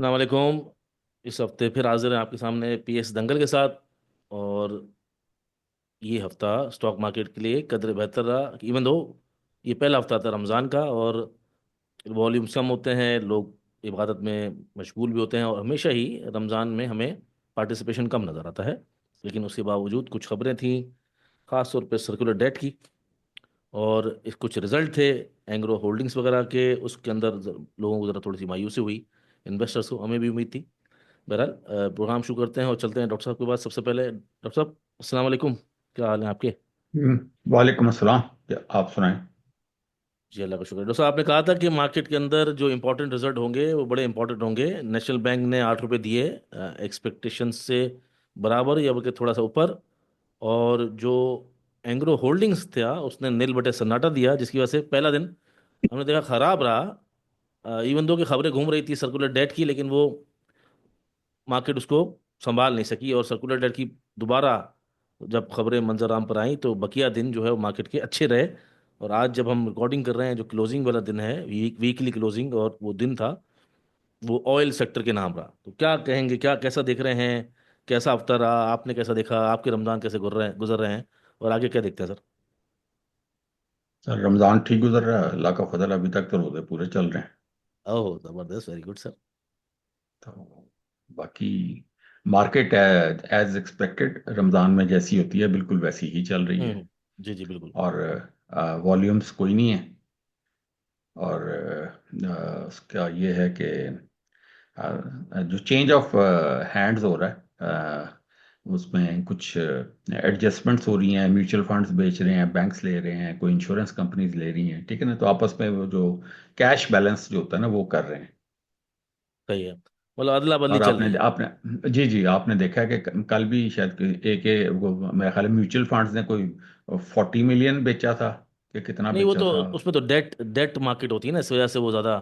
अस्सलाम वालेकुम। इस हफ्ते फिर हाजिर हैं आपके सामने पीएस दंगल के साथ। और ये हफ्ता स्टॉक मार्केट के लिए कदर बेहतर रहा, इवन दो ये पहला हफ्ता था रमज़ान का, और वॉल्यूम्स कम होते हैं, लोग इबादत में मशगूल भी होते हैं, और हमेशा ही रमज़ान में हमें पार्टिसिपेशन कम नज़र आता है। लेकिन उसके बावजूद कुछ खबरें थीं, ख़ास तौर पे सर्कुलर डेट की, और कुछ रिजल्ट थे एंग्रो होल्डिंग्स वगैरह के। उसके अंदर लोगों को ज़रा थोड़ी सी मायूसी हुई, इन्वेस्टर्स को, हमें भी उम्मीद थी। बहरहाल प्रोग्राम शुरू करते हैं और चलते हैं डॉक्टर साहब के पास। सबसे पहले डॉक्टर साहब, अस्सलाम वालेकुम, क्या हाल है आपके? वालेकुम अस्सलाम। आप सुनाएं। जी अल्लाह का शुक्र। डॉक्टर साहब, आपने कहा था कि मार्केट के अंदर जो इंपॉर्टेंट रिजल्ट होंगे वो बड़े इंपॉर्टेंट होंगे। नेशनल बैंक ने 8 रुपये दिए, एक्सपेक्टेशन से बराबर या बल्कि थोड़ा सा ऊपर। और जो एंग्रो होल्डिंग्स था उसने नील बटे सन्नाटा दिया, जिसकी वजह से पहला दिन हमने देखा खराब रहा। इवन दो की खबरें घूम रही थी सर्कुलर डेट की, लेकिन वो मार्केट उसको संभाल नहीं सकी। और सर्कुलर डेट की दोबारा जब खबरें मंजर आम पर आई तो बकिया दिन जो है वो मार्केट के अच्छे रहे। और आज जब हम रिकॉर्डिंग कर रहे हैं, जो क्लोजिंग वाला दिन है, वीकली क्लोजिंग, और वो दिन था, वो ऑयल सेक्टर के नाम रहा। तो क्या कहेंगे, क्या कैसा देख रहे हैं? कैसा हफ्ता रहा, आपने कैसा देखा, आपके रमजान कैसे गुजर रहे हैं, और आगे क्या देखते हैं सर? सर, रमजान ठीक गुजर रहा है, अल्लाह का फजल। अभी तक तो रोजे पूरे चल रहे हैं। ओह जबरदस्त, वेरी गुड सर। तो बाकी मार्केट एज एक्सपेक्टेड रमजान में जैसी होती है बिल्कुल वैसी ही चल रही है। जी जी बिल्कुल। और वॉल्यूम्स कोई नहीं है। और उसका ये है कि जो चेंज ऑफ हैंड्स हो रहा है, उसमें कुछ एडजस्टमेंट्स हो रही हैं। म्यूचुअल फंड्स बेच रहे हैं, बैंक्स ले रहे हैं, कोई इंश्योरेंस कंपनीज ले रही हैं, ठीक है ना। तो आपस में वो जो कैश बैलेंस जो होता है ना वो कर रहे हैं। सही है, मतलब अदला बदली और चल रही आपने है। आपने जी जी आपने देखा है कि कल भी शायद वो मेरे ख्याल में म्यूचुअल फंड्स ने कोई 40 मिलियन बेचा था कि कितना नहीं, वो बेचा तो था। उसमें तो डेट डेट मार्केट होती है ना, इस वजह से वो ज़्यादा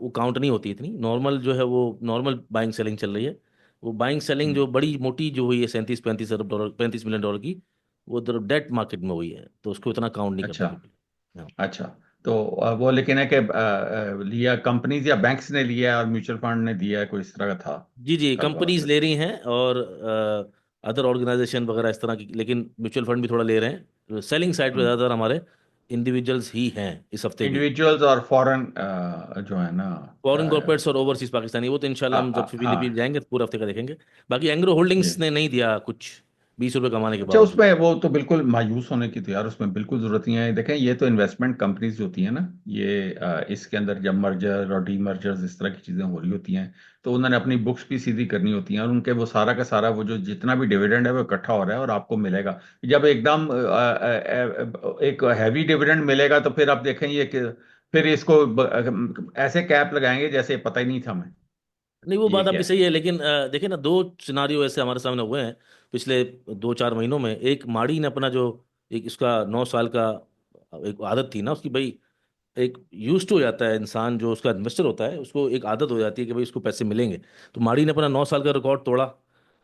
वो काउंट नहीं होती इतनी। नॉर्मल जो है वो नॉर्मल बाइंग सेलिंग चल रही है। वो बाइंग सेलिंग जो हम्म, बड़ी मोटी जो हुई है 37-35 अरब डॉलर, 35 मिलियन डॉलर की, वो डेट मार्केट में हुई है, तो उसको इतना काउंट नहीं करते अच्छा पीपल। हाँ। अच्छा। तो वो लेकिन है कि लिया कंपनीज या बैंक्स ने लिया है और म्यूचुअल फंड ने दिया है, कोई इस तरह का था जी जी, कल वाला कंपनीज ले सिस्टम। रही हैं, और अदर ऑर्गेनाइजेशन वगैरह इस तरह की, लेकिन म्यूचुअल फंड भी थोड़ा ले रहे हैं। सेलिंग साइड पे ज़्यादातर हमारे इंडिविजुअल्स ही हैं इस हफ्ते भी। इंडिविजुअल्स और फॉरेन जो है ना। फॉरेन कॉर्पोरेट्स और ओवरसीज पाकिस्तानी, वो तो इंशाल्लाह हम जब फिलीपींस हाँ जाएंगे तो पूरे हफ्ते का देखेंगे। बाकी एंग्रो जी। होल्डिंग्स ने नहीं दिया कुछ, 20 रुपए कमाने के अच्छा, बावजूद। उसमें वो तो बिल्कुल मायूस होने की तो यार उसमें बिल्कुल जरूरत नहीं है। देखें, ये तो इन्वेस्टमेंट कंपनीज होती हैं ना। ये इसके अंदर जब मर्जर और डीमर्जर्स इस तरह की चीजें हो रही होती हैं तो उन्होंने अपनी बुक्स भी सीधी करनी होती हैं, और उनके वो सारा का सारा वो जो जितना भी डिविडेंड है वो इकट्ठा हो रहा है और आपको मिलेगा। जब एकदम एक हैवी डिविडेंड मिलेगा तो फिर आप देखेंगे कि फिर इसको ऐसे कैप लगाएंगे जैसे पता ही नहीं था हमें नहीं, वो ये बात क्या आपकी है। सही है, लेकिन देखिए ना, दो सिनारियो ऐसे हमारे सामने हुए हैं पिछले 2-4 महीनों में। एक माड़ी ने अपना जो, एक इसका 9 साल का एक आदत थी ना उसकी, भाई एक यूज टू हो जाता है इंसान, जो उसका इन्वेस्टर होता है उसको एक आदत हो जाती है कि भाई उसको पैसे मिलेंगे। तो माड़ी ने अपना 9 साल का रिकॉर्ड तोड़ा।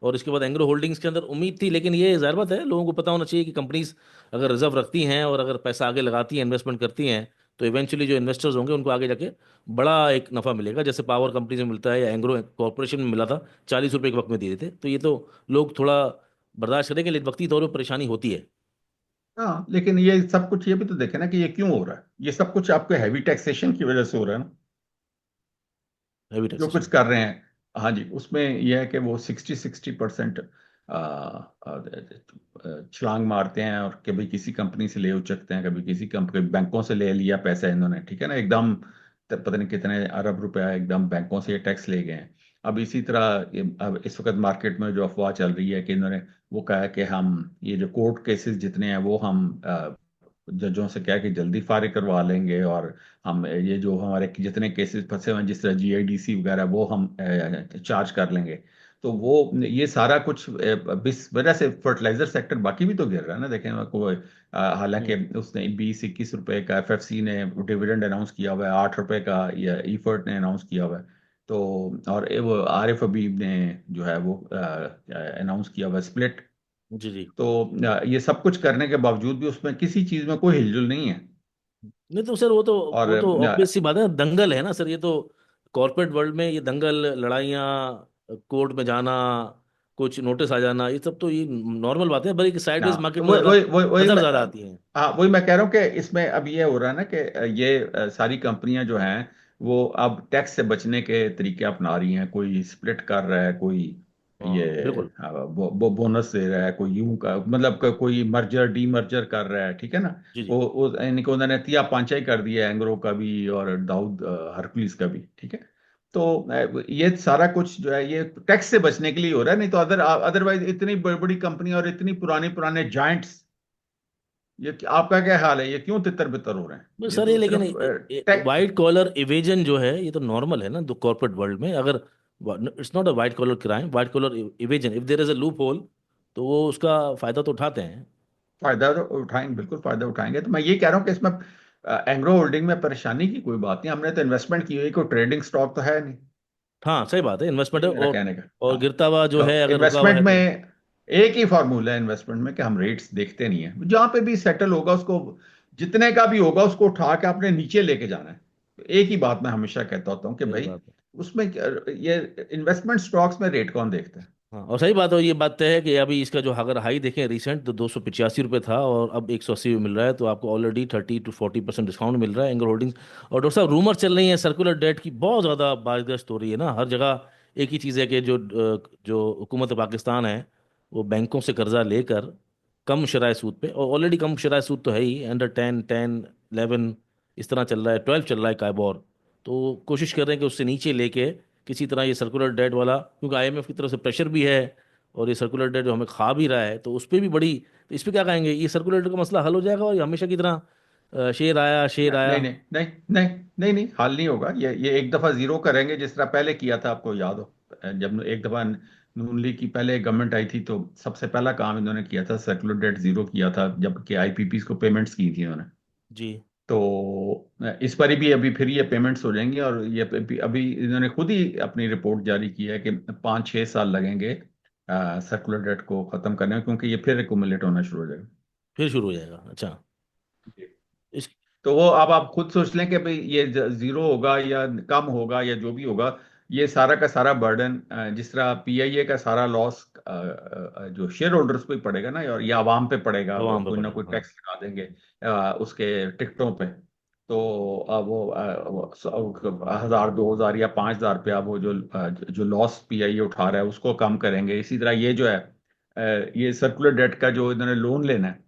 और इसके बाद एंग्रो होल्डिंग्स के अंदर उम्मीद थी, लेकिन ये जाहिर बात है, लोगों को पता होना चाहिए कि कंपनीज अगर रिजर्व रखती हैं और अगर पैसा आगे लगाती हैं, इन्वेस्टमेंट करती हैं, तो इवेंचुअली जो इन्वेस्टर्स होंगे उनको आगे जाके बड़ा एक नफा मिलेगा, जैसे पावर कंपनीज में मिलता है या एंग्रो कॉर्पोरेशन में मिला था। 40 रुपए एक वक्त में दिए थे। तो ये तो लोग थोड़ा बर्दाश्त करेंगे, लेकिन वक्ती तौर पर परेशानी होती है। हाँ, लेकिन ये सब कुछ ये भी तो देखे ना कि ये क्यों हो रहा है। ये सब कुछ आपके हैवी टैक्सेशन की वजह से हो रहा है ना, हैवी जो कुछ टैक्सेशन। कर रहे हैं। हाँ जी, उसमें यह है कि वो 60% छलांग मारते हैं और कभी किसी कंपनी से ले उचकते हैं, कभी किसी कंपनी बैंकों से ले लिया पैसा इन्होंने, ठीक है ना, एकदम पता नहीं कितने अरब रुपया एकदम बैंकों से ये टैक्स ले गए हैं। अब इसी तरह अब इस वक्त मार्केट में जो अफवाह चल रही है कि इन्होंने वो कहा है कि हम ये जो कोर्ट केसेस जितने हैं वो हम जजों से क्या है कि जल्दी फारिग करवा लेंगे, और हम ये जो हमारे जितने केसेस फंसे हुए हैं जिस तरह जीआईडीसी वगैरह वो हम चार्ज कर लेंगे। तो वो ये सारा कुछ इस वजह से फर्टिलाइजर सेक्टर बाकी भी तो गिर रहा है ना। देखें को हालांकि उसने 20-21 रुपए का एफएफसी ने डिविडेंड अनाउंस किया हुआ है, 8 रुपए का या ईफर्ट ने अनाउंस किया हुआ है। तो और वो आरिफ हबीब ने जो है वो अनाउंस किया हुआ है स्प्लिट। जी जी। तो ये सब कुछ करने के बावजूद भी उसमें किसी चीज में कोई हिलजुल नहीं है। नहीं तो सर, वो तो और वो तो ऑब्वियस सी बात है, दंगल है ना सर, ये तो कॉर्पोरेट वर्ल्ड में ये दंगल, लड़ाइयाँ, कोर्ट में जाना, कुछ नोटिस आ जाना, ये सब तो ये नॉर्मल बात है, बल्कि साइडवेज हाँ, मार्केट में वही ज़्यादा वही वही वही नज़र मैं ज़्यादा आती हैं। हाँ, वही मैं कह रहा हूँ कि इसमें अब ये हो रहा है ना कि ये सारी कंपनियां जो हैं वो अब टैक्स से बचने के तरीके अपना रही हैं। कोई स्प्लिट कर रहा है, कोई ये हाँ बिल्कुल। बोनस दे रहा है, कोई यूं का मतलब कोई मर्जर डी मर्जर कर रहा है, ठीक है ना। जी जी। वो यानी कि उन्होंने तिया पांचा ही कर दिया है, एंग्रो का भी और दाऊद हरकुलिस का भी, ठीक है। तो ये सारा कुछ जो है ये टैक्स से बचने के लिए हो रहा है, नहीं तो अदरवाइज इतनी बड़ी बड़ी कंपनी और इतनी पुराने पुराने जायंट्स, ये आपका क्या हाल है, ये क्यों तितर बितर हो रहे हैं? बस ये सर, ये तो लेकिन सिर्फ टेक। वाइट कॉलर इवेजन जो है ये तो नॉर्मल है ना, दो कॉर्पोरेट वर्ल्ड में। अगर it's not a white collar crime, white collar evasion, if there is a loophole तो वो उसका फायदा तो उठाते हैं। फायदा तो उठाएंगे, बिल्कुल फायदा उठाएंगे। तो मैं ये कह रहा हूँ कि इसमें एंग्रो होल्डिंग में परेशानी की कोई बात नहीं, हमने तो इन्वेस्टमेंट की हुई, कोई ट्रेडिंग स्टॉक तो है नहीं। हाँ सही बात है, इन्वेस्टमेंट है। यही मेरा कहने का। और हाँ, गिरता हुआ जो तो है अगर रुका हुआ इन्वेस्टमेंट है में तो। एक ही फॉर्मूला है इन्वेस्टमेंट में कि हम रेट्स देखते नहीं है, जहां पे भी सेटल होगा उसको, जितने का भी होगा उसको उठा के अपने नीचे लेके जाना है। तो एक ही बात मैं हमेशा कहता होता हूँ कि सही भाई बात है। ये इन्वेस्टमेंट स्टॉक्स में रेट कौन देखता है? हाँ और सही बात है, ये बात तय है कि अभी इसका जो अगर हाई देखें रिसेंट तो 285 रुपये था और अब 180 में मिल रहा है, तो आपको ऑलरेडी 30 to 40% डिस्काउंट मिल रहा है एंगर होल्डिंग्स। और डॉक्टर साहब, रूमर चल रही है सर्कुलर डेट की, बहुत ज़्यादा बारदस्त हो रही है ना हर जगह। एक ही चीज़ है कि जो हुकूमत पाकिस्तान है वो बैंकों से कर्जा लेकर कम शरह सूद पे, और ऑलरेडी कम शरह सूद तो है ही, अंडर 10, 10, 11 इस तरह चल रहा है, 12 चल रहा है काइबोर। तो कोशिश कर रहे हैं कि उससे नीचे लेके किसी तरह ये सर्कुलर डेट वाला, क्योंकि आईएमएफ की तरफ से प्रेशर भी है और ये सर्कुलर डेट जो हमें खा भी रहा है, तो उस पर भी बड़ी, तो इस पर क्या कहेंगे, ये सर्कुलर डेट का मसला हल हो जाएगा और ये हमेशा की तरह शेर आया शेर आया। नहीं नहीं नहीं नहीं नहीं नहीं, हाल नहीं होगा। ये एक दफा जीरो करेंगे जिस तरह पहले किया था, आपको याद हो जब एक दफा नून लीग की पहले गवर्नमेंट आई थी तो सबसे पहला काम इन्होंने किया था सर्कुलर डेट जीरो किया था, जबकि आईपीपीस को पेमेंट्स की थी इन्होंने। जी। तो इस पर भी अभी फिर ये पेमेंट्स हो जाएंगी, और ये अभी इन्होंने खुद ही अपनी रिपोर्ट जारी की है कि 5-6 साल लगेंगे सर्कुलर डेट को खत्म करने में, क्योंकि ये फिर एक्यूमुलेट होना शुरू हो जाएगा। फिर शुरू हो जाएगा, अच्छा। इस तो वो अब आप खुद सोच लें कि भाई ये जीरो होगा या कम होगा या जो भी होगा, ये सारा का सारा बर्डन जिस तरह पीआईए का सारा लॉस जो शेयर होल्डर्स पे ही पड़ेगा ना, और या आवाम पे पड़ेगा, वो आवाम पे कोई ना पड़ेगा, कोई हाँ। टैक्स लगा देंगे उसके टिकटों पे। तो अब वो 1,000, 2,000 या 5,000 रुपया वो जो लॉस पीआईए उठा रहा है उसको कम करेंगे। इसी तरह ये जो है ये सर्कुलर डेट का जो इन्होंने लोन लेना है,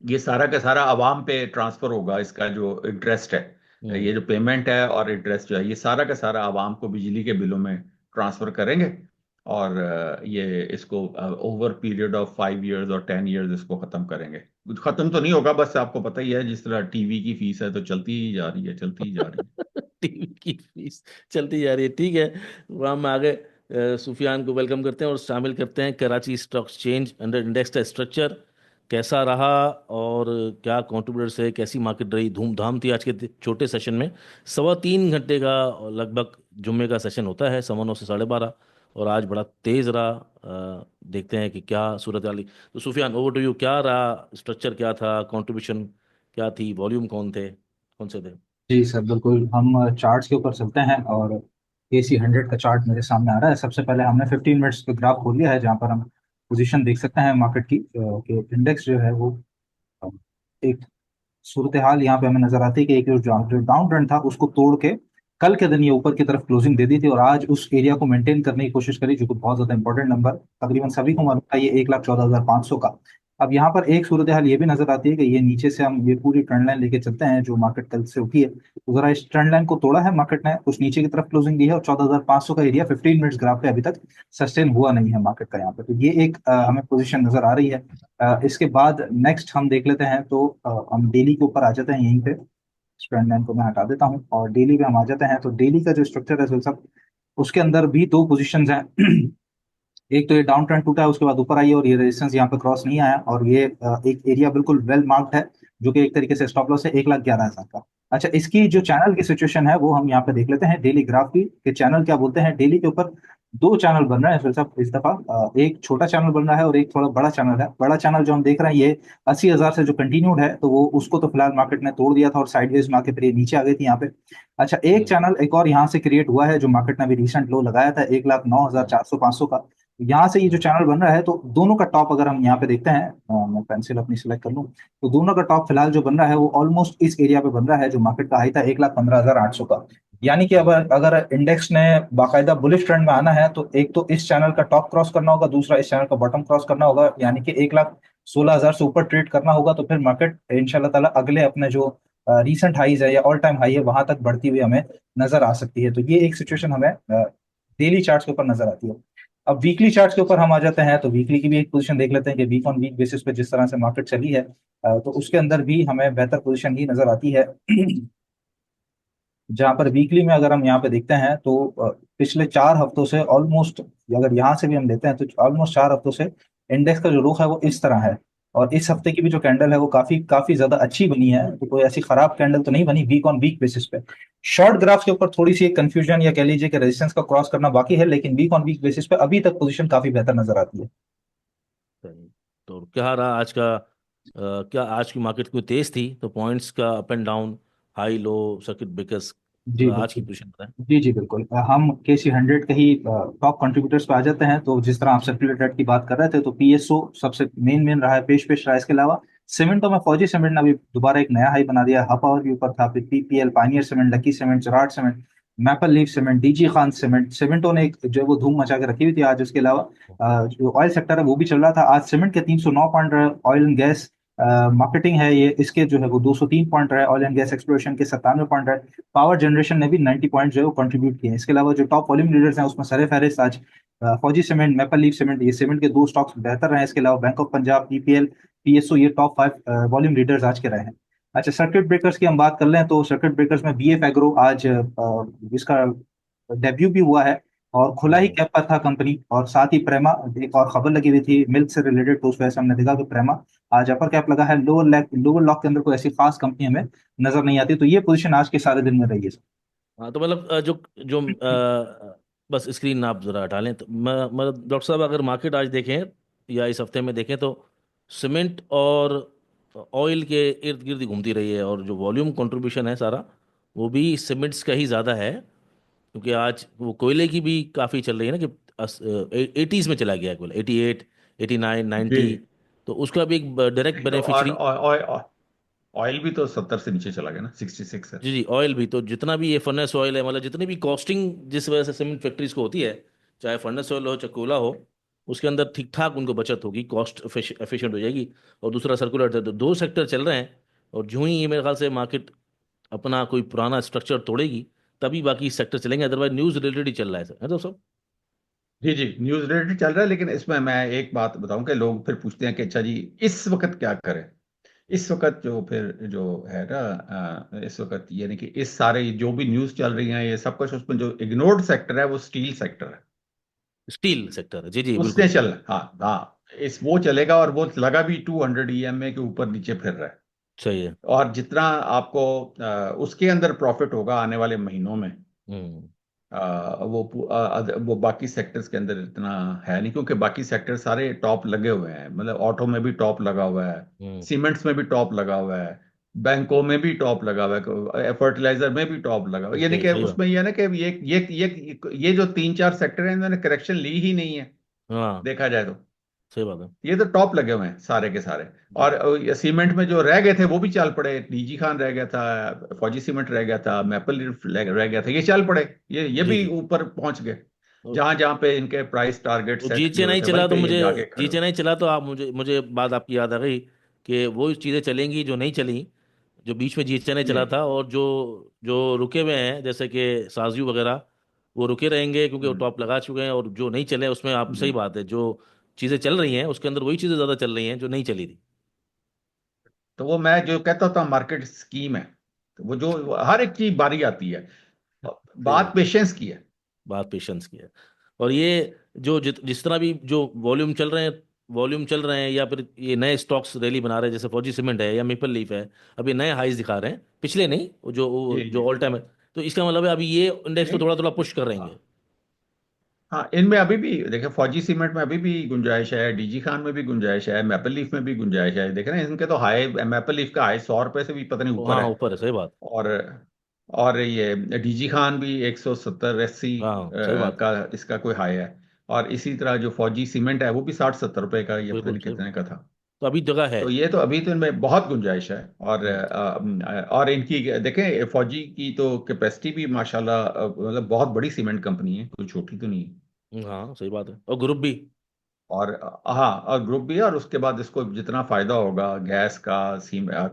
ये सारा का सारा अवाम पे ट्रांसफर होगा। इसका जो इंटरेस्ट है, हम्म। ये जो पेमेंट है और इंटरेस्ट जो है, ये सारा का सारा अवाम को बिजली के बिलों में ट्रांसफर करेंगे। और ये इसको ओवर पीरियड ऑफ 5 इयर्स और 10 इयर्स इसको खत्म करेंगे। खत्म तो नहीं होगा, बस आपको पता ही है जिस तरह टीवी की फीस है तो चलती ही जा रही है, चलती ही जा रही है। टीवी की फीस चलती जा रही है, ठीक है। वहाँ में आगे सुफियान को वेलकम करते हैं और शामिल करते हैं Karachi stock exchange under index का स्ट्रक्चर कैसा रहा, और क्या कॉन्ट्रीब्यूटर्स है, कैसी मार्केट रही, धूमधाम थी आज के छोटे सेशन में। 3.25 घंटे का लगभग जुम्मे का सेशन होता है, 9:15 से 12:30, और आज बड़ा तेज रहा। देखते हैं कि क्या सूरत हाल। तो सुफियान, ओवर टू यू, क्या रहा स्ट्रक्चर, क्या था कंट्रीब्यूशन, क्या थी, वॉल्यूम कौन से थे? जी सर, बिल्कुल। हम चार्ट्स के ऊपर चलते हैं और AC 100 का चार्ट मेरे सामने आ रहा है। सबसे पहले हमने 15 मिनट्स का ग्राफ खोल लिया है जहाँ पर हम पोजीशन देख सकते हैं मार्केट की, कि इंडेक्स जो है वो अ, एक सूरत हाल यहाँ पे हमें नजर आती है कि एक जो डाउन ट्रेंड था उसको तोड़ के कल के दिन ये ऊपर की तरफ क्लोजिंग दे दी थी और आज उस एरिया को मेंटेन करने की कोशिश करी, जो कि बहुत ज्यादा इंपॉर्टेंट नंबर तकरीबन सभी को मालूम था, ये 1,14,500 का। अब यहाँ पर एक सूरत हाल ये भी नजर आती है कि ये नीचे से हम ये पूरी ट्रेंड लाइन लेके चलते हैं जो मार्केट कल से उठी है, तो जरा इस ट्रेंड लाइन को तोड़ा है मार्केट ने, कुछ नीचे की तरफ क्लोजिंग दी है, और 14,500 का एरिया 15 मिनट्स ग्राफ पे अभी तक सस्टेन हुआ नहीं है मार्केट का यहाँ पे। तो ये एक हमें पोजीशन नजर आ रही है। इसके बाद नेक्स्ट हम देख लेते हैं, तो हम डेली के ऊपर आ जाते हैं यहीं पे। ट्रेंड लाइन को मैं हटा देता हूँ और डेली पे हम आ जाते हैं। तो डेली का जो स्ट्रक्चर है सुहेल साहब, उसके अंदर भी दो पोजीशंस हैं। एक तो ये डाउन ट्रेंड टूटा है, उसके बाद ऊपर आई है और ये रेजिस्टेंस यहाँ पे क्रॉस नहीं आया, और ये एक एरिया बिल्कुल वेल मार्क्ड है जो कि एक तरीके से स्टॉप लॉस है 1,11,000 का। अच्छा, इसकी जो चैनल की सिचुएशन है वो हम यहाँ पे देख लेते हैं डेली ग्राफ की, कि चैनल क्या बोलते हैं डेली के ऊपर। दो चैनल बन रहे हैं इस दफा। एक छोटा चैनल बन रहा है और एक थोड़ा बड़ा चैनल है। बड़ा चैनल जो हम देख रहे हैं ये 80,000 से जो कंटिन्यूड है, तो वो उसको तो फिलहाल मार्केट ने तोड़ दिया था और साइडवेज में आके फिर ये नीचे आ गई थी यहाँ पे। अच्छा, एक हम्म चैनल एक और यहाँ से क्रिएट हुआ है जो मार्केट ने अभी रिसेंट लो लगाया था 1,09,400 500 का। यहाँ से ये जो हम्म चैनल बन रहा है, तो दोनों का टॉप अगर हम यहाँ पे देखते हैं, मैं पेंसिल अपनी सिलेक्ट कर लूँ, तो दोनों का टॉप फिलहाल जो बन रहा है वो ऑलमोस्ट इस एरिया पे बन रहा है जो मार्केट का हाई था 1,15,800 का। यानी कि अब हम्म अगर इंडेक्स ने बाकायदा बुलिश ट्रेंड में आना है, तो एक तो इस चैनल का टॉप क्रॉस करना होगा, दूसरा इस चैनल का बॉटम क्रॉस करना होगा, यानी कि 1,16,000 से ऊपर ट्रेड करना होगा, तो फिर मार्केट इंशाल्लाह ताला अगले अपने जो रीसेंट हाईज है या ऑल टाइम हाई है वहां तक बढ़ती हुई हमें नजर आ सकती है। तो ये एक सिचुएशन हमें डेली चार्ट्स के ऊपर नजर आती है। अब वीकली चार्ट्स के ऊपर हम आ जाते हैं, तो वीकली की भी एक पोजीशन देख लेते हैं कि वीक ऑन वीक बेसिस पे जिस तरह से मार्केट चली है, तो उसके अंदर भी हमें बेहतर पोजीशन ही नजर आती है। जहां पर वीकली में अगर हम यहाँ पे देखते हैं, तो पिछले 4 हफ्तों से ऑलमोस्ट, अगर यहाँ से भी हम लेते हैं तो ऑलमोस्ट 4 हफ्तों से इंडेक्स का जो रुख है वो इस तरह है। और इस हफ्ते की भी जो कैंडल है वो काफी काफी ज्यादा अच्छी बनी है, तो कोई ऐसी खराब कैंडल तो नहीं बनी वीक ऑन वीक बेसिस पे। शॉर्ट ग्राफ के ऊपर थोड़ी सी कंफ्यूजन या कह लीजिए कि रेजिस्टेंस का क्रॉस करना बाकी है, लेकिन वीक ऑन वीक बेसिस पे अभी तक पोजीशन काफी बेहतर नजर आती है। सही। तो क्या रहा आज का क्या आज की मार्केट कोई तेज थी तो पॉइंट्स का up and down, high low, circuit breakers, जी आज की बिल्कुल। पोजीशन बताएं। जी जी बिल्कुल। हम KC 100 के ही टॉप कंट्रीब्यूटर्स पे आ जाते हैं। तो जिस तरह आप सर्कुलर रेट की बात कर रहे थे, तो PSO सबसे मेन मेन रहा है, पेश पेश रहा है। इसके अलावा सीमेंटों में फौजी सीमेंट ने अभी दोबारा एक नया हाई बना दिया, हब पावर के ऊपर था, फिर PPL, pioneer cement, lucky cement, जराट cement, maple leaf cement, DG Khan cement, सीमेंटों ने एक जो है वो धूम मचा के रखी हुई थी आज। उसके अलावा जो ऑयल सेक्टर है वो भी चल रहा था आज। सीमेंट के 309 पॉइंट रहे, ऑयल एंड गैस मार्केटिंग है ये, इसके जो है वो 203 पॉइंट रहे, ऑयल एंड गैस एक्सप्लोरेशन के 97 पॉइंट रहे, पावर जनरेशन ने भी 90 पॉइंट जो है वो कंट्रीब्यूट किए हैं। इसके अलावा जो टॉप वॉल्यूम लीडर्स हैं उसमें सरे फहरिस्त आज फौजी सीमेंट, मैपल लीफ सीमेंट, ये सीमेंट के दो स्टॉक्स बेहतर रहे हैं। इसके अलावा bank of Punjab, PPL, PSO, ये टॉप 5 वॉल्यूम लीडर्स आज के रहे हैं। अच्छा, सर्किट ब्रेकर्स की हम बात कर लें, तो सर्किट ब्रेकर्स में BF एग्रो आज इसका डेब्यू भी हुआ है और खुला ही हम्म कैप पर था कंपनी। और साथ ही प्रेमा, एक और खबर लगी हुई थी मिल्क से रिलेटेड, तो उस वजह से हमने देखा कि प्रेमा आज अपर कैप लगा है। लोअर लॉक के अंदर कोई ऐसी खास कंपनी हमें नजर नहीं आती। तो ये पोजीशन आज के सारे दिन में रही है। हाँ, तो मतलब जो जो बस स्क्रीन आप जरा हटा लें तो मतलब डॉक्टर साहब अगर मार्केट आज देखें या इस हफ्ते में देखें तो सीमेंट और ऑयल के इर्द गिर्द ही घूमती रही है, और जो वॉल्यूम कंट्रीब्यूशन है सारा वो भी सीमेंट्स का ही ज़्यादा है, क्योंकि आज वो कोयले की भी काफ़ी चल रही है ना कि 80s में चला गया है कोयला, 88, 89, जी 90। तो उसका भी एक डायरेक्ट नहीं तो और बेनिफिशरी। ऑयल भी तो 70 से नीचे चला गया ना, 66 है। जी जी, ऑयल भी तो जितना भी ये फर्नेस ऑयल है, मतलब जितनी भी कॉस्टिंग जिस वजह से सीमेंट फैक्ट्रीज को होती है, चाहे फर्नेस ऑयल हो चाहे कोयला हो, उसके अंदर ठीक ठाक उनको बचत होगी, कॉस्ट एफिशिएंट हो जाएगी। और दूसरा सर्कुलर, तो दो सेक्टर चल रहे हैं। और जो ही ये मेरे ख्याल से मार्केट अपना कोई पुराना स्ट्रक्चर तोड़ेगी तभी बाकी सेक्टर चलेंगे, अदरवाइज न्यूज रिलेटेड ही चल रहा है सर, है तो सब। जी जी, न्यूज रिलेटेड चल रहा है, लेकिन इसमें मैं एक बात बताऊं कि लोग फिर पूछते हैं कि अच्छा जी इस वक्त क्या करें। इस वक्त जो फिर जो है ना, इस वक्त यानी कि इस सारे जो भी न्यूज चल रही है ये सब कुछ, उसमें जो इग्नोर्ड सेक्टर है वो स्टील सेक्टर है। स्टील सेक्टर, जी जी उसने बिल्कुल। चल, हाँ हाँ, इस वो चलेगा और वो लगा भी 200 EMA के ऊपर नीचे फिर रहा है। सही है। और जितना आपको उसके अंदर प्रॉफिट होगा आने वाले महीनों में, हम्म वो बाकी सेक्टर्स के अंदर इतना है नहीं, क्योंकि बाकी सेक्टर सारे टॉप लगे हुए हैं। मतलब ऑटो में भी टॉप लगा हुआ है, हम्म सीमेंट्स में भी टॉप लगा हुआ है, बैंकों में भी टॉप लगा हुआ है, फर्टिलाइजर में भी टॉप लगा हुआ है। यानी सही कि सही बात। उसमें ये है ना कि ये जो 3 4 सेक्टर हैं इन्होंने करेक्शन ली ही नहीं है, हाँ, देखा जाए तो। सही बात है। ये तो टॉप लगे हुए हैं सारे के सारे। जी और सीमेंट में जो रह गए थे वो भी चल पड़े, DG खान रह गया था, फौजी सीमेंट रह गया था, मैपल रह गया था, ये चल पड़े। ये जी भी जी। ऊपर पहुंच गए। और जहां जहां पे इनके प्राइस टारगेट वो सेट जी किए हुए चेन्नई थे चला वहीं तो पे ये मुझे, जाके जी खड़े हो चेन्नई चला तो आप मुझे मुझे बात आपकी याद आ गई कि वो चीज़ें चलेंगी जो नहीं चली, जो बीच में जी चेन्नई गए। चला था। और जो जो रुके हुए हैं जैसे कि साजू वगैरह, वो रुके रहेंगे क्योंकि वो हम्म, टॉप लगा चुके हैं। और जो नहीं चले उसमें आप सही जी। बात है, जो चीज़ें चल रही हैं उसके अंदर वही चीज़ें ज़्यादा चल रही हैं जो नहीं चली थी। तो वो मैं जो कहता था मार्केट स्कीम है, तो वो जो हर एक चीज बारी आती है। सही बात बात। पेशेंस की है। बात पेशेंस की है। और ये जो जिस तरह भी जो वॉल्यूम चल रहे हैं या फिर ये नए स्टॉक्स रैली बना रहे हैं, जैसे फौजी सीमेंट है या मेपल लीफ है, अभी नए हाईज दिखा रहे हैं, पिछले नहीं, जी जो जी। ऑल टाइम है। तो इसका मतलब है अभी ये इंडेक्स को नहीं थोड़ा थोड़ा पुश कर रहे हाँ, हैं। हाँ, इनमें अभी भी देखे, फौजी सीमेंट में अभी भी गुंजाइश है, डीजी खान में भी गुंजाइश है, मैपल लीफ में भी गुंजाइश है। देखे ना, इनके तो हाई, मैपल लीफ का हाई 100 रुपए से भी पता नहीं ऊपर हाँ है। ऊपर है, सही बात। और और ये डीजी खान भी 170-80 हाँ सही बात है। का इसका कोई हाई है। और इसी तरह जो फौजी सीमेंट है वो भी 60-70 रुपए का, ये पता बिल्कुल नहीं सही कितने बात। का था। तो अभी जगह है। तो ये तो अभी तो इनमें बहुत गुंजाइश है। हम्म। और इनकी देखें, फौजी की तो कैपेसिटी भी माशाल्लाह, मतलब बहुत बड़ी सीमेंट कंपनी है, कोई छोटी तो नहीं है। हाँ सही बात है, और ग्रुप भी। और हाँ, और ग्रुप भी है, और उसके बाद इसको जितना फायदा होगा गैस का,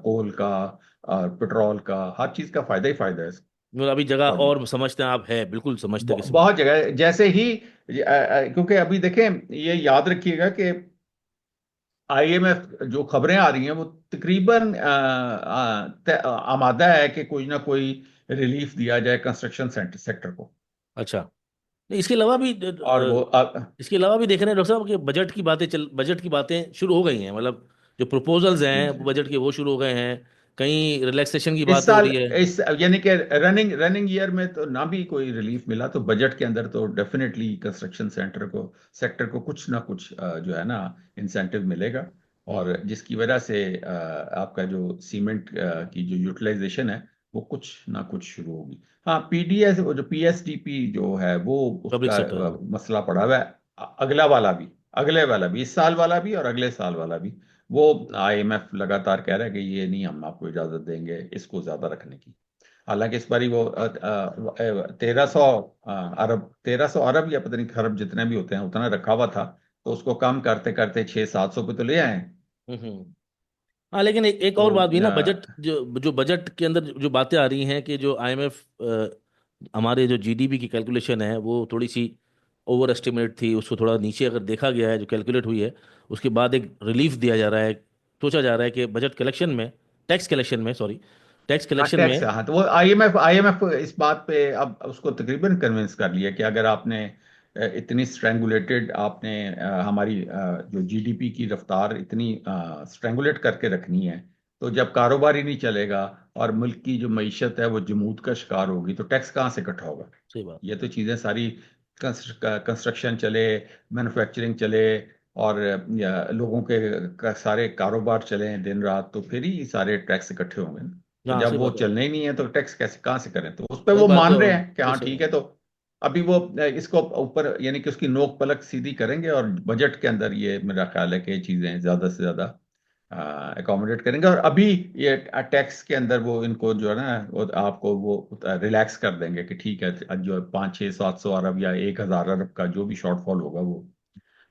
कोल का, और पेट्रोल का, हर चीज का फायदा ही फायदा है इसको, मतलब अभी जगह फौजी और को। समझते हैं आप, है बिल्कुल समझते हैं किसी। बहुत जगह है। जैसे ही क्योंकि अभी देखें, ये याद रखिएगा कि आईएमएफ जो खबरें आ रही हैं वो तकरीबन आमादा है कि कोई ना कोई रिलीफ दिया जाए कंस्ट्रक्शन सेक्टर को। अच्छा। नहीं, इसके अलावा भी और वो इसके अलावा भी देख रहे हैं डॉक्टर साहब कि बजट की बातें शुरू हो गई हैं, मतलब जो प्रपोजल्स जी हैं जी, बजट के वो शुरू हो गए हैं। कहीं रिलैक्सेशन की इस बात हो साल, रही है। इस यानी कि रनिंग रनिंग ईयर में तो ना भी कोई रिलीफ मिला, तो बजट के अंदर तो डेफिनेटली कंस्ट्रक्शन सेक्टर को कुछ ना कुछ जो है ना, इंसेंटिव मिलेगा। और हम्म। जिसकी वजह से आपका जो सीमेंट की जो यूटिलाइजेशन है वो कुछ ना कुछ शुरू होगी। हाँ, पीडीएस, वो जो पीएसडीपी जो है वो, पब्लिक उसका सेक्टर है। मसला पड़ा हुआ है। अगला वाला भी, अगले वाला भी, इस साल वाला भी और अगले साल वाला भी। वो आईएमएफ लगातार कह रहा है कि ये नहीं, हम आपको इजाजत देंगे इसको ज्यादा रखने की। हालांकि इस बारी वो 1300 अरब या पता नहीं खरब, जितने भी होते हैं उतना रखा हुआ था। तो उसको कम करते करते 600-700 पे तो ले आए। हम्म। हाँ लेकिन एक तो और बात भी ना, बजट जो जो बजट के अंदर जो बातें आ रही हैं कि जो आईएमएफ हमारे जो जीडीपी की कैलकुलेशन है वो थोड़ी सी ओवर एस्टिमेट थी, उसको थोड़ा नीचे अगर देखा गया है जो कैलकुलेट हुई है, उसके बाद एक रिलीफ दिया जा रहा है। सोचा जा रहा है कि बजट कलेक्शन में, टैक्स कलेक्शन में, सॉरी, टैक्स हाँ, कलेक्शन में। टैक्स है। हाँ, तो वो आईएमएफ इस बात पे अब उसको तकरीबन कन्विंस कर लिया कि अगर आपने इतनी स्ट्रेंगुलेटेड, आपने हमारी जो जीडीपी की रफ्तार इतनी स्ट्रेंगुलेट करके रखनी है, तो जब कारोबार ही नहीं चलेगा और मुल्क की जो मईशत है वो जमूद का शिकार होगी, तो टैक्स कहाँ से इकट्ठा होगा। सही बात। ये तो चीज़ें सारी, कंस्ट्रक्शन चले, मैन्युफैक्चरिंग चले, और लोगों के सारे कारोबार चले दिन रात, तो फिर ही सारे टैक्स इकट्ठे होंगे ना। तो हाँ जब सही वो बात है। चलने ही नहीं है तो टैक्स कैसे, कहाँ से करें, तो उस पर सही वो बात है, मान रहे और हैं कि हाँ सही ठीक बात। है। तो अभी वो इसको ऊपर, यानी कि उसकी नोक पलक सीधी करेंगे, और बजट के अंदर ये मेरा ख्याल है कि ये चीजें ज्यादा से ज्यादा अकोमोडेट करेंगे। और अभी ये टैक्स के अंदर वो इनको जो है ना, वो आपको वो रिलैक्स कर देंगे कि ठीक है, जो 500-600-700 अरब या 1,000 अरब का जो भी शॉर्टफॉल होगा वो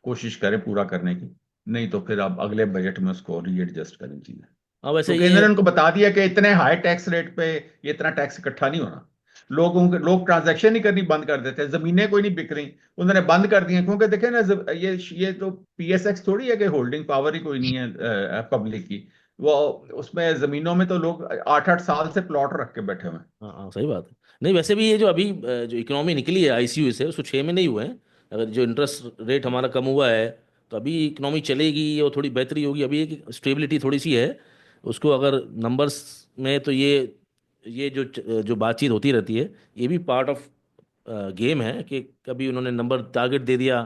कोशिश करें पूरा करने की। नहीं तो फिर आप अगले बजट में उसको रीएडजस्ट करें चीजें। हाँ वैसे क्योंकि ये। इन्होंने उनको बता दिया कि इतने हाई टैक्स रेट पे ये इतना टैक्स इकट्ठा नहीं होना। लोग ट्रांजैक्शन ही करनी बंद कर देते हैं, जमीनें कोई नहीं बिक रही, उन्होंने बंद कर दी हैं। क्योंकि देखे ना, ये तो पीएसएक्स थोड़ी है कि होल्डिंग पावर ही कोई नहीं है पब्लिक की। वो उसमें जमीनों में तो लोग 8-8 साल से प्लॉट रख के बैठे हुए हैं। हाँ हाँ सही बात है। नहीं वैसे भी ये जो अभी जो इकोनॉमी निकली है आईसीयू से, उसको 6 महीने ही हुए हैं। अगर जो इंटरेस्ट रेट हमारा कम हुआ है, तो अभी इकोनॉमी चलेगी और थोड़ी बेहतरी होगी। अभी एक स्टेबिलिटी थोड़ी सी है। उसको अगर नंबर्स में, तो ये जो बातचीत होती रहती है, ये भी पार्ट ऑफ गेम है कि कभी उन्होंने नंबर टारगेट दे दिया,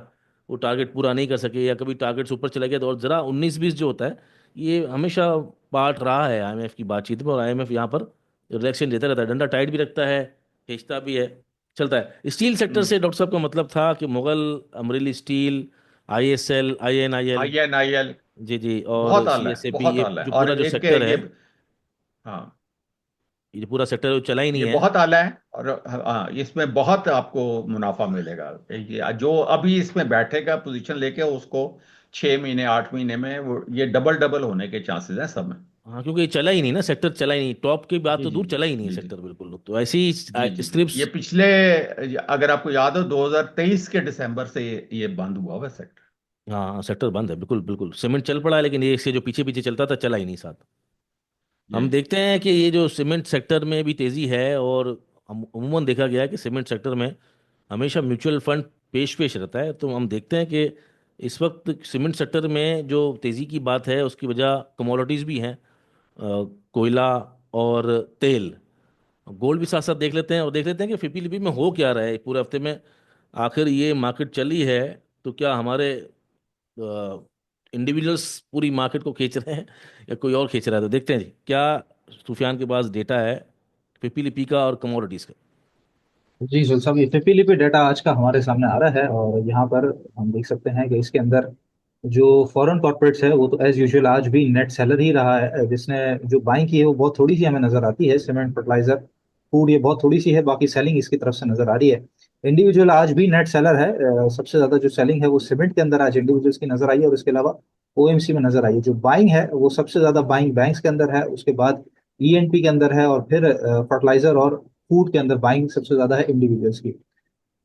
वो टारगेट पूरा नहीं कर सके, या कभी टारगेट ऊपर चला गया, तो और ज़रा 19-20 जो होता है, ये हमेशा पार्ट रहा है आईएमएफ की बातचीत में। और आईएमएफ यहाँ पर रिएक्शन देता रहता है, डंडा टाइट भी रखता है, खींचता भी है, चलता है। स्टील सेक्टर से डॉक्टर साहब का मतलब था कि मुगल, अमरेली स्टील, आईएसएल, आईएनआईएल। आईएनआईएल जी जी, और बहुत आला है, सीएसएबी, बहुत ये आला है। जो और पूरा जो एक सेक्टर है, ये, हाँ, ये पूरा सेक्टर चला ही नहीं ये है। बहुत आला है। और हाँ, इसमें बहुत आपको मुनाफा मिलेगा। ये जो अभी इसमें बैठेगा पोजीशन लेके, उसको 6 महीने 8 महीने में वो ये डबल डबल होने के चांसेस हैं सब में। हाँ क्योंकि ये चला ही नहीं ना, सेक्टर चला ही नहीं, टॉप की बात जी तो जी दूर, चला ही नहीं है जी जी सेक्टर बिल्कुल। तो ऐसे ही जी जी जी, ये स्क्रिप्ट। पिछले, अगर आपको याद हो 2023 के दिसंबर से ये बंद हुआ हुआ सेक्टर। हाँ सेक्टर बंद है, बिल्कुल बिल्कुल। सीमेंट चल पड़ा है, लेकिन ये इससे जो पीछे पीछे चलता था, चला ही नहीं साथ। जी हम जी देखते हैं कि ये जो सीमेंट सेक्टर में भी तेज़ी है, और अमूमन देखा गया है कि सीमेंट सेक्टर में हमेशा म्यूचुअल फंड पेश पेश रहता है। तो हम देखते हैं कि इस वक्त सीमेंट सेक्टर में जो तेज़ी की बात है, उसकी वजह कमोडिटीज़ भी हैं। कोयला और तेल, गोल्ड भी साथ साथ देख लेते हैं, और देख लेते हैं कि फिपी लिपी में हो क्या रहा है पूरे हफ्ते में। आखिर ये मार्केट चली है तो क्या हमारे इंडिविजुअल्स पूरी मार्केट को खींच रहे हैं या कोई और खींच रहा है? तो देखते हैं जी, क्या सुफियान के पास डेटा है पीपीलीपी का और कमोडिटीज का। जी सुल साहब, ये लिपि डेटा आज का हमारे सामने आ रहा है और यहाँ पर हम देख सकते हैं कि इसके अंदर जो फॉरेन कॉर्पोरेट्स है वो तो एज यूजुअल आज भी नेट सेलर ही रहा है। जिसने जो बाइंग की है वो बहुत थोड़ी सी हमें नजर आती है, सीमेंट, फर्टिलाइजर, फूड, ये बहुत थोड़ी सी है, बाकी सेलिंग इसकी तरफ से नजर आ रही है। इंडिविजुअल आज भी नेट सेलर है। सबसे ज्यादा जो सेलिंग है वो सीमेंट के अंदर आज इंडिविजुअल्स की नजर आई है और इसके अलावा ओएमसी में नजर आई है। जो बाइंग है वो सबसे ज्यादा बाइंग बैंक्स के अंदर है, उसके बाद ईएनपी के अंदर है और फिर फर्टिलाइजर और फूड के अंदर बाइंग सबसे ज्यादा है इंडिविजुअल्स की।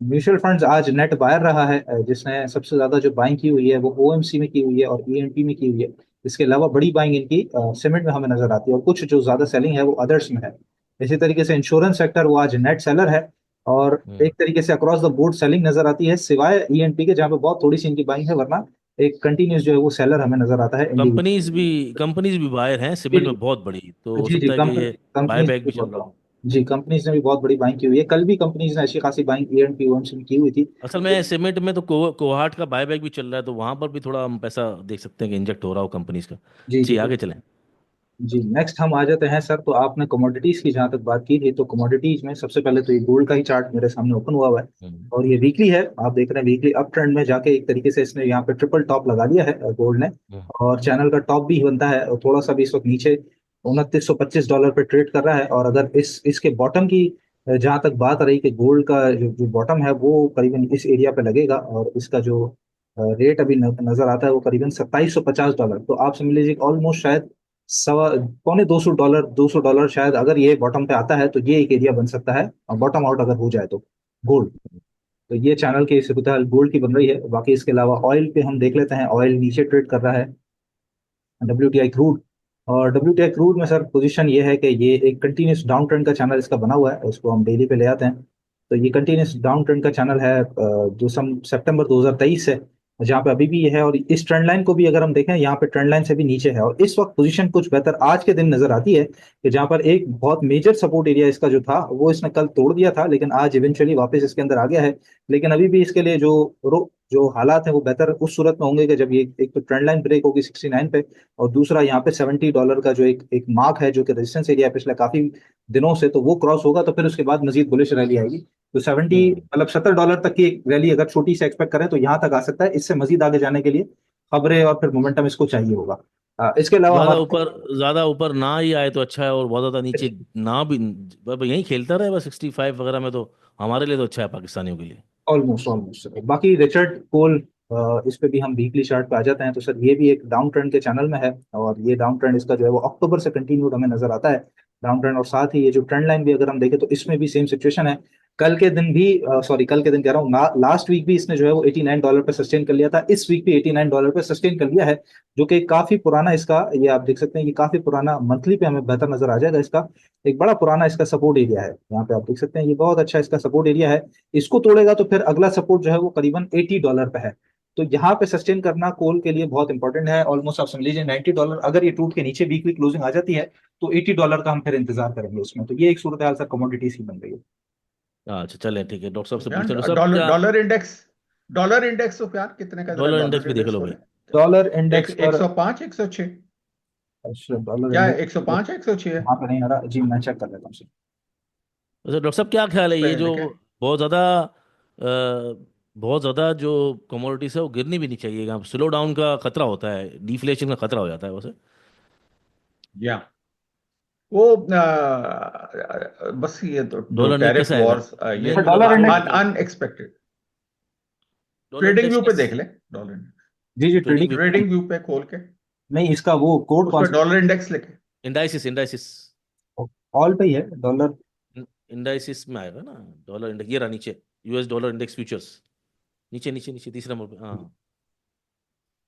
म्यूचुअल फंड्स आज नेट बायर रहा है। जिसने सबसे ज्यादा जो बाइंग की हुई है वो ओएमसी में की हुई है और ईएनपी में की हुई है। इसके अलावा बड़ी बाइंग इनकी सीमेंट में हमें नजर आती है और कुछ जो ज्यादा सेलिंग है वो अदर्स में है। इसी तरीके से इंश्योरेंस सेक्टर वो आज नेट सेलर है और हम्म। एक तरीके से अक्रॉस द बोर्ड सेलिंग नजर आती है, सिवाय ईएनपी के जहाँ पे बहुत थोड़ी सी इनकी बाइंग है, वरना एक कंटिन्यूस जो है वो सेलर हमें नजर आता है इंडिविजुअल। कंपनीज भी बायर हैं जी सीमेंट में बहुत बड़ी, तो हो जी जी, सकता है कि ये बाय कंपनीज बैक भी भी चल बहुत रहा हो। जी, कंपनीज ने भी बहुत बड़ी बाइंग की हुई है। कल भी कंपनीज ने अच्छी खासी बाइंग ईएनपी ओएमसी में की हुई थी। असल में सीमेंट में तो कोहाट का बायबैक भी चल रहा है, तो वहां पर भी थोड़ा हम पैसा देख सकते हैं कि इंजेक्ट हो रहा हो कंपनीज का। जी जी जी आगे बिल्कुल। चलें। जी नेक्स्ट हम आ जाते हैं सर। तो आपने कमोडिटीज की जहां तक बात की थी, तो कमोडिटीज में सबसे पहले तो ये गोल्ड का ही चार्ट मेरे सामने ओपन हुआ है हम्म। और ये वीकली है। आप देख रहे हैं वीकली अप ट्रेंड में जाके एक तरीके से इसने यहाँ पे ट्रिपल टॉप लगा लिया है गोल्ड ने। हम्म। और चैनल का टॉप भी बनता है और थोड़ा सा भी इस वक्त नीचे $2925 पे ट्रेड कर रहा है। और अगर इसके बॉटम की जहां तक बात रही कि गोल्ड का जो बॉटम है वो करीबन इस एरिया पे लगेगा और इसका जो रेट अभी नजर आता है वो करीबन $2750। तो आप समझ लीजिए ऑलमोस्ट शायद सवा पौने $200 शायद, अगर ये बॉटम पे आता है तो ये एक एरिया बन सकता है बॉटम आउट अगर हो जाए तो गोल्ड। तो ये चैनल के इस फिलहाल गोल्ड की बन रही है। बाकी इसके अलावा ऑयल पे हम देख लेते हैं, ऑयल नीचे ट्रेड कर रहा है WTI क्रूड। और WTI क्रूड में सर पोजीशन ये है कि ये एक कंटिन्यूस डाउन ट्रेंड का चैनल इसका बना हुआ है। इसको हम डेली पे ले आते हैं तो ये कंटिन्यूस डाउन ट्रेंड का चैनल है जो सितंबर 2023 से जहाँ पे अभी भी ये है। और इस ट्रेंड लाइन को भी अगर हम देखें, यहाँ पे ट्रेंड लाइन से भी नीचे है और इस वक्त पोजीशन कुछ बेहतर आज के दिन नजर आती है कि जहाँ पर एक बहुत मेजर सपोर्ट एरिया इसका जो था वो इसने कल तोड़ दिया था, लेकिन आज इवेंचुअली वापस इसके अंदर आ गया है। लेकिन अभी भी इसके लिए जो हालात हैं वो बेहतर उस सूरत में होंगे कि जब ये एक तो ट्रेंड लाइन ब्रेक होगी 69 पे और दूसरा यहाँ पे $70 का जो एक एक मार्क है जो कि रेजिस्टेंस एरिया है पिछले काफी दिनों से, तो वो क्रॉस होगा तो फिर उसके बाद मजीद बुलिश रैली आएगी। तो 70 हम्म। मतलब $70 तक की एक रैली अगर छोटी से एक्सपेक्ट करें तो यहाँ तक आ सकता है। इससे मजीद आगे जाने के लिए खबरें और फिर मोमेंटम इसको चाहिए होगा। इसके अलावा ज्यादा हमारे ऊपर ज्यादा ऊपर ना ही आए तो अच्छा है, और बहुत ज्यादा नीचे ना भी, बस यहीं खेलता रहे बस 65 वगैरह में, तो हमारे लिए तो अच्छा है पाकिस्तानियों के लिए। ऑलमोस्ट ऑलमोस्ट बाकी रिचर्ड कोल, इस पे भी हम वीकली चार्ट पे आ जाते हैं तो सर ये भी एक डाउन ट्रेंड के चैनल में है और ये डाउन ट्रेंड इसका जो है वो अक्टूबर से कंटिन्यूड हमें नजर आता है डाउन ट्रेंड। और साथ ही ये जो ट्रेंड लाइन भी अगर हम देखें तो इसमें भी सेम सिचुएशन है। कल के दिन भी सॉरी कल के दिन कह रहा हूँ, लास्ट वीक भी इसने जो है वो $89 पे सस्टेन कर लिया था, इस वीक भी $89 पे सस्टेन कर लिया है। जो कि काफी पुराना इसका, ये आप देख सकते हैं, ये काफी पुराना मंथली पे हमें बेहतर नजर आ जाएगा। इसका एक बड़ा पुराना इसका सपोर्ट एरिया है, यहाँ पे आप देख सकते हैं ये बहुत अच्छा इसका सपोर्ट एरिया है। इसको तोड़ेगा तो फिर अगला सपोर्ट जो है वो करीबन $80 पे है। तो यहाँ पे सस्टेन करना कोल के लिए बहुत इंपॉर्टेंट है। ऑलमोस्ट आप समझ लीजिए $90, अगर ये टूट के नीचे वीकली क्लोजिंग आ जाती है तो $80 का हम फिर इंतजार करेंगे उसमें। तो ये एक सूरत हाल सर कमोडिटीज की बन रही है। अच्छा चलें, ठीक है, डॉक्टर साहब से पूछते हैं। सुफियान, डॉक्टर साहब क्या डॉलर इंडेक्स सुफियान कितने का, जरा डॉलर इंडेक्स डॉलर भी देख इंडेक्स लो भाई। बोले। डॉलर एक इंडेक्स एक पर, सौ पाँच 106, अच्छा डॉलर क्या है, इंडेक्स 105 है 106 है? वहां पे नहीं आ रहा जी, मैं चेक कर लेता हूँ सर। वैसे डॉक्टर साहब क्या ख्याल है, ये पे जो देखे। बहुत ज़्यादा बहुत ज़्यादा जो कमोडिटीज है वो गिरनी भी नहीं चाहिए, स्लो डाउन का खतरा होता है, डिफ्लेशन का खतरा हो जाता है वैसे। या वो बस ये तो जो डॉलर इंडेक्स टैरिफ कैसे आएगा? वॉर्स ये नहीं मतलब dollar index, unexpected. Dollar trading index view पे कैसे? देख ले, डॉलर जी जी ट्रेडिंग ट्रेडिंग, व्यू पे ट्रेडिंग व्यू पे खोल के नहीं इसका वो कोड उस कौन पर सा, डॉलर इंडेक्स लिखे। इंडाइसिस इंडाइसिस ऑल पे ही है डॉलर। इंडाइसिस में आएगा ना डॉलर इंडेक्स, ये रहा नीचे, यूएस डॉलर इंडेक्स फ्यूचर्स, नीचे नीचे नीचे तीसरे नंबर पे, हाँ।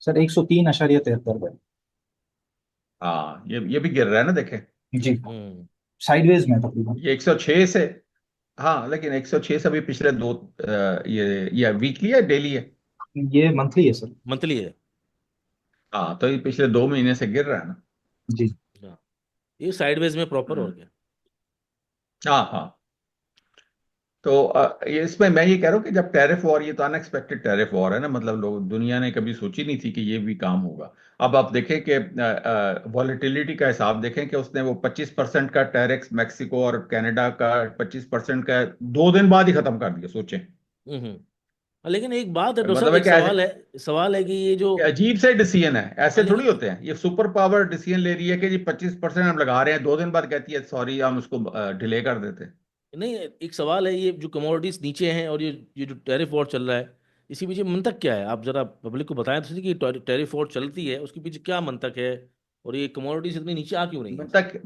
सर 103.73 है। हाँ ये भी गिर रहा है ना, देखे। जी, हम्म। साइडवेज में तकरीबन। ये 106 से, हाँ लेकिन 106 से भी पिछले दो ये वीकली है डेली है? ये मंथली है सर। मंथली है। हाँ तो ये पिछले 2 महीने से गिर रहा है ना। जी हाँ, ये साइडवेज में प्रॉपर हो हम्म, गया। हाँ हाँ। तो ये इसमें मैं ये कह रहा हूँ कि जब टैरिफ वॉर, ये तो अनएक्सपेक्टेड टैरिफ वॉर है ना, मतलब लोग, दुनिया ने कभी सोची नहीं थी कि ये भी काम होगा। अब आप देखें कि वॉलेटिलिटी का हिसाब देखें कि उसने वो 25% का टैरिफ मैक्सिको और कनाडा का 25% का 2 दिन बाद ही खत्म कर दिया, सोचें। लेकिन एक बात है डॉक्टर साहब, मतलब है एक कि सवाल है कि ये जो अजीब से डिसीजन है, ऐसे थोड़ी लेकिन होते हैं। ये सुपर पावर डिसीजन ले रही है कि जी 25% हम लगा रहे हैं, 2 दिन बाद कहती है सॉरी हम उसको डिले कर देते हैं। नहीं, एक सवाल है, ये जो कमोडिटीज नीचे हैं और ये जो टैरिफ वॉर चल रहा है, इसी पीछे मंतक क्या है? आप जरा पब्लिक को बताएं तो सही कि टैरिफ वॉर चलती है उसके पीछे क्या मंतक है, और ये कमोडिटीज इतनी नीचे आ क्यों रही हैं?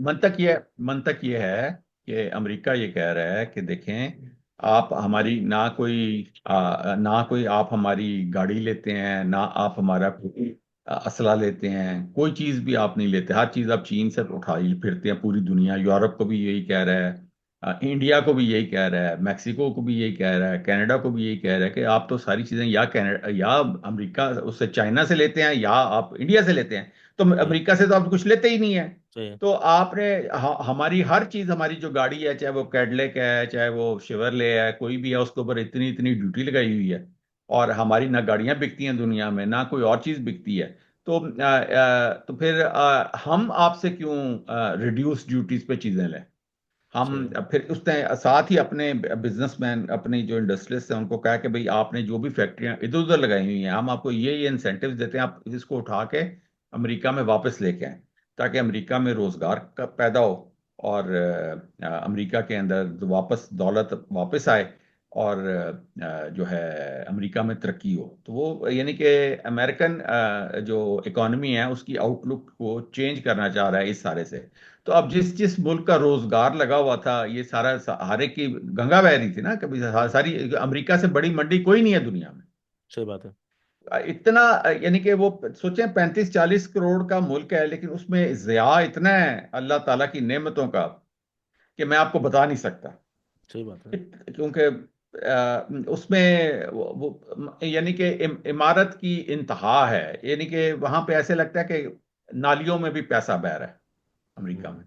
मंतक ये है कि अमेरिका ये कह रहा है कि देखें, आप हमारी ना कोई आप हमारी गाड़ी लेते हैं, ना आप हमारा कोई असला लेते हैं, कोई चीज भी आप नहीं लेते, हर चीज आप चीन से उठा ही फिरते हैं पूरी दुनिया। यूरोप को भी यही कह रहा है, इंडिया को भी यही कह रहा है, मैक्सिको को भी यही कह रहा है, कनाडा को भी यही कह रहा है कि आप तो सारी चीजें या कनाडा या अमेरिका उससे, चाइना से लेते हैं, या आप इंडिया से लेते हैं। तो सही अमेरिका से तो आप कुछ लेते ही नहीं है। सही है। तो आपने हमारी हर चीज, हमारी जो गाड़ी है, चाहे वो कैडलेक है, चाहे वो शेवरले है, कोई भी है, उसके ऊपर इतनी इतनी ड्यूटी लगाई हुई है। और हमारी ना गाड़ियां बिकती हैं दुनिया में, ना कोई और चीज बिकती है। तो तो फिर हम आपसे क्यों रिड्यूस ड्यूटीज पे चीजें लें? सही हम है। फिर उसने साथ ही अपने बिजनेसमैन, अपने जो इंडस्ट्रियलिस्ट हैं, उनको कहा कि भाई आपने जो भी फैक्ट्रियां इधर उधर लगाई हुई हैं, हम आपको ये इंसेंटिव्स देते हैं, आप इसको उठा के अमेरिका में वापस लेके आए, ताकि अमेरिका में रोजगार का पैदा हो, और अमेरिका के अंदर वापस दौलत वापस आए, और जो है अमेरिका में तरक्की हो। तो वो यानी कि अमेरिकन जो इकोनॉमी है उसकी आउटलुक को चेंज करना चाह रहा है इस सारे से। तो अब जिस जिस मुल्क का रोजगार लगा हुआ था, ये सारा सहारे की गंगा बह रही थी ना कभी, सारी अमेरिका से बड़ी मंडी कोई नहीं है दुनिया में। सही बात है। इतना यानी कि वो सोचें 35-40 करोड़ का मुल्क है, लेकिन उसमें ज़िया इतना है अल्लाह ताला की नेमतों का कि मैं आपको बता नहीं सकता। सही बात है। क्योंकि उसमें यानी कि इमारत की इंतहा है, यानी कि वहां पे ऐसे लगता है कि नालियों में भी पैसा बह रहा है अमेरिका में। हम्म।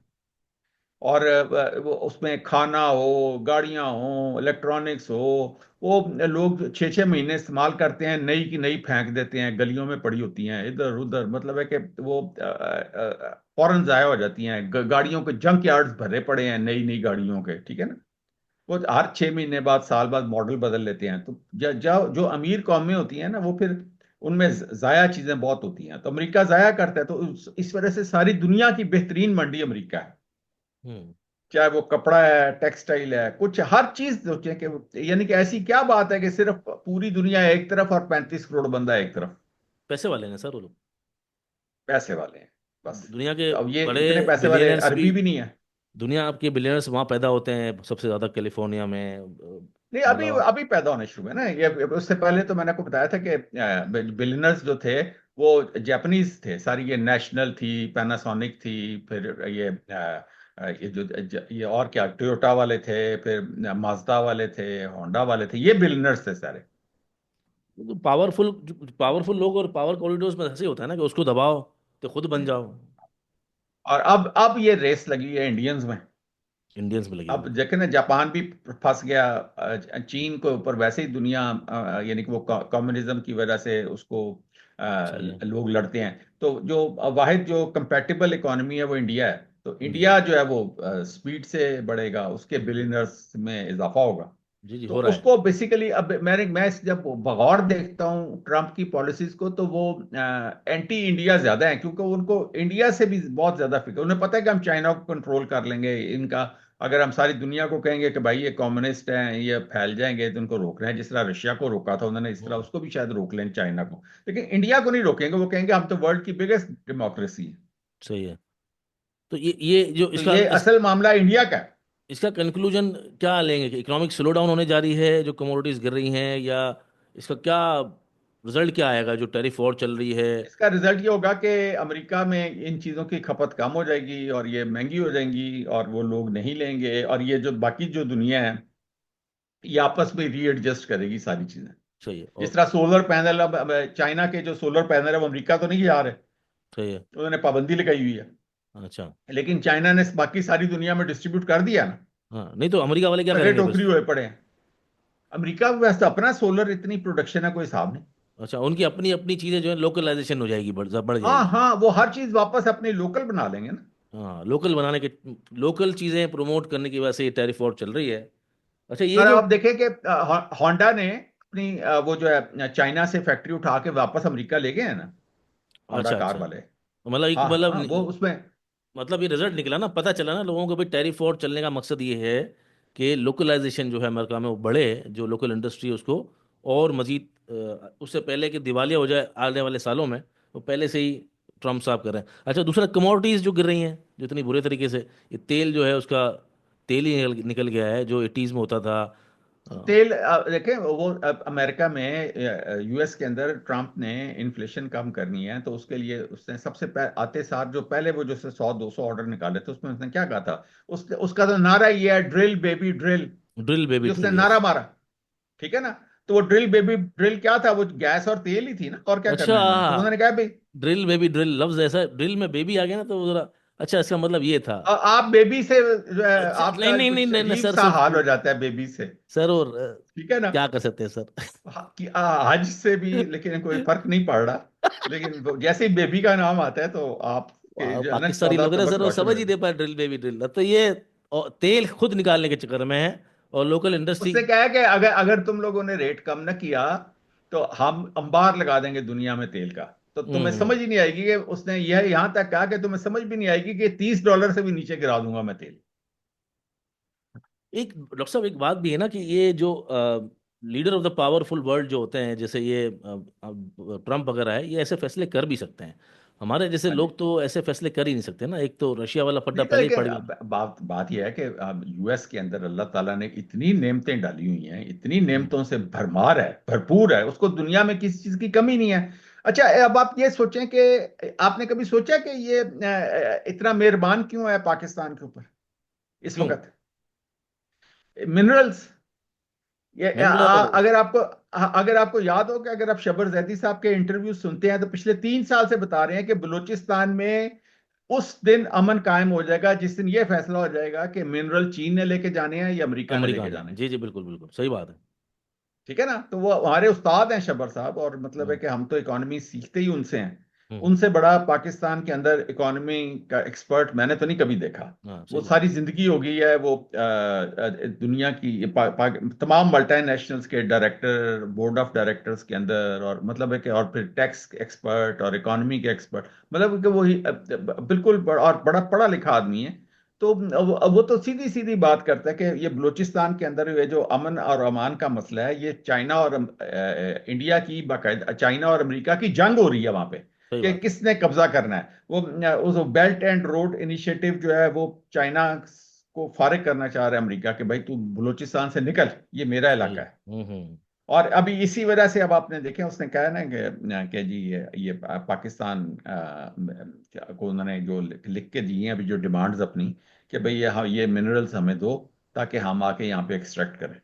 और वो उसमें खाना हो, गाड़ियां हो, इलेक्ट्रॉनिक्स हो, वो लोग 6-6 महीने इस्तेमाल करते हैं, नई की नई फेंक देते हैं, गलियों में पड़ी होती हैं इधर उधर। मतलब है कि वो फौरन जाया हो जाती हैं। गाड़ियों के जंक यार्ड्स भरे पड़े हैं नई नई गाड़ियों के, ठीक है ना। वो हर 6 महीने बाद, साल बाद मॉडल बदल लेते हैं। तो जो अमीर कौमें होती हैं ना, वो फिर उनमें जाया चीजें बहुत होती हैं, तो अमेरिका जाया करता है। तो इस वजह से सारी दुनिया की बेहतरीन मंडी अमेरिका है। हम्म। चाहे वो कपड़ा है, टेक्सटाइल है, कुछ हर चीज सोचे कि यानी कि ऐसी क्या बात है कि सिर्फ पूरी दुनिया एक तरफ और 35 करोड़ बंदा एक तरफ। पैसे वाले हैं सर वो लोग। पैसे वाले हैं बस। दुनिया के तो अब ये बड़े इतने पैसे वाले बिलियनर्स भी, अरबी भी नहीं है। दुनिया आपके बिलियनर्स वहाँ पैदा होते हैं सबसे ज्यादा कैलिफोर्निया में, नहीं, अभी मतलब। अभी पैदा होने शुरू है ना ये। उससे पहले तो मैंने आपको बताया था कि बिलियनर्स जो थे वो जापानीज थे सारी। ये नेशनल थी, पैनासोनिक थी, फिर ये और क्या, टोयोटा वाले थे, फिर माज्दा वाले थे, होंडा वाले थे, ये बिलियनर्स थे सारे। पावरफुल पावरफुल लोग और पावर कॉरिडोर्स में ऐसे ही होता है ना कि उसको दबाओ तो खुद बन जाओ। और अब ये रेस लगी है इंडियंस में। इंडियंस में लगी हुई अब है। देखे ना, जापान भी फंस गया चीन के ऊपर। वैसे ही दुनिया यानी कि वो कम्युनिज्म की वजह से उसको सही है। लोग लड़ते हैं। तो जो वाहिद जो कंपैटिबल इकोनॉमी है वो इंडिया है। तो जी इंडिया जो है वो स्पीड से बढ़ेगा, उसके जी बिलियनर्स में इजाफा होगा। जी जी, तो हो रहा है। उसको बेसिकली, अब मैं जब बगौर देखता हूँ ट्रम्प की पॉलिसीज को, तो वो एंटी इंडिया ज्यादा है, क्योंकि उनको इंडिया से भी बहुत ज्यादा फिक्र। उन्हें पता है कि हम चाइना को कंट्रोल कर लेंगे इनका। अगर हम सारी दुनिया को कहेंगे कि भाई ये कम्युनिस्ट हैं, ये फैल जाएंगे, तो उनको रोक रहे हैं। जिस तरह रशिया को रोका था उन्होंने, इस तरह हम्म। उसको भी शायद रोक लें, चाइना को। लेकिन इंडिया को नहीं रोकेंगे। वो कहेंगे हम तो वर्ल्ड की बिगेस्ट डेमोक्रेसी है। सही है। तो ये जो तो इसका ये असल मामला इंडिया का है। इसका कंक्लूजन क्या लेंगे कि इकोनॉमिक स्लो डाउन होने जा रही है जो कमोडिटीज गिर रही हैं, या इसका क्या रिजल्ट क्या आएगा जो टैरिफ वॉर चल रही है? इसका रिजल्ट ये होगा कि अमेरिका में इन चीज़ों की खपत कम हो जाएगी, और ये महंगी हो जाएंगी, और वो लोग नहीं लेंगे। और ये जो बाकी जो दुनिया है, ये आपस में रीएडजस्ट करेगी सारी चीज़ें। सही है। जिस और तरह सोलर पैनल, अब चाइना के जो सोलर पैनल है वो अमेरिका तो नहीं जा रहे, सही है। उन्होंने पाबंदी लगाई हुई है। अच्छा। लेकिन चाइना ने बाकी सारी दुनिया में डिस्ट्रीब्यूट कर दिया ना। हाँ, नहीं तो अमेरिका वाले क्या टके करेंगे फिर? टोकरी हुए पड़े हैं। अमेरिका के पास तो अपना सोलर इतनी प्रोडक्शन है, कोई हिसाब नहीं। अच्छा, उनकी अपनी अपनी चीजें जो है लोकलाइजेशन हो जाएगी, बढ़ हाँ जाएगी। हाँ, वो हर चीज वापस अपनी लोकल बना लेंगे ना। हाँ, लोकल बनाने के, लोकल चीजें प्रमोट करने की वजह से ये टैरिफ वॉर चल रही है। अच्छा, ये और जो, अब आप देखें कि होंडा ने अपनी वो जो है चाइना से फैक्ट्री उठा के वापस अमेरिका ले गए हैं ना, होंडा अच्छा कार अच्छा, वाले। मतलब एक हाँ मतलब, हाँ, वो उसमें। मतलब ये रिजल्ट निकला ना, पता चला ना लोगों को, भाई टैरिफ वॉर चलने का मकसद ये है कि लोकलाइजेशन जो है अमेरिका में वो बढ़े, जो लोकल इंडस्ट्री है उसको और मजीद उससे पहले कि दिवालिया हो जाए आने वाले सालों में, वो पहले से ही ट्रम्प साहब कर रहे हैं। अच्छा, दूसरा कमोडिटीज़ जो गिर रही हैं जो इतनी बुरे तरीके से, ये तेल जो है उसका, तेल ही निकल गया है जो 80s में होता था। अ, तेल देखें वो अमेरिका में, यूएस के अंदर ट्रम्प ने इन्फ्लेशन कम करनी है, तो उसके लिए उसने सबसे आते सार जो पहले वो जो 100-200 ऑर्डर निकाले थे, उसमें उसने क्या कहा था? उसका तो नारा ये है, drill baby drill. Drill baby ये उसने ड्रिल, नारा यस। मारा, ठीक है ना? तो वो ड्रिल बेबी ड्रिल क्या था? वो गैस और तेल ही थी ना, और क्या अच्छा, करना है इन्होंने? तो उन्होंने कहा भाई, ड्रिल बेबी ड्रिल लफ्ज ऐसा, ड्रिल में बेबी आ गया ना तो वो जरा, अच्छा इसका मतलब ये था। आप बेबी से जो है, अच्छा, नहीं आपका नहीं नहीं कुछ नहीं नहीं, अजीब सर सा सर, हाल हो जाता है बेबी से। सर और ठीक है ना? क्या कर सकते हैं सर। कि हज से भी लेकिन कोई फर्क नहीं पड़ रहा। लेकिन जैसे ही बेबी का नाम आता है तो आपके जो है ना, पाकिस्तानी चौदह लोग ना सर, सबक वो रोशन हो समझ ही जाते नहीं पाए ड्रिल बेबी ड्रिल, तो ये तेल खुद निकालने के चक्कर में है और लोकल हैं। इंडस्ट्री। उसने कहा है कि अगर अगर तुम लोगों ने रेट कम न किया तो हम अंबार लगा देंगे दुनिया में तेल का। तो तुम्हें समझ हम्म। ही नहीं आएगी कि उसने यह यहां तक कहा कि तुम्हें समझ भी नहीं आएगी कि $30 से भी नीचे गिरा दूंगा मैं तेल। एक डॉक्टर साहब, एक बात भी है ना कि ये जो leader of the powerful world जो होते हैं, जैसे ये ट्रम्प वगैरह है, ये ऐसे फैसले कर भी सकते हैं। हमारे जैसे हाँ जी। लोग तो ऐसे फैसले कर ही नहीं सकते ना, एक तो रशिया वाला पड्डा नहीं तो पहले ही देखिए, पड़ गया। बात बात यह है कि अब यूएस के अंदर अल्लाह ताला ने इतनी नेमतें डाली हुई हैं, इतनी हम्म नेमतों से भरमार है, भरपूर है, उसको दुनिया में किसी चीज की कमी नहीं है। अच्छा, अब आप ये सोचें कि आपने कभी सोचा कि ये इतना मेहरबान क्यों है पाकिस्तान के ऊपर इस क्यों? वक्त? मिनरल्स। ये मिनरल्स। अगर आपको याद हो कि अगर आप शबर जैदी साहब के इंटरव्यू सुनते हैं, तो पिछले 3 साल से बता रहे हैं कि बलूचिस्तान में उस दिन अमन कायम हो जाएगा जिस दिन यह फैसला हो जाएगा कि मिनरल चीन ने लेके जाने हैं या अमेरिका ने अमेरिका लेके ने, जाने हैं। जी जी, बिल्कुल बिल्कुल सही बात है। ठीक है ना? तो वो हमारे उस्ताद हैं शबर साहब, और मतलब है हम्म कि हम तो इकोनॉमी सीखते ही उनसे हैं। हम्म। उनसे बड़ा पाकिस्तान के अंदर इकोनॉमी का एक्सपर्ट मैंने तो नहीं कभी देखा। हाँ, वो सही बात सारी है। जिंदगी हो गई है वो दुनिया की तमाम मल्टीनेशनल्स के डायरेक्टर, बोर्ड ऑफ डायरेक्टर्स के अंदर, और मतलब है कि और फिर टैक्स एक्सपर्ट और इकोनॉमी के एक्सपर्ट, मतलब कि वो बिल्कुल और बड़ा पढ़ा लिखा आदमी है। तो अब वो तो सीधी सीधी बात करता है कि ये बलूचिस्तान के अंदर ये जो अमन और अमान का मसला है, ये चाइना और इंडिया की बाकायदा, चाइना और अमेरिका की जंग हो रही है वहां पे सही कि बात है। किसने कब्जा करना है। वो उस बेल्ट एंड रोड इनिशिएटिव जो है वो चाइना को फारिग करना चाह रहा है अमेरिका, कि भाई तू बलूचिस्तान से निकल, ये मेरा सही। इलाका है। हम्म। और अभी इसी वजह से अब आपने देखे उसने कहा ना कि जी ये पाकिस्तान को उन्होंने जो लिख के दिए हैं अभी जो डिमांड्स अपनी, कि भाई ये मिनरल्स हमें दो ताकि हम आके यहाँ पे एक्सट्रैक्ट करें।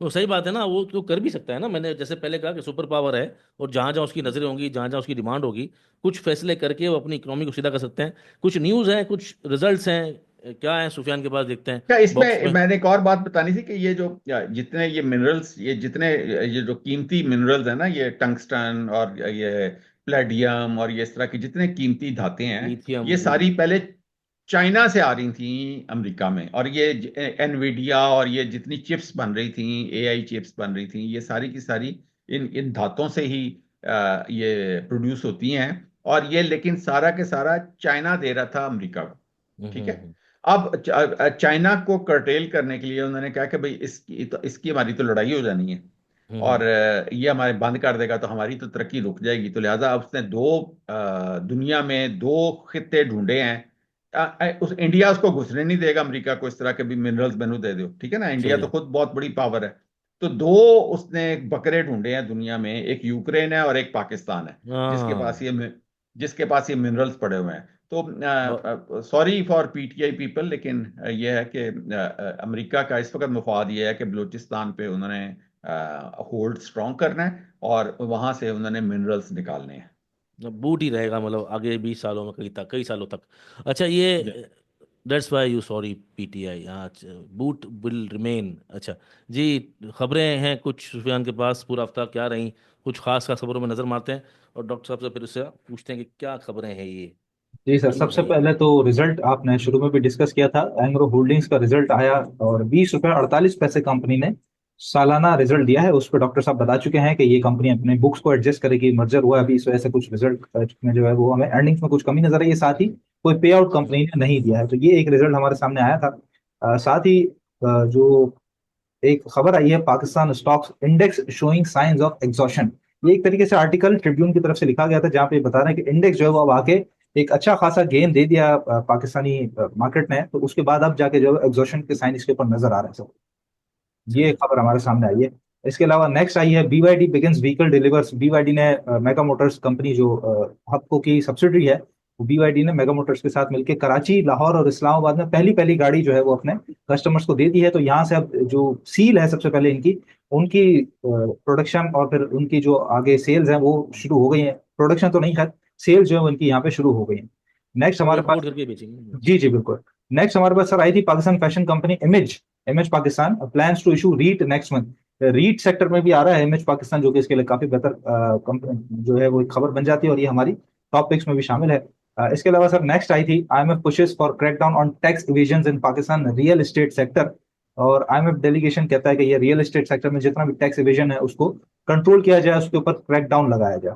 वो सही बात है ना, वो तो कर भी सकता है ना, मैंने जैसे पहले कहा कि सुपर पावर है, और जहां जहां उसकी नजरें होंगी, जहां जहां उसकी डिमांड होगी, कुछ फैसले करके वो अपनी इकोनॉमी को सीधा कर सकते हैं। कुछ न्यूज़ हैं, कुछ रिजल्ट्स हैं, क्या है सुफियान के पास, देखते हैं क्या बॉक्स इसमें में। मैंने एक और बात बतानी थी कि ये जो जितने ये मिनरल्स, ये जितने ये जो कीमती मिनरल्स है ना, ये टंगस्टन और ये प्लेडियम और ये इस तरह की जितने कीमती धातें हैं, लिथियम, ये जी जी। सारी पहले चाइना से आ रही थी अमेरिका में। और ये एनवीडिया और ये जितनी चिप्स बन रही थी, एआई चिप्स बन रही थी, ये सारी की सारी इन इन धातों से ही ये प्रोड्यूस होती हैं। और ये लेकिन सारा के सारा चाइना दे रहा था अमेरिका को। ठीक है। हम्म। अब चाइना को कर्टेल करने के लिए उन्होंने कहा कि भाई इसकी हमारी तो लड़ाई हो जानी है, और हम्म। ये हमारे बंद कर देगा तो हमारी तो तरक्की रुक जाएगी। तो लिहाजा अब उसने दुनिया में दो खित्ते ढूंढे हैं। उस इंडिया उसको घुसने नहीं देगा अमेरिका को, इस तरह के भी मिनरल्स मैनू दे दो, ठीक है ना? इंडिया सही तो है। खुद बहुत बड़ी पावर है। तो दो उसने बकरे ढूंढे हैं दुनिया में, एक यूक्रेन है और एक पाकिस्तान है, जिसके पास हाँ। जिसके पास ये मिनरल्स पड़े हुए हैं। और तो सॉरी फॉर पीटीआई पीपल, लेकिन यह है कि अमेरिका का इस वक्त मुफाद ये है कि बलूचिस्तान पे उन्होंने होल्ड स्ट्रांग करना है और वहां से उन्होंने मिनरल्स निकालने हैं। बूट ही रहेगा मतलब आगे 20 सालों में, कई सालों तक। अच्छा, ये that's why you sorry PTI. अच्छा, बूट विल रिमेन। अच्छा जी। खबरें हैं कुछ सुफियान के पास पूरा हफ्ता क्या रही, कुछ खास खास खबरों में नजर मारते हैं और डॉक्टर साहब से फिर उससे पूछते हैं कि क्या खबरें हैं ये, जी सर, क्यों सबसे है ये। पहले तो रिजल्ट आपने शुरू में भी डिस्कस किया था, एंग्रो होल्डिंग्स का रिजल्ट आया और 20 रुपये 48 पैसे कंपनी ने सालाना रिजल्ट दिया है। उस पर डॉक्टर साहब बता चुके हैं कि ये कंपनी अपने बुक्स को एडजस्ट करेगी, मर्जर हुआ है अभी, इस वजह से कुछ रिजल्ट में जो है वो हमें अर्निंग्स में कुछ कमी नजर आई है। साथ ही कोई पे आउट कंपनी ने नहीं दिया है, तो ये एक रिजल्ट हमारे सामने आया था। साथ ही जो एक खबर आई है, Pakistan stocks index showing science of exhaustion, ये एक तरीके से आर्टिकल ट्रिब्यून की तरफ से लिखा गया था, जहां पे बता रहे हैं कि इंडेक्स जो है वो अब आके एक अच्छा खासा गेन दे दिया पाकिस्तानी मार्केट ने, तो उसके बाद अब जाके जो है एग्जॉशन के साइन इसके ऊपर नजर आ रहे हैं सब। ये चलिए। खबर हमारे सामने आई है। इसके अलावा नेक्स्ट आई है, BYD begins vehicle delivers. BYD ने मेगा मोटर्स कंपनी जो हप्को की सब्सिडरी है, वो बीवाईडी ने मेगा मोटर्स के साथ मिलकर कराची, लाहौर और इस्लामाबाद में पहली पहली गाड़ी जो है वो अपने कस्टमर्स को दे दी है। तो यहाँ से अब जो सील है सबसे पहले इनकी, उनकी प्रोडक्शन और फिर उनकी जो आगे सेल्स हैं वो शुरू हो गई हैं। प्रोडक्शन तो नहीं है, सेल्स जो है उनकी यहाँ पे शुरू हो गई है। नेक्स्ट वो हमारे पास, एक्सपोर्ट करके बेचेंगे। जी जी बिल्कुल, नेक्स्ट हमारे पास सर आई थी Pakistan fashion company image. Image Pakistan plans to issue REIT next month. REIT sector में भी आ रहा है इमेज पाकिस्तान, जो कि इसके लिए काफी बेहतर जो है वो एक खबर बन जाती है और ये हमारी टॉप पिक्स में भी शामिल है। इसके अलावा सर नेक्स्ट आई थी, IMF pushes for crackdown on tax evasion in Pakistan real estate sector. और आईएमएफ डेलीगेशन कहता है कि ये रियल एस्टेट सेक्टर में जितना भी टैक्स इवेजन है उसको कंट्रोल किया जाए, उसके ऊपर क्रैकडाउन लगाया जाए।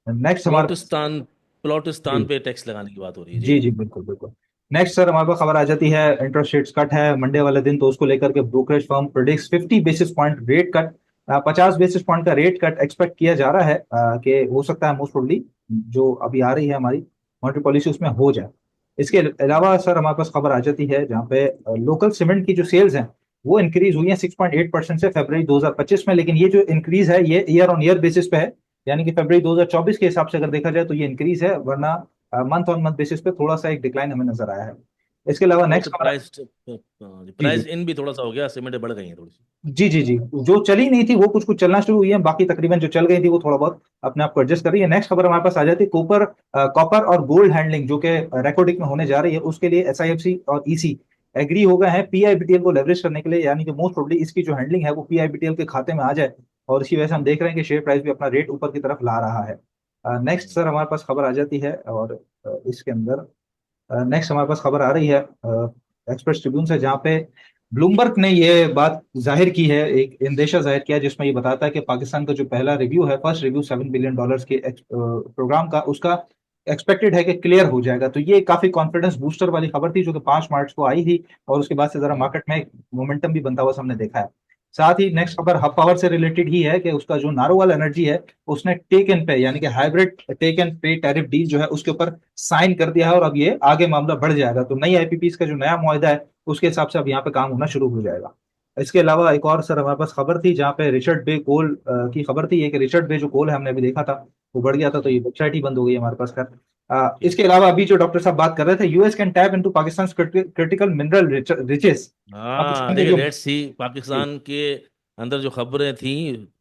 नेक्स्ट हमारे, प्लॉटिस्तान, प्लॉटिस्तान जी पे टैक्स लगाने की बात हो रही है जी। जी जी बिल्कुल बिल्कुल। नेक्स्ट सर हमारे पास खबर आ जाती है, इंटरेस्ट रेट्स कट है मंडे वाले दिन, तो उसको लेकर के brokerage firm predicts 50 basis point rate cut. 50 basis point का रेट कट एक्सपेक्ट किया जा रहा है कि हो सकता है मोस्ट प्रोबेबली जो अभी आ रही है हमारी मॉनेटरी पॉलिसी उसमें हो जाए। इसके अलावा सर हमारे पास खबर आ जाती है जहाँ पे लोकल सीमेंट की जो सेल्स हैं वो इंक्रीज हुई है 6.8% से फरवरी 2025 में, लेकिन ये जो इंक्रीज है ये ईयर ऑन ईयर बेसिस पे है, यानी कि फरवरी 2024 के हिसाब से अगर देखा जाए तो ये इंक्रीज है, वरना मंथ ऑन मंथ बेसिस पे थोड़ा सा एक डिक्लाइन हमें नजर आया है। इसके अलावा वो तो नेक्स्ट खबर, price, ji ji price in भी थोड़ा सा हो गया, सीमेंटें बढ़ गई हैं थोड़ी सी। जी जी जी, जो चली नहीं थी वो कुछ कुछ चलना शुरू हुई है, बाकी तकरीबन जो चल गई थी वो थोड़ा बहुत अपने आप को एडजस्ट कर रही है। नेक्स्ट खबर हमारे पास आ जाती है, कॉपर कॉपर और गोल्ड हैंडलिंग जो कि रेकोडिक में होने जा रही है, उसके लिए एसआईएफसी और ईसी एग्री हो गए हैं पीआईबीटीएल को लेवरेज करने के लिए, यानी कि मोस्ट प्रोबेबली इसकी जो हैंडलिंग है वो पीआईबीटीएल के खाते में आ जाए, और इसकी वजह से हम देख रहे हैं कि शेयर प्राइस भी अपना रेट ऊपर की तरफ ला रहा है। नेक्स्ट सर हमारे पास खबर आ जाती है, और इसके अंदर नेक्स्ट हमारे पास खबर आ रही है एक्सप्रेस ट्रिब्यून से, जहाँ पे ब्लूमबर्ग ने ये बात जाहिर की है, एक इंदेशा जाहिर किया है जिसमें ये बताता है कि पाकिस्तान का जो पहला रिव्यू है, फर्स्ट रिव्यू $7 बिलियन के प्रोग्राम का, उसका एक्सपेक्टेड है कि क्लियर हो जाएगा। तो ये काफी कॉन्फिडेंस बूस्टर वाली खबर थी जो कि 5 मार्च को आई थी, और उसके बाद से जरा हम्म। मार्केट में मोमेंटम भी बनता हुआ हमने देखा है। साथ ही नेक्स्ट खबर हब पावर से रिलेटेड ही है कि उसका जो नारोवाल एनर्जी है उसने टेक एंड पे, यानी कि हाइब्रिड टेक एंड पे टैरिफ डील जो है उसके ऊपर साइन कर दिया है, और अब ये आगे मामला बढ़ जाएगा, तो नई आईपीपीस का जो नया मुआहदा है उसके हिसाब से अब यहाँ पे काम होना शुरू हो जाएगा। इसके अलावा एक और सर हमारे पास खबर थी जहाँ पे रिचर्ड बे कोल की खबर थी, ये कि रिचर्ड बे जो कोल है हमने अभी देखा था वो बढ़ गया था, तो ये वेबसाइट ही बंद हो गई हमारे पास कर। इसके अलावा अभी जो डॉक्टर साहब बात कर रहे थे, US can tap into Pakistan critical mineral riches. हाँ पाकिस्तान के देखिए, जो, लेट्स सी पाकिस्तान के अंदर जो खबरें थी,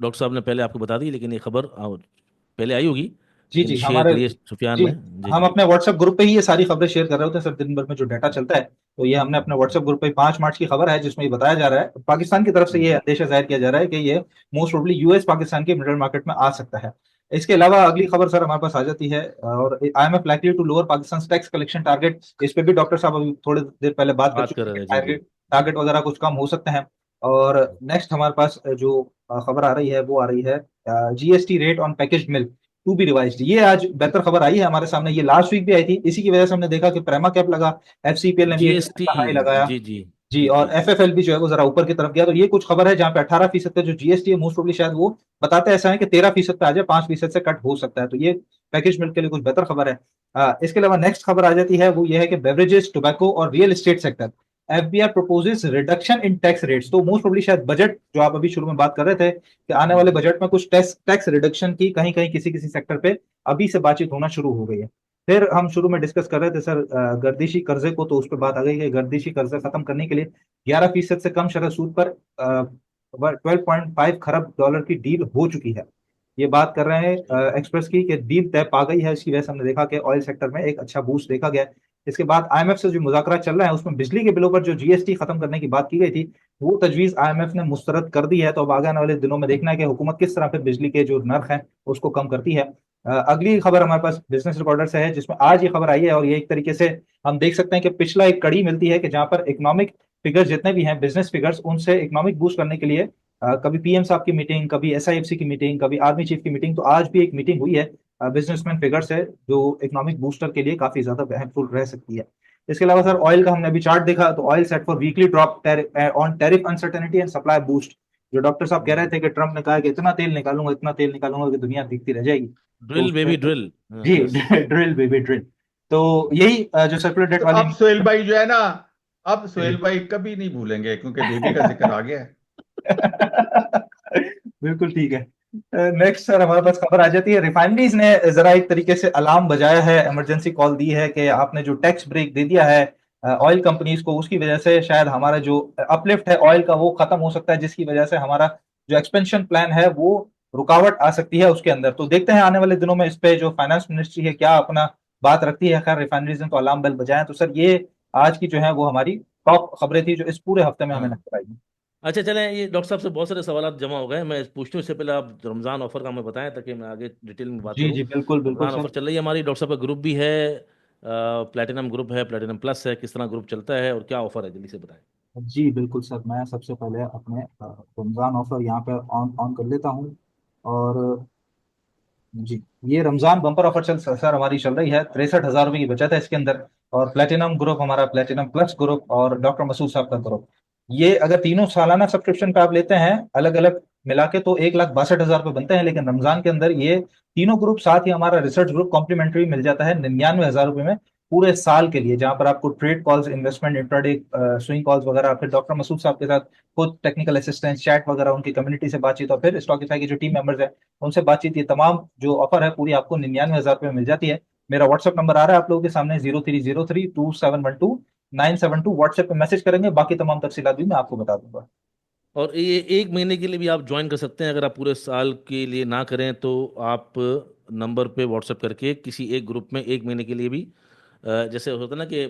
डॉक्टर साहब ने पहले आपको बता दी, लेकिन ये खबर पहले आई होगी, जी लेकिन जी शेयर हमारे, करिए सुफियान जी में। जी हम जी। अपने व्हाट्सएप ग्रुप पे ही ये सारी खबरें शेयर कर रहे होते हैं सर, दिन भर में जो डाटा चलता है, तो ये हमने अपने व्हाट्सएप ग्रुप पे 5 मार्च की खबर है जिसमें ये बताया जा रहा है, पाकिस्तान की तरफ से ये हम्म। अंदेशा जाहिर किया जा रहा है कि ये मोस्ट प्रोबेबली यूएस पाकिस्तान के मिडल मार्केट में आ सकता है। इसके अलावा अगली खबर सर हमारे पास आ जाती है, और IMF likely to lower Pakistan tax collection target. इस पे भी डॉक्टर साहब अभी थोड़ी देर पहले बात कर बात कर चुके हैं रहे कि हैं जी जी। टारगेट टारगेट वगैरह कुछ कम हो सकते हैं। और नेक्स्ट हमारे पास जो खबर आ रही है वो आ रही है, GST rate on package milk to be revised. ये आज बेहतर खबर आई है हमारे सामने, ये लास्ट वीक भी आई थी, इसी की वजह से हमने देखा कि प्रेमा कैप लगा, एफसीपीएल ने भी एक जीएसटी। अच्छा हाई लगाया। जी जी। जी, जी और जी। एफएफएल भी जो है वो जरा ऊपर की तरफ गया, तो ये कुछ खबर है जहाँ पे 18% का जो जीएसटी है मोस्ट प्रोबेबली शायद वो बताते ऐसा है कि 13% पे आ जाए, 5% से कट हो सकता है, तो ये पैकेज मिल्क के लिए कुछ बेहतर खबर है। इसके अलावा नेक्स्ट खबर आ जाती है, वो ये है कि बेवरेजेस टोबैको और real estate sector, FBR purposes reduction in tax rates. तो मोस्ट प्रोबेबली शायद बजट जो आप अभी शुरू में बात कर रहे थे कि आने वाले हम्म। बजट में कुछ टैक्स टैक्स रिडक्शन की कहीं कहीं किसी किसी सेक्टर पे अभी से बातचीत होना शुरू हो गई है। फिर हम शुरू में डिस्कस कर रहे थे सर गर्दिशी कर्जे को, तो उस पर बात आ गई है, गर्दिशी कर्जा खत्म करने के लिए 11% से कम शरह सूद पर 12.5 खरब डॉलर की डील हो चुकी है। ये बात कर रहे हैं एक्सप्रेस की कि डील तय पा गई है, इसकी वजह से हमने देखा कि ऑयल सेक्टर में एक अच्छा बूस्ट देखा गया है। इसके बाद आईएमएफ से जो मुज़ाकरा चल रहा है उसमें बिजली के बिलों पर जो जीएसटी खत्म करने की बात की गई थी, वो तजवीज आईएमएफ ने मुस्तरद कर दी है। तो अब आगे आने वाले दिनों में देखना है कि हुकूमत किस तरह फिर बिजली के जो नर्ख हैं उसको कम करती है। अगली खबर हमारे पास बिजनेस रिकॉर्डर से है, जिसमें आज ये खबर आई है, और ये एक तरीके से हम देख सकते हैं कि पिछला एक कड़ी मिलती है कि जहां पर इकोनॉमिक फिगर्स जितने भी हैं, बिजनेस फिगर्स, उनसे इकोनॉमिक बूस्ट करने के लिए कभी पीएम साहब की मीटिंग, कभी एसआईएफसी की मीटिंग, कभी आर्मी चीफ की मीटिंग, तो आज भी एक मीटिंग हुई है बिजनेसमैन फिगर्स है जो इकोनॉमिक बूस्टर के लिए काफी ज्यादा हेल्पफुल रह सकती है। इसके अलावा सर ऑयल का हमने अभी चार्ट देखा, तो oil set for weekly drop on tariff uncertainty and supply boost. जो डॉक्टर साहब कह रहे थे कि ट्रम्प ने कहा कि इतना तेल निकालूंगा कि दुनिया दिखती रह जाएगी, तो ड्रिल उसमें बेबी ड्रिल। जी यस। Drill baby drill. तो यही जो सर्कुलर डेट तो वाली अब सोहेल भाई जो है ना, अब सोहेल भाई कभी नहीं भूलेंगे क्योंकि बेबी का जिक्र आ गया है। बिल्कुल ठीक है। नेक्स्ट सर हमारे पास खबर आ जाती है, रिफाइनरीज ने जरा एक तरीके से अलार्म बजाया है, इमरजेंसी कॉल दी है कि आपने जो टैक्स ब्रेक दे दिया है ऑयल कंपनीज को, उसकी वजह से शायद हमारा जो अपलिफ्ट है ऑयल का वो खत्म हो सकता है, जिसकी वजह से हमारा जो एक्सपेंशन प्लान है वो रुकावट आ सकती है उसके अंदर। तो देखते हैं आने वाले दिनों में इस पे जो फाइनेंस मिनिस्ट्री है क्या अपना बात रखती है। खैर रिफाइनरीज ने तो अलार्म बेल बजाया है। तो सर ये आज की जो है वो हमारी टॉप खबरें थी जो इस पूरे हफ्ते में हमें हाँ। नजर आई। अच्छा चलें, ये डॉक्टर साहब से बहुत सारे सवाल जमा हो गए, मैं पूछता हूँ इससे पहले आप रमज़ान ऑफर का हमें बताएं ताकि मैं आगे डिटेल में बात जी करूँ। जी बिल्कुल बिल्कुल रमज़ान सर। ऑफर चल रही है हमारी, डॉक्टर साहब का ग्रुप भी है, प्लेटिनम ग्रुप है, प्लेटिनम प्लस है, किस तरह ग्रुप चलता है और क्या ऑफर है, जल्दी से बताएं। जी बिल्कुल सर, मैं सबसे पहले अपने रमज़ान ऑफर यहाँ पे ऑन ऑन कर लेता हूँ। और जी ये रमज़ान बम्पर ऑफर सर हमारी चल रही है, 63,000 रुपये की बचत है इसके अंदर। और प्लेटिनम ग्रुप हमारा, प्लेटिनम प्लस ग्रुप और डॉक्टर मसूद साहब का ग्रुप, ये अगर तीनों सालाना सब्सक्रिप्शन का आप लेते हैं अलग अलग मिला के, तो 1,62,000 रुपये बनते हैं। लेकिन रमजान के अंदर ये तीनों ग्रुप, साथ ही हमारा रिसर्च ग्रुप कॉम्प्लीमेंट्री मिल जाता है 99,000 रुपये में पूरे साल के लिए, जहां पर आपको trade calls, investment, intraday swing calls वगैरह, फिर डॉक्टर मसूद साहब के साथ खुद टेक्निकल असिस्टेंस, चैट वगैरह, उनकी कम्युनिटी से बातचीत, और फिर स्टॉकिफाई के जो टीम मेंबर्स हैं उनसे बातचीत, ये तमाम जो ऑफर है पूरी आपको 99,000 रुपये में मिल जाती है। मेरा व्हाट्सएप नंबर आ रहा है आप लोगों के सामने, 03032712 972। व्हाट्सएप पे मैसेज करेंगे, बाकी तमाम तफसीलात भी मैं आपको बता दूंगा। और ये एक महीने के लिए भी आप ज्वाइन कर सकते हैं, अगर आप पूरे साल के लिए ना करें तो आप नंबर पे व्हाट्सएप करके किसी एक ग्रुप में एक महीने के लिए भी, जैसे होता है ना कि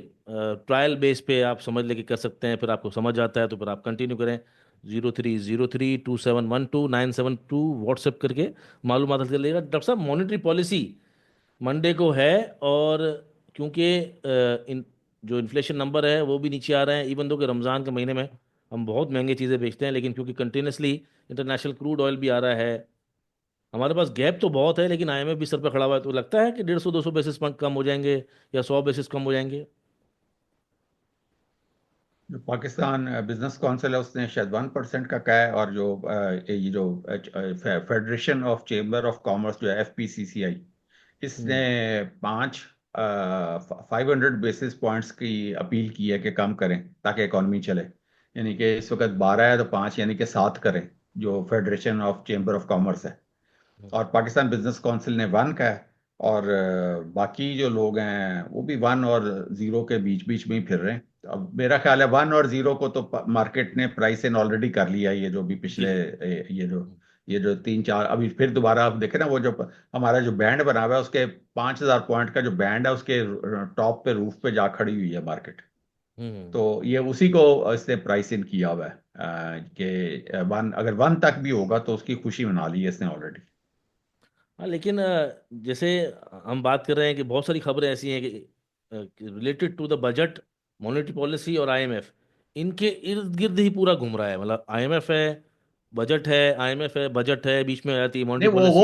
ट्रायल बेस पे आप समझ लेके कर सकते हैं, फिर आपको समझ आता है तो फिर आप कंटिन्यू करें। 03032712 972 व्हाट्सएप करके मालूमात हासिल कर लेगा। डॉक्टर साहब मॉनेटरी पॉलिसी मंडे को है, और क्योंकि इन जो इन्फ्लेशन नंबर है वो भी नीचे आ रहे हैं, इवन दो कि रमज़ान के महीने में हम बहुत महंगे चीज़ें बेचते हैं, लेकिन क्योंकि कंटिन्यूसली इंटरनेशनल क्रूड ऑयल भी आ रहा है, हमारे पास गैप तो बहुत है, लेकिन आईएमएफ भी सर पे खड़ा हुआ है, तो लगता है कि 150-200 बेसिस पॉइंट कम हो जाएंगे या 100 बेसिस कम हो जाएंगे। जो पाकिस्तान बिजनेस काउंसिल है उसने शायद 1% का कहा है, और जो ये जो federation of chamber of commerce जो है FPCCI, इसने हम्म। 500 बेसिस पॉइंट्स की अपील की है कि कम करें ताकि इकॉनमी चले। यानी कि इस वक्त 12 है तो 5 यानी कि 7 करें, जो federation of chamber of commerce है। और पाकिस्तान बिजनेस काउंसिल ने 1 का है, और बाकी जो लोग हैं वो भी 1 और 0 के बीच बीच में ही फिर रहे हैं। तो अब मेरा ख्याल है 1 और 0 को तो मार्केट ने प्राइस इन ऑलरेडी कर लिया है। ये जो भी जी पिछले जी। ये जो 3-4 अभी फिर दोबारा आप देखें ना, वो जो हमारा जो बैंड बना हुआ है उसके 5,000 पॉइंट का जो बैंड है उसके टॉप पे, रूफ पे जा खड़ी हुई है मार्केट। हम्म। तो ये उसी को इसने प्राइस इन किया हुआ है कि 1, अगर 1 तक भी होगा तो उसकी खुशी मना ली है इसने ऑलरेडी। हाँ लेकिन जैसे हम बात कर रहे हैं कि बहुत सारी खबरें ऐसी हैं कि related to the budget, monetary policy और आईएमएफ, इनके इर्द गिर्द ही पूरा घूम रहा है। मतलब आईएमएफ है, बजट है, आईएमएफ है, बजट है, बीच में आ जाती है नहीं, मॉनेटरी पॉलिसी।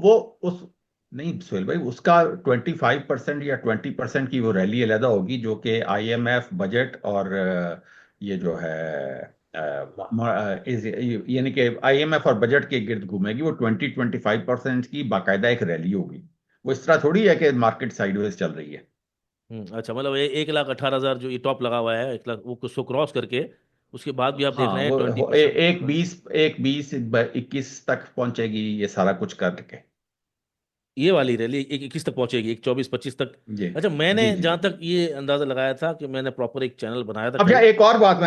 वो उस नहीं सोहेल भाई, उसका 25% या 20% की वो रैली अलहदा होगी जो कि IMF, बजट और ये जो है यानी कि IMF और बजट के गिर्द घूमेगी। वो 20-25% की बाकायदा एक रैली होगी। वो इस तरह थोड़ी है कि मार्केट साइडवेज चल रही है। अच्छा, मतलब 1,18,000 जो ये टॉप लगा हुआ है, 1 लाख वो कुछ सौ क्रॉस करके उसके बाद भी आप देख हाँ, रहे हैं वो 20%। एक बीस 21 तक पहुंचेगी ये सारा कुछ करके। ये वाली रैली 1 21 तक पहुंचेगी, 1 24 25 तक। जी अच्छा, मैंने जी जी जहां जी। तक ये अंदाजा लगाया था कि मैंने प्रॉपर एक चैनल बनाया था अब यहाँ कल। एक और बात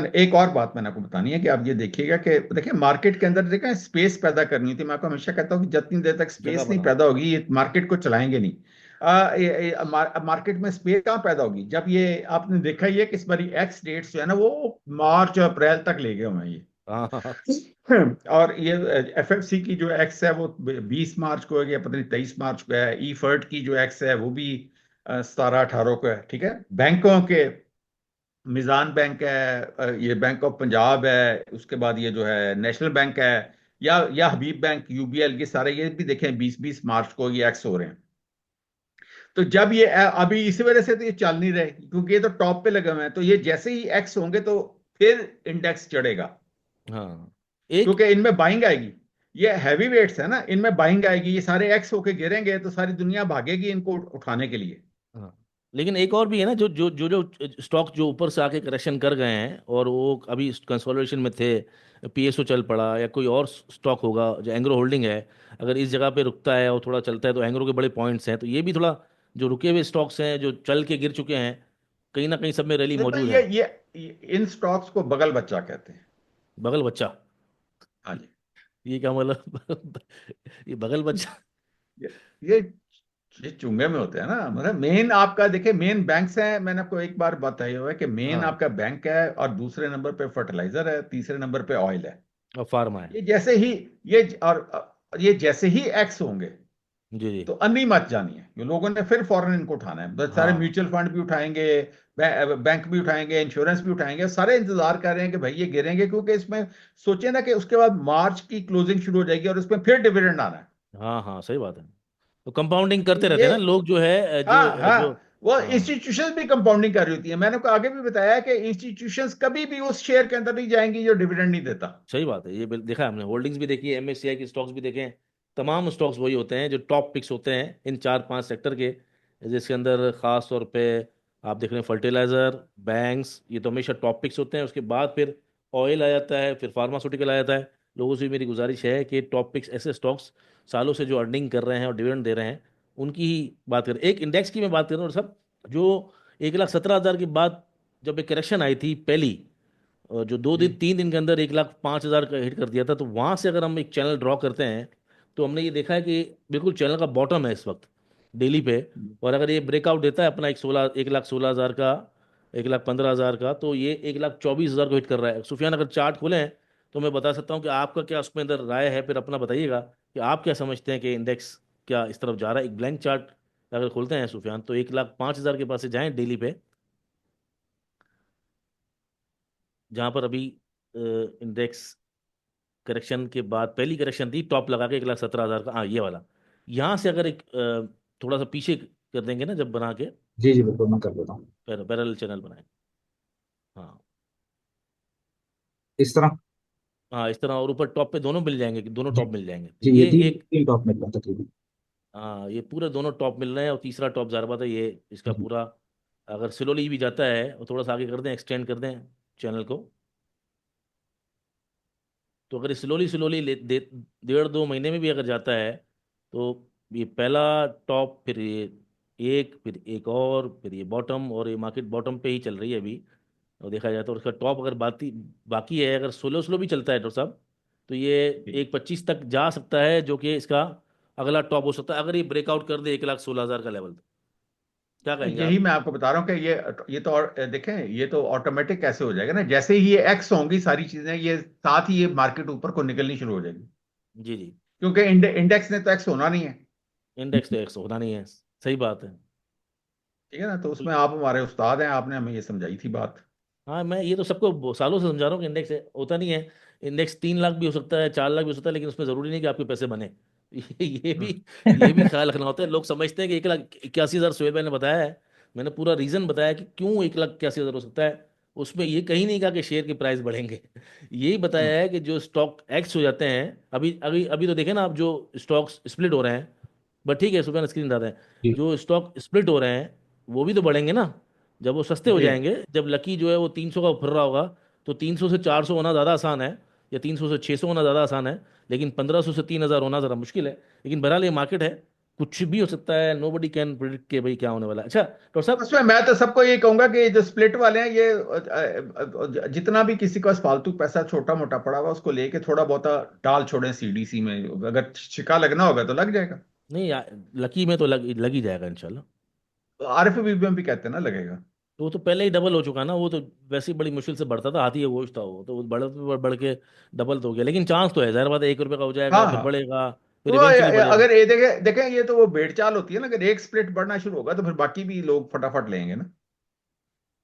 मैंने आपको बतानी है कि आप ये देखिएगा कि देखिए मार्केट के अंदर देखा स्पेस पैदा करनी होती है। मैं आपको हमेशा कहता हूँ कि जितनी देर तक जगह स्पेस नहीं बनाओ। पैदा होगी ये मार्केट को चलाएंगे नहीं। मार्केट में स्पेस कहाँ पैदा होगी, जब ये आपने देखा ही है कि इस बारी एक्स डेट्स जो है ना वो मार्च और अप्रैल तक ले गए हुए हैं ये। हाँ हाँ और ये एफएफसी की जो एक्स है वो 20 मार्च को है, या पता नहीं 23 मार्च को है। ई फर्ट की जो एक्स है वो भी 17-18 को है। ठीक है, बैंकों के मिजान बैंक है, ये बैंक ऑफ पंजाब है, उसके बाद ये जो है नेशनल बैंक है, या हबीब बैंक, यूबीएल, ये सारे ये भी देखें 20-20 मार्च को ये एक्स हो रहे हैं। तो जब ये अभी इसी वजह से तो ये चल नहीं रहे, क्योंकि ये तो टॉप पे लगे हुए हैं। तो ये जैसे ही एक्स होंगे तो फिर इंडेक्स चढ़ेगा, हाँ। एक क्योंकि इनमें बाइंग आएगी। ये हैवी वेट्स है ना, इनमें बाइंग आएगी, ये सारे एक्स होके गिरेंगे तो सारी दुनिया भागेगी इनको उठाने के लिए। हाँ, लेकिन एक और भी है ना, जो स्टॉक जो ऊपर से आके करेक्शन कर गए हैं और वो अभी कंसोलिडेशन में थे, पीएसओ चल पड़ा या कोई और स्टॉक होगा, जो एंग्रो होल्डिंग है, अगर इस जगह पे रुकता है और थोड़ा चलता है तो एंग्रो के बड़े पॉइंट्स हैं, तो ये भी थोड़ा, जो रुके हुए स्टॉक्स हैं जो चल के गिर चुके हैं, कहीं ना कहीं सब में रैली नहीं तो मौजूद है। ये इन स्टॉक्स को बगल बच्चा कहते हैं। बगल बच्चा? हाँ जी। ये क्या मतलब? ये बगल बच्चा? ये ये ये चुंगे में होते हैं ना, मतलब मेन आपका देखिए मेन बैंक्स हैं, मैंने आपको एक बार बताया हुआ है कि मेन हाँ, आपका बैंक है, और दूसरे नंबर पे फर्टिलाइजर है, तीसरे नंबर पे ऑयल है। और फार्मा है। ये जैसे ही ये ये जैसे ही एक्स होंगे जी जी। तो अन्नी मत जानी है, ये लोगों ने फिर फौरन इनको उठाना है। बस सारे हाँ म्यूचुअल फंड भी उठाएंगे, बैंक भी उठाएंगे, इंश्योरेंस भी उठाएंगे, सारे इंतजार कर रहे हैं कि भाई ये गिरेंगे, क्योंकि इसमें सोचे ना कि उसके बाद मार्च की क्लोजिंग शुरू हो जाएगी और उसमें फिर डिविडेंड आना है। हाँ हाँ, सही बात है। तो कंपाउंडिंग तो करते रहते ये हैं ना लोग, जो है हाँ हाँ, जो वो हाँ, इंस्टीट्यूशंस भी कंपाउंडिंग कर रही होती है। मैंने आपको आगे भी बताया कि इंस्टीट्यूशंस कभी भी उस शेयर के अंदर नहीं जाएंगी जो डिविडेंड नहीं देता। सही बात है। ये देखा है हमने, होल्डिंग्स भी देखी है, एमएससीआई के स्टॉक्स भी देखे हैं। तमाम स्टॉक्स वही होते हैं जो टॉप पिक्स होते हैं इन 4-5 सेक्टर के, जिसके अंदर खास तौर पे आप देख रहे हैं फर्टिलाइजर, बैंक्स, ये तो हमेशा टॉप पिक्स होते हैं। उसके बाद फिर ऑयल आ जाता है, फिर फार्मास्यूटिकल आ जाता है। लोगों से भी मेरी गुजारिश है कि टॉप पिक्स ऐसे स्टॉक्स सालों से जो अर्निंग कर रहे हैं और डिविडेंड दे रहे हैं, उनकी ही बात करें। एक इंडेक्स की मैं बात कर रहा हूँ सब, जो 1,17,000 के बाद जब एक करेक्शन आई थी पहली, और जो दो जी दिन 3 दिन के अंदर 1,05,000 का हिट कर दिया था, तो वहां से अगर हम एक चैनल ड्रॉ करते हैं, तो हमने ये देखा है कि बिल्कुल चैनल का बॉटम है इस वक्त डेली पे। और अगर ये ब्रेकआउट देता है अपना 1,16,000 का, 1,15,000 का, तो ये 1,24,000 को हिट कर रहा है। सुफियान, अगर चार्ट खोलें हैं तो मैं बता सकता हूँ कि आपका क्या उसमें अंदर राय है, फिर अपना बताइएगा कि आप क्या समझते हैं कि इंडेक्स क्या इस तरफ जा रहा है। एक ब्लैंक चार्ट अगर खोलते हैं सुफियान, तो 1,05,000 के पास से जाएं डेली पे, जहां पर अभी इंडेक्स करेक्शन के बाद पहली करेक्शन थी, टॉप लगा के 1,17,000 का, हाँ ये वाला। यहाँ से अगर एक थोड़ा सा पीछे कर देंगे ना, जब बना के जी जी बिल्कुल, मैं कर देता हूँ। पैरेलल चैनल बनाए, हाँ इस तरह। हाँ, इस तरह, और ऊपर टॉप पे दोनों मिल जाएंगे, कि दोनों जी टॉप मिल जाएंगे, तो जी, ये ये तीन एक, तीन टॉप मिल रहा है तकरीबन। हाँ ये पूरे दोनों टॉप मिल रहे हैं, और तीसरा टॉप ज़ाहिर बात है ये इसका जी पूरा, अगर स्लोली भी जाता है और थोड़ा सा आगे कर दें, एक्सटेंड कर दें चैनल को, तो अगर स्लोली स्लोली 1.5-2 महीने में भी अगर जाता है, तो ये पहला टॉप, फिर ये एक, फिर एक और, फिर ये बॉटम, और ये मार्केट बॉटम पे ही चल रही है अभी। और देखा जाए तो उसका टॉप अगर बाकी बाकी है, अगर स्लो स्लो भी चलता है डॉक्टर साहब, तो ये जी। 1,25 तक जा सकता है, जो कि इसका अगला टॉप हो सकता है, अगर ये ब्रेकआउट कर दे 1,16,000 का लेवल, तो क्या कहेंगे यही आप? मैं आपको बता रहा हूँ कि ये तो और देखें, ये तो ऑटोमेटिक कैसे हो जाएगा ना, जैसे ही ये एक्स होंगी सारी चीजें, ये साथ ही ये मार्केट ऊपर को निकलनी शुरू हो जाएगी, जी जी। क्योंकि इंडेक्स ने तो एक्स होना नहीं है। इंडेक्स तो एक्स होना नहीं है, सही बात है। ठीक है ना, तो तो उसमें आप हमारे उस्ताद हैं, आपने हमें ये समझाई थी बात। हाँ, मैं ये तो सबको सालों से समझा रहा हूँ कि इंडेक्स होता नहीं है। इंडेक्स 3 लाख भी हो सकता है, 4 लाख भी हो सकता है, लेकिन उसमें ज़रूरी नहीं कि आपके पैसे बने। हम्म। ये भी ख्याल रखना होता है। लोग समझते हैं कि 1,81,000 सुहेल भाई ने बताया है, मैंने पूरा रीज़न बताया कि क्यों 1,81,000 हो सकता है। उसमें ये कहीं नहीं कहा कि शेयर के प्राइस बढ़ेंगे। यही हम्म। बताया है कि जो स्टॉक एक्स हो जाते हैं, अभी अभी अभी तो देखे ना आप, जो स्टॉक्स स्प्लिट हो रहे हैं, बट ठीक है, सुबह स्क्रीन डालते हैं, जी जो स्टॉक स्प्लिट हो रहे हैं वो भी तो बढ़ेंगे ना, जब वो सस्ते हो जी। जाएंगे। जब लकी जो है वो 300 का फिर रहा होगा, तो 300 से 400 होना ज़्यादा आसान है, या 300 से 600 होना ज़्यादा आसान है, लेकिन 1,500 से 3,000 होना ज़रा मुश्किल है। लेकिन बहरहाल ये मार्केट है, कुछ भी हो सकता है, नो बडी कैन प्रिडिक्ट के भाई क्या होने वाला है। अच्छा डॉक्टर साहब। उसमें मैं तो सबको ये कहूंगा कि जो स्प्लिट वाले हैं ये जितना भी किसी का फालतू पैसा छोटा मोटा पड़ा हुआ उसको लेके थोड़ा बहुत डाल छोड़ें सीडीसी में, अगर छिका लगना होगा तो लग जाएगा। नहीं लकी में तो लग ही जाएगा इंशाल्लाह। आरएफबी में भी कहते हैं ना लगेगा। तो वो तो पहले ही डबल हो चुका ना, वो तो वैसे ही बड़ी मुश्किल से बढ़ता था, हाथी है गोश्त था, वो तो बढ़ के डबल तो हो गया, लेकिन चांस तो है, जाहिर बात है 1 रुपये का हो जाएगा, हाँ फिर हाँ। बढ़ेगा, फिर तो इवेंचुअली बढ़ेगा। अगर ये देखें देखें, ये तो वो भेड़ चाल होती है ना, अगर एक स्प्लिट बढ़ना शुरू होगा तो फिर बाकी भी लोग फटाफट लेंगे ना।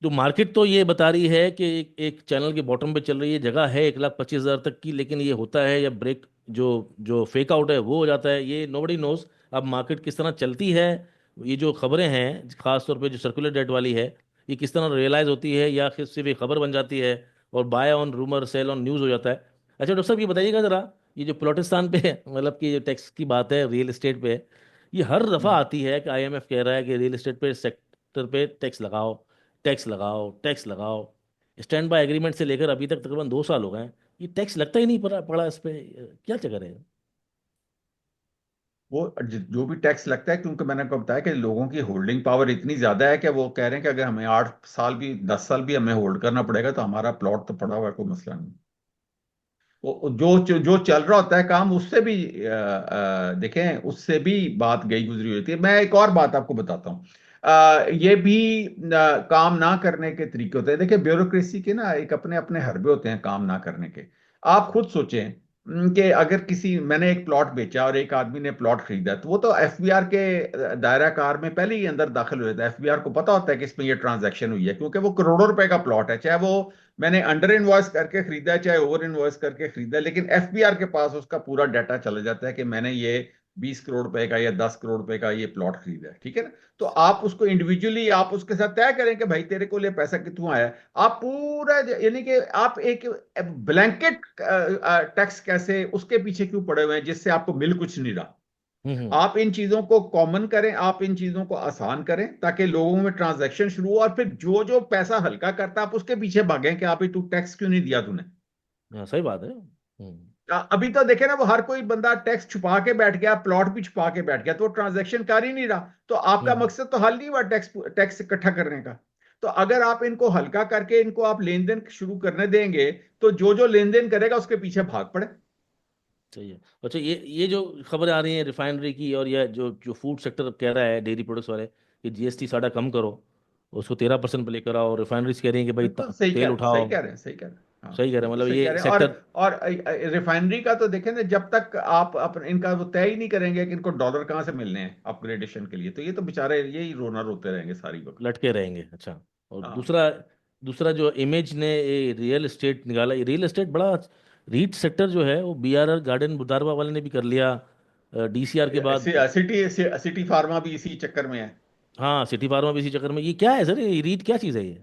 जो मार्केट तो ये बता रही है कि एक चैनल के बॉटम पे चल रही है, जगह है 1,25,000 तक की, लेकिन ये होता है या ब्रेक, जो जो फेक आउट है वो हो जाता है, ये नोबडी नोज। अब मार्केट किस तरह चलती है, ये जो खबरें हैं खास तौर पे जो सर्कुलर डेट वाली है, ये किस तरह रियलाइज होती है, या फिर सिर्फ ये खबर बन जाती है और buy on rumour sell on news हो जाता है। अच्छा डॉक्टर साहब ये बताइएगा ज़रा, ये जो प्लॉटिस्तान पे मतलब कि जो टैक्स की बात है रियल एस्टेट पे, ये हर दफ़ा हम्म। आती है कि आईएमएफ कह रहा है कि रियल एस्टेट पे सेक्टर पे टैक्स लगाओ, टैक्स लगाओ, टैक्स लगाओ। स्टैंड बाय एग्रीमेंट से लेकर अभी तक तकरीबन 2 साल हो गए हैं, ये टैक्स लगता ही नहीं पड़ा इस पे, क्या चक्कर है? वो जो भी टैक्स लगता है, क्योंकि मैंने आपको बताया कि लोगों की होल्डिंग पावर इतनी ज्यादा है कि वो कह रहे हैं कि अगर हमें 8 साल भी 10 साल भी हमें होल्ड करना पड़ेगा तो हमारा प्लॉट तो पड़ा हुआ है, कोई मसला नहीं। जो जो चल रहा होता है काम, उससे भी देखें, उससे भी बात गई गुजरी होती है। मैं एक और बात आपको बताता हूँ। ये भी काम ना करने के तरीके होते हैं। देखिए, ब्यूरोक्रेसी के ना एक अपने अपने हरबे होते हैं काम ना करने के। आप खुद सोचें कि अगर किसी, मैंने एक प्लॉट बेचा और एक आदमी ने प्लॉट खरीदा, तो वो तो एफबीआर के दायरा कार में पहले ही अंदर दाखिल हो जाता है। एफबीआर को पता होता है कि इसमें ये ट्रांजैक्शन हुई है, क्योंकि वो करोड़ों रुपए का प्लॉट है, चाहे वो मैंने अंडर इनवॉइस करके खरीदा है चाहे ओवर इनवॉइस करके खरीदा है, लेकिन एफबीआर के पास उसका पूरा डाटा चला जाता है कि मैंने ये 20 करोड़ रुपए का या 10 करोड़ रुपए का ये प्लॉट खरीदा है, ठीक है ना। तो आप उसको इंडिविजुअली आप उसके साथ तय करें कि भाई तेरे को ये पैसा कितना आया है। आप पूरा, यानी कि आप एक ब्लैंकेट टैक्स कैसे उसके पीछे क्यों पड़े हुए हैं जिससे आपको मिल कुछ नहीं रहा। हम्म। आप इन चीजों को कॉमन करें, आप इन चीजों को आसान करें ताकि लोगों में ट्रांजैक्शन शुरू हो, और फिर जो जो पैसा हल्का करता है आप उसके पीछे भागें कि आप ही तू टैक्स क्यों नहीं दिया तूने। हाँ सही बात है। हम्म। अभी तो देखे ना, वो हर कोई बंदा टैक्स छुपा के बैठ गया, प्लॉट भी छुपा के बैठ गया, तो वो ट्रांजैक्शन कर ही नहीं रहा। तो आपका हम्म। मकसद तो हल नहीं हुआ टैक्स टैक्स इकट्ठा करने का। तो अगर आप इनको हल्का करके इनको आप लेन देन शुरू करने देंगे, तो जो जो लेन देन करेगा उसके पीछे भाग पड़े। सही है। अच्छा ये जो खबरें आ रही हैं रिफाइनरी की, और यह जो जो फूड सेक्टर कह रहा है डेयरी प्रोडक्ट्स वाले कि जीएसटी साड़ा कम करो, उसको 13% पे लेकर आओ, रिफाइनरीज कह रही हैं कि भाई बिल्कुल सही तेल कह रहे, सही उठाओ। कह रहे हैं, सही कह रहे हैं। हाँ, सही कह रहे हैं, बिल्कुल मतलब सही कह ये रहे हैं। सेक्टर। और रिफाइनरी का तो देखें ना, जब तक आप अपने इनका वो तय ही नहीं करेंगे कि इनको डॉलर कहाँ से मिलने हैं अपग्रेडेशन के लिए, तो ये तो बेचारे यही रोना रोते रहेंगे सारी वक्त। लटके रहेंगे। अच्छा, और हाँ। दूसरा दूसरा जो इमेज ने ये रियल एस्टेट निकाला, ये रियल एस्टेट बड़ा रीट सेक्टर जो है वो बीआरआर गार्डन बुदारवा वाले ने भी कर लिया डीसीआर के बाद। सिटी सिटी फार्मा भी इसी चक्कर में है। हाँ सिटी फार्मा भी इसी चक्कर में, ये क्या है सर, ये रीट क्या चीज़ है ये?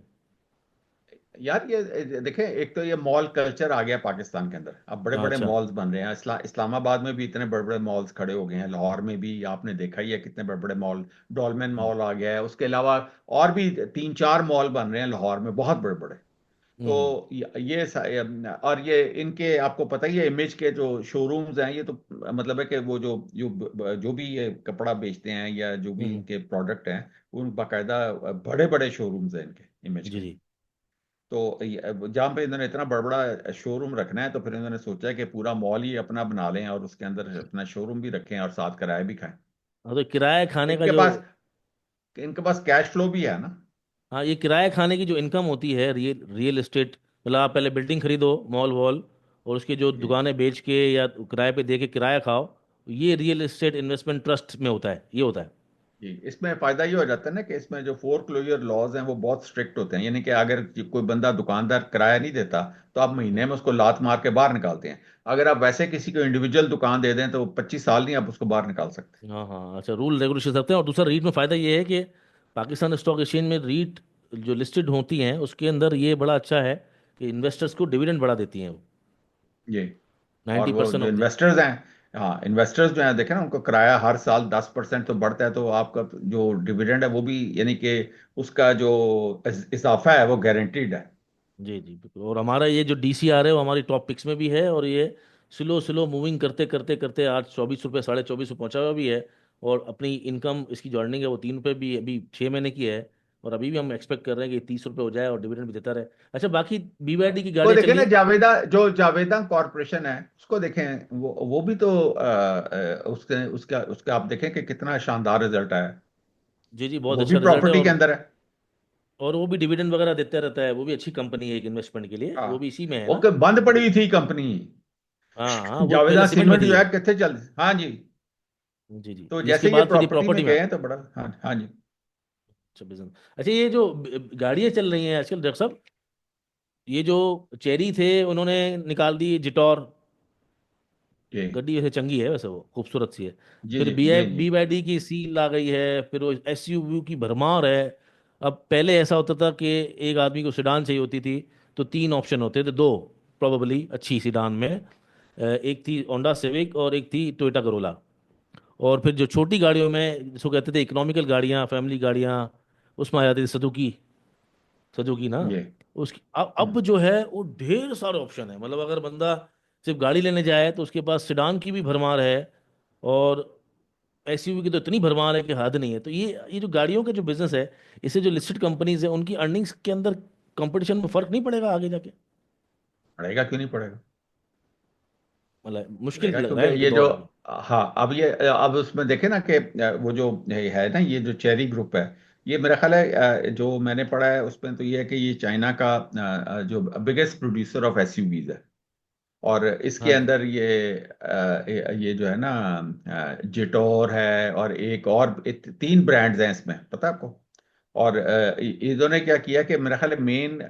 यार ये देखें, एक तो ये मॉल कल्चर आ गया पाकिस्तान के अंदर। अब बड़े हाँ बड़े अच्छा। मॉल्स बन रहे हैं। इस्लामाबाद में भी इतने बड़े बड़े मॉल्स खड़े हो गए हैं, लाहौर में भी आपने देखा ही है कितने बड़े बड़े मॉल। डॉलमेन हम्म। मॉल आ गया है, उसके अलावा और भी 3 4 मॉल बन रहे हैं लाहौर में, बहुत बड़े बड़े। हम्म। तो और ये इनके आपको पता ही है, इमेज के जो शोरूम्स हैं, ये तो मतलब है कि वो जो जो जो भी ये कपड़ा बेचते हैं या जो भी हम्म। इनके प्रोडक्ट हैं, उन बाकायदा बड़े बड़े शोरूम्स हैं इनके इमेज जी के। जी। तो जहाँ पे इन्होंने इतना बड़ा बड़ा शोरूम रखना है, तो फिर इन्होंने सोचा है कि पूरा मॉल ही अपना बना लें और उसके अंदर अपना शोरूम भी रखें और साथ किराया भी खाएं। हाँ तो किराया खाने का इनके जो, पास इनके पास कैश फ्लो भी है ना। हाँ ये किराया खाने की जो इनकम होती है रियल रियल एस्टेट, मतलब आप पहले बिल्डिंग खरीदो मॉल वॉल, और उसकी जो जी दुकानें बेच के या किराए पे दे के किराया खाओ, ये रियल एस्टेट इन्वेस्टमेंट ट्रस्ट में होता है, ये होता है। जी। इसमें फायदा ये हो जाता है ना कि इसमें जो फोर क्लोजर लॉज हैं वो बहुत स्ट्रिक्ट होते हैं, यानी कि अगर कोई बंदा दुकानदार किराया नहीं देता तो आप महीने में उसको लात मार के बाहर निकालते हैं। अगर आप वैसे किसी को इंडिविजुअल दुकान दे दें तो 25 साल नहीं आप उसको बाहर निकाल सकते। हाँ हाँ, अच्छा रूल रेगुलेशन रखते हैं। और दूसरा रीट में फ़ायदा ये है कि पाकिस्तान स्टॉक एक्सचेंज में रीट जो लिस्टेड होती हैं उसके अंदर ये बड़ा अच्छा है कि इन्वेस्टर्स को डिविडेंड बढ़ा देती हैं वो, ये, और नाइन्टी वो परसेंट जो ऑफ द। इन्वेस्टर्स हैं, हाँ इन्वेस्टर्स जो हैं, देखें ना, उनको किराया हर साल 10% तो बढ़ता है, तो आपका जो डिविडेंड है वो भी, यानी कि उसका जो इजाफा है वो गारंटीड है। जी जी बिल्कुल। और हमारा ये जो डीसीआर है वो हमारी टॉप पिक्स में भी है, और ये स्लो स्लो मूविंग करते करते करते आज 24 रुपये, 24.5 पहुंचा हुआ भी है। और अपनी इनकम इसकी जो अर्निंग है वो 3 रुपये भी अभी 6 महीने की है, और अभी भी हम एक्सपेक्ट कर रहे हैं कि 30 रुपये हो जाए और डिविडेंड भी देता रहे। अच्छा, बाकी BYD की वो गाड़ियाँ चल देखें रही ना, हैं। जावेदा कॉरपोरेशन है, उसको देखें, वो भी तो उसके उसका उसका आप देखें कि कितना शानदार रिजल्ट आया है। जी जी, बहुत वो भी अच्छा रिजल्ट है। प्रॉपर्टी के अंदर है। और वो भी डिविडेंड वगैरह देता रहता है, वो भी अच्छी कंपनी है एक इन्वेस्टमेंट के लिए, हाँ, वो भी इसी में है वो ना। बंद पड़ी हुई थी कंपनी। हाँ हाँ, वो पहले जावेदा सीमेंट में सीमेंट थी। जो है कितने चल, हाँ जी। जी जी, तो जिसके जैसे ये बाद फिर ये प्रॉपर्टी प्रॉपर्टी में में गए हैं तो बड़ा, हाँ हाँ जी। अच्छा बिजनेस। अच्छा, ये जो गाड़ियाँ चल रही हैं आजकल डॉक्टर साहब, ये जो चेरी थे उन्होंने निकाल दी जिटौर। जी गड्डी वैसे चंगी है, वैसे वो खूबसूरत सी है। जी फिर जी बी जी जी। BYD की सील आ गई है, फिर वो SUV की भरमार है। अब पहले ऐसा होता था कि एक आदमी को सिडान चाहिए होती थी तो तीन ऑप्शन होते थे, दो प्रोबेबली अच्छी सिडान में। एक थी होंडा सिविक और एक थी टोयोटा करोला। और फिर जो छोटी गाड़ियों में जिसको कहते थे इकोनॉमिकल गाड़ियाँ, फैमिली गाड़ियाँ, उसमें आ जाती थी सुजुकी। सुजुकी ना। ये उसकी अब जो है वो ढेर सारे ऑप्शन है। मतलब अगर बंदा सिर्फ गाड़ी लेने जाए तो उसके पास सिडान की भी भरमार है, और SUV की तो इतनी भरमार है कि हद नहीं है। तो ये जो गाड़ियों का जो बिजनेस है, इससे जो लिस्टेड कंपनीज है उनकी अर्निंग्स के अंदर कंपटीशन में फर्क नहीं पड़ेगा आगे जाके? पड़ेगा, क्यों नहीं पड़ेगा। मतलब मुश्किल पड़ेगा लग रहा क्योंकि है इनके ये जो, दौर अभी। हाँ, अब उसमें देखे ना कि वो जो है ना, ये जो चेरी ग्रुप है, ये मेरा ख्याल है जो मैंने पढ़ा है उसमें तो ये है कि ये चाइना का जो बिगेस्ट प्रोड्यूसर ऑफ एसयूवीज है। और इसके हाँ जी। अंदर ये जो है ना, जिटोर है, और एक और तीन ब्रांड्स हैं इसमें, पता है आपको। और इन्होंने क्या किया कि मेरा ख्याल है मेन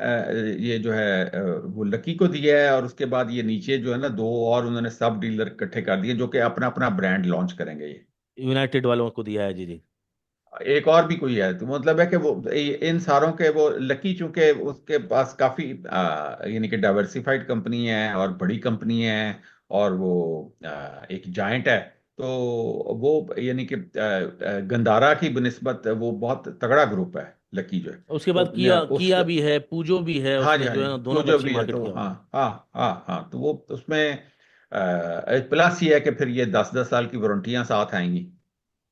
ये जो है वो लकी को दिया है, और उसके बाद ये नीचे जो है ना दो और उन्होंने सब डीलर इकट्ठे कर दिए जो कि अपना अपना ब्रांड लॉन्च करेंगे ये। यूनाइटेड वालों को दिया है, जी जी। एक और भी कोई है, तो मतलब है कि वो इन सारों के वो लकी, चूंकि उसके पास काफी यानी कि डाइवर्सिफाइड कंपनी है और बड़ी कंपनी है, और वो एक जायंट है। तो वो यानी कि गंदारा की बनिस्बत वो बहुत तगड़ा ग्रुप है, लकी जो है। और उसके तो बाद किया उस, किया भी है, पूजो भी है हाँ जी उसने, हाँ जो जी, है ना, तो दोनों को जो अच्छी भी है, मार्केट तो किया हुआ है। हाँ हाँ हाँ हाँ, तो वो उसमें प्लस ये है कि फिर ये 10-10 साल की वारंटियां साथ आएंगी।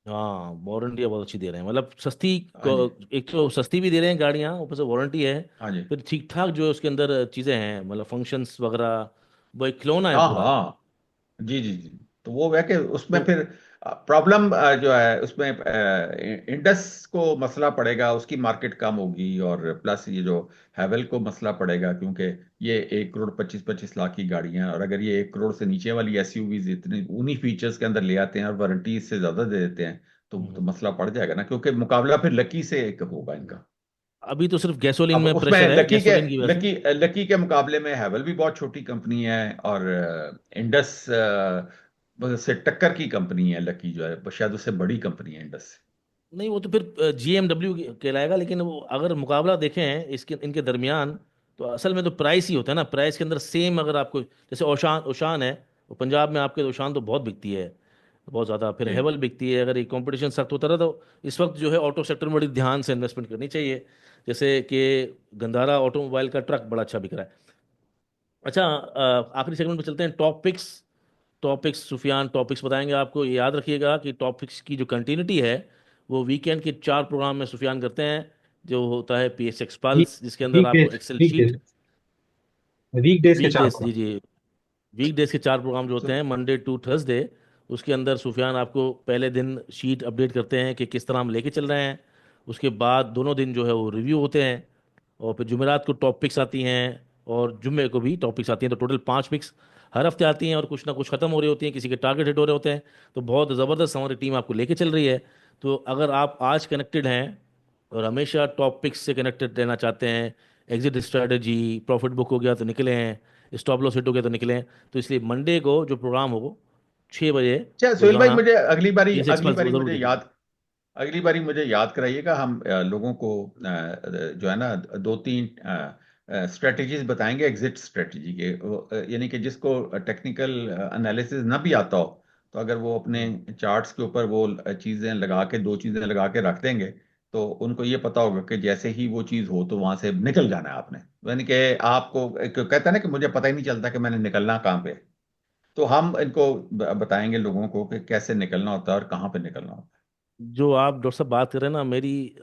हाँ, वारंटी बहुत अच्छी दे रहे हैं, मतलब सस्ती हाँ जी एक तो सस्ती भी दे रहे हैं गाड़ियाँ, ऊपर से वारंटी है। हाँ जी। फिर ठीक ठाक जो है उसके अंदर चीज़ें हैं, मतलब फंक्शंस वगैरह, वो एक खिलौना है हाँ पूरा। हाँ, जी जी जी। तो वो है कि उसमें तो फिर प्रॉब्लम जो है उसमें इंडस को मसला पड़ेगा, उसकी मार्केट कम होगी, और प्लस ये जो हैवल को मसला पड़ेगा, क्योंकि ये 1 करोड़ 25-25 लाख की गाड़ियां हैं, और अगर ये 1 करोड़ से नीचे वाली एसयूवीज इतनी उन्हीं फीचर्स के अंदर ले आते हैं और वारंटी इससे ज्यादा दे देते हैं, तो हम्म, मसला पड़ जाएगा ना, क्योंकि मुकाबला फिर लकी से एक होगा इनका। अभी तो सिर्फ गैसोलीन अब में उसमें प्रेशर है, गैसोलीन की वजह से। लकी के मुकाबले में हैवल भी बहुत छोटी कंपनी है, और इंडस से टक्कर की कंपनी है लकी जो है, शायद उससे बड़ी कंपनी है इंडस से। नहीं, वो तो फिर GMW कहलाएगा, लेकिन वो अगर मुकाबला देखें इसके इनके दरमियान, तो असल में तो प्राइस ही होता है ना। प्राइस के अंदर सेम अगर आपको, जैसे ओशान ओशान है, वो पंजाब में आपके ओशान तो बहुत बिकती है, बहुत ज़्यादा। फिर जी हेवल बिकती है। अगर ये कंपटीशन सख्त होता रहा तो इस वक्त जो है ऑटो सेक्टर में बड़ी ध्यान से इन्वेस्टमेंट करनी चाहिए। जैसे कि गंधारा ऑटोमोबाइल का ट्रक बड़ा अच्छा बिक रहा है। अच्छा, आखिरी सेगमेंट पे चलते हैं, top picks. Topics Sufiyan topics बताएंगे आपको। ये याद रखिएगा कि टॉपिक्स की जो कंटिन्यूटी है वो वीकेंड के 4 प्रोग्राम में सुफियान करते हैं, जो होता है PSX वीक पल्स, जिसके अंदर वीक आपको days excel week sheet. Days week days के वीक चार डेज, जी प्रोग्राम। जी, वीक डेज के 4 प्रोग्राम जो होते तो हैं मंडे टू थर्सडे, उसके अंदर सुफियान आपको पहले दिन शीट अपडेट करते हैं कि किस तरह हम लेके चल रहे हैं। उसके बाद दोनों दिन जो है वो रिव्यू होते हैं, और फिर जुमेरात को टॉप पिक्स आती हैं, और जुम्मे को भी टॉप पिक्स आती हैं। तो टोटल 5 पिक्स हर हफ्ते आती हैं, और कुछ ना कुछ खत्म हो रही होती हैं, किसी के टारगेट हिट हो रहे होते हैं। तो बहुत ज़बरदस्त हमारी टीम आपको लेके चल रही है। तो अगर आप आज कनेक्टेड हैं और हमेशा टॉप पिक्स से कनेक्टेड रहना चाहते हैं, एग्जिट स्ट्रेटजी, प्रॉफिट बुक हो गया तो निकले हैं, स्टॉप लॉस हिट हो गया तो निकले हैं, तो इसलिए मंडे को जो प्रोग्राम हो 6 बजे, अच्छा सुहेल भाई, रोजाना, मुझे PSX अगली पल्स बारी वो जरूर मुझे देखिएगा। याद कराइएगा। हम लोगों को जो है ना 2-3 स्ट्रेटजीज बताएंगे एग्जिट स्ट्रेटजी के, यानी कि जिसको टेक्निकल एनालिसिस ना भी आता हो, तो अगर वो अपने हम्म। चार्ट्स के ऊपर वो चीजें लगा के, दो चीजें लगा के रख देंगे, तो उनको ये पता होगा कि जैसे ही वो चीज हो तो वहां से निकल जाना है आपने। यानी कि आपको कहता है ना कि मुझे पता ही नहीं चलता कि मैंने निकलना कहाँ पे है। तो हम इनको बताएंगे लोगों को कि कैसे निकलना होता है और कहाँ पे निकलना होता जो आप डॉक्टर साहब बात कर रहे हैं ना, मेरी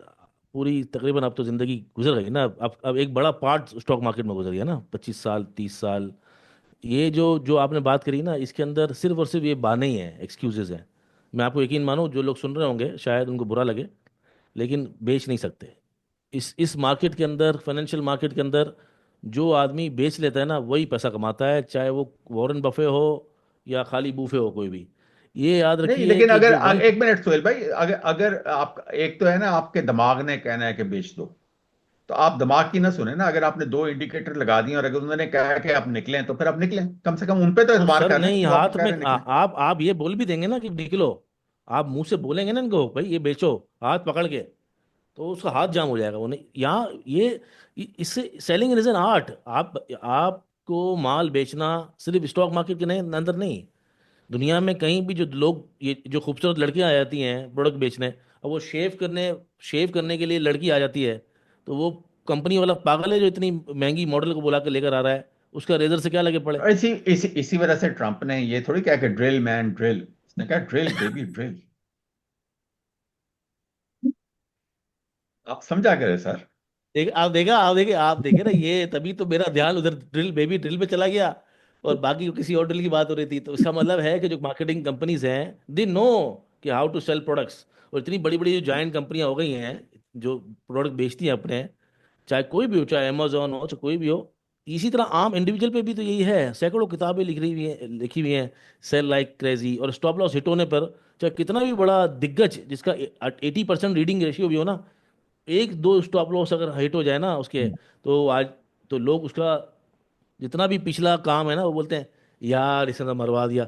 पूरी तकरीबन अब तो ज़िंदगी गुजर गई ना, अब एक बड़ा पार्ट स्टॉक मार्केट में गुजर गया ना, 25 साल 30 साल। ये जो जो आपने बात करी ना, इसके अंदर सिर्फ और सिर्फ ये बहाने ही हैं, एक्सक्यूजेज हैं। मैं आपको यकीन मानो, जो लोग सुन रहे होंगे शायद उनको बुरा लगे, लेकिन बेच नहीं सकते। इस मार्केट के अंदर, फाइनेंशियल मार्केट के अंदर, जो आदमी बेच लेता है ना वही पैसा कमाता है, चाहे वो वॉरेन बफे हो या खाली बूफे हो, कोई भी। ये याद नहीं, रखिए लेकिन कि अगर जो वन। एक मिनट सोहेल भाई, अगर अगर आप, एक तो है ना आपके दिमाग ने कहना है कि बेच दो, तो आप दिमाग की ना सुने ना। अगर आपने दो इंडिकेटर लगा दिए और अगर उन्होंने कहा कि आप निकलें, तो फिर आप निकलें, कम से कम उन पे तो तो एतबार सर करें नहीं, जो आपको हाथ कह में रहे हैं निकलें। आप ये बोल भी देंगे ना कि निकलो, आप मुंह से बोलेंगे ना इनको भाई ये बेचो, हाथ पकड़ के, तो उसका हाथ जाम हो जाएगा। वो नहीं यहाँ, इससे सेलिंग इज एन आर्ट। आपको माल बेचना सिर्फ स्टॉक मार्केट के नहीं अंदर नहीं, दुनिया में कहीं भी जो लोग, ये जो खूबसूरत लड़कियां आ जाती हैं प्रोडक्ट बेचने, और वो शेव करने के लिए लड़की आ जाती है, तो वो कंपनी वाला पागल है जो इतनी महंगी मॉडल को बुला के लेकर आ रहा है, उसका रेजर से क्या लगे पड़े। और इसी वजह से ट्रंप ने ये थोड़ी कहा कि ड्रिल मैन ड्रिल, उसने कहा ड्रिल बेबी ड्रिल। आप समझा करे सर। आप देखे ना, ये तभी तो मेरा ध्यान उधर ड्रिल बेबी ड्रिल पे चला गया, और बाकी किसी और ड्रिल की बात हो रही थी। तो इसका मतलब है कि जो मार्केटिंग कंपनीज हैं, दे नो कि हाउ टू सेल प्रोडक्ट्स। और इतनी बड़ी बड़ी जो जायंट कंपनियां हो गई हैं, जो प्रोडक्ट बेचती हैं अपने, चाहे कोई भी हो, चाहे अमेजोन हो, चाहे कोई भी हो, इसी तरह आम इंडिविजुअल पे भी तो यही है। सैकड़ों किताबें लिखी हुई हैं सेल लाइक क्रेजी, और स्टॉप लॉस हिट होने पर, चाहे कितना भी बड़ा दिग्गज जिसका 80% रीडिंग रेशियो भी हो ना, एक दो स्टॉप लॉस अगर हिट हो जाए ना उसके, तो आज तो लोग उसका जितना भी पिछला काम है ना, वो बोलते हैं यार इसने तो मरवा दिया।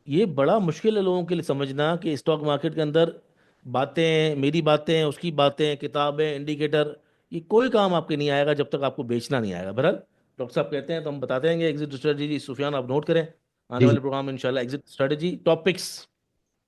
ये बड़ा मुश्किल है लोगों के लिए समझना कि स्टॉक मार्केट के अंदर बातें, मेरी बातें, उसकी बातें, किताबें, इंडिकेटर, ये कोई काम आपके नहीं आएगा जब तक आपको बेचना नहीं आएगा। बहरहाल डॉक्टर साहब कहते हैं तो हम बताते हैं एग्जिट स्ट्रेटजी। सुफियान आप नोट करें, आने जी जी वाले प्रोग्राम में इंशाल्लाह एग्जिट स्ट्रेटजी टॉपिक्स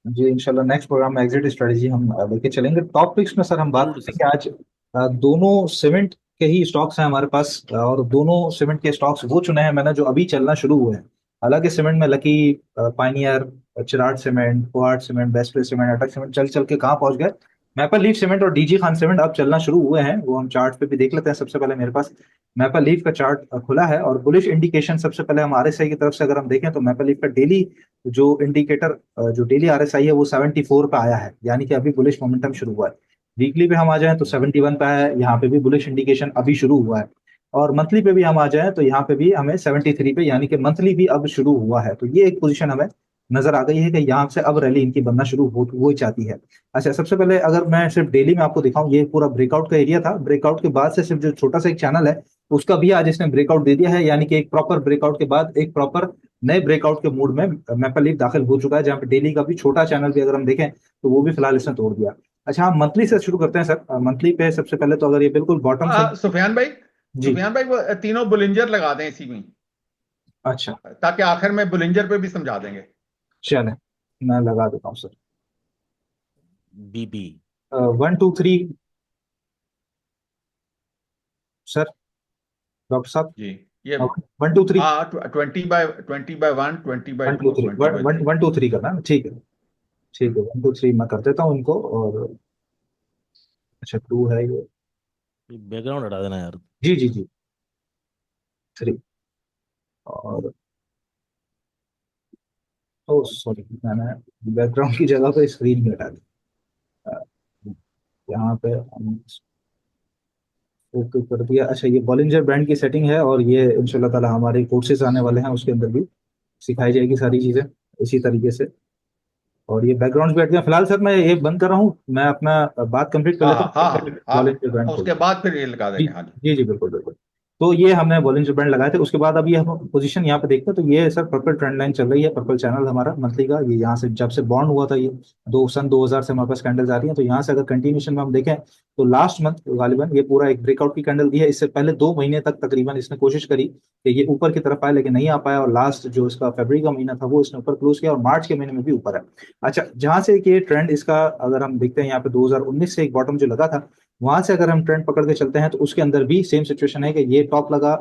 जी, इंशाल्लाह नेक्स्ट प्रोग्राम में एग्जिट स्ट्रेटजी हम लेके चलेंगे। टॉपिक्स में सर हम बात जरूर करते हैं डिस्कस कि आज दोनों सीमेंट के ही स्टॉक्स हैं हमारे पास, और दोनों सीमेंट के स्टॉक्स वो चुने हैं मैंने जो अभी चलना शुरू हुए हैं। हालांकि सीमेंट में lucky, pioneer, Cherat cement, fort cement, bestway cement, Attock cement चल चल के कहाँ पहुंच गए। मैपल लीफ सीमेंट और डीजी खान सीमेंट अब चलना शुरू हुए हैं, वो हम चार्ट पे भी देख लेते हैं। सबसे पहले मेरे पास मैपल लीफ का चार्ट खुला है, और बुलिश इंडिकेशन सबसे पहले हम आरएसआई की तरफ से अगर हम देखें तो मैपल लीफ का डेली जो इंडिकेटर, जो डेली आरएसआई है वो 74 पे आया है, यानी कि अभी बुलिश मोमेंटम शुरू हुआ है। वीकली पे हम आ जाएं तो 71 पे आया है, यहाँ पे भी बुलिश इंडिकेशन अभी शुरू हुआ है। और मंथली पे भी हम आ जाएं तो यहाँ पे भी हमें 73 पे, यानी कि मंथली भी अब शुरू हुआ है। तो ये एक पोजीशन हमें नजर आ गई है कि यहाँ से अब रैली इनकी बनना शुरू हो ही चाहती है। अच्छा, सबसे पहले अगर मैं सिर्फ डेली में आपको दिखाऊं, ये पूरा ब्रेकआउट का एरिया था। ब्रेकआउट के बाद से सिर्फ जो छोटा सा एक चैनल है उसका भी आज इसने ब्रेकआउट दे दिया है, यानी कि एक प्रॉपर ब्रेकआउट के बाद एक प्रॉपर नए ब्रेकआउट के मूड में मैपल लीफ दाखिल हो चुका है, जहां पे डेली का भी छोटा चैनल भी अगर हम देखें तो वो भी फिलहाल इसने तोड़ दिया। अच्छा, हम मंथली से शुरू करते हैं सर। मंथली पे सबसे पहले तो अगर ये बिल्कुल बॉटम से। सुफियान भाई, जी। सुफियान भाई, वो तीनों बुलिंजर लगा दें इसी में, अच्छा, ताकि आखिर में बुलिंजर पे भी समझा देंगे। चलें, मैं लगा देता हूँ सर। बीबी। 1 2 3 सर, डॉक्टर साहब। जी, ये 1 2 3। हाँ, 20/1, 20/2, 1 2 3, 20/3। 1 2 3 करना है ना? ठीक है। ठीक है, 1 2 3 मैं कर देता हूँ इनको। और अच्छा, 2 है ये। बैकग्राउंड हटा देना यार। जी जी जी। 3। और ओ सॉरी, मैंने बैकग्राउंड की जगह पे स्क्रीन भी हटा दी। अ, यहाँ पे हम ओके कर दिया। अच्छा, ये बॉलिंजर बैंड की सेटिंग है, और ये इंशाल्लाह ताला हमारे कोर्सेज आने वाले हैं उसके अंदर भी सिखाई जाएगी सारी चीजें इसी तरीके से। और ये बैकग्राउंड भी हट गया। फिलहाल सर मैं ये बंद कर रहा हूँ, मैं अपना बात कंप्लीट कर हाँ लेता हाँ हाँ हूँ। हाँ, बॉलिंजर बैंड आप खोल। उसके बाद फिर ये लगा जी देंगे। हाँ जी। जी जी, बिल्कुल बिल्कुल। तो ये हमने बॉलिंजर बैंड लगाए थे। उसके बाद अभी हम पोजीशन यहाँ पे देखते हैं तो ये सर पर्पल ट्रेंड लाइन चल रही है, पर्पल चैनल हमारा मंथली का। ये यहाँ से जब से बॉन्ड हुआ था, ये 2000 से हमारे पास कैंडल्स आ रही हैं। तो यहाँ से अगर कंटिन्यूशन में हम देखें तो लास्ट मंथ गालिबन ये पूरा एक ब्रेकआउट की कैंडल दी है। इससे पहले 2 महीने तक तकरीबन इसने कोशिश करी कि ये ऊपर की तरफ आए, लेकिन नहीं आ पाया। और लास्ट जो इसका फरवरी का महीना था वो इसने ऊपर क्लोज किया, और मार्च के महीने में भी ऊपर है। अच्छा, जहां से कि ये ट्रेंड इसका अगर हम देखते हैं यहाँ पे 2019 से एक बॉटम जो लगा था, वहां से अगर हम ट्रेंड पकड़ के चलते हैं तो उसके अंदर भी सेम सिचुएशन है कि ये टॉप लगा,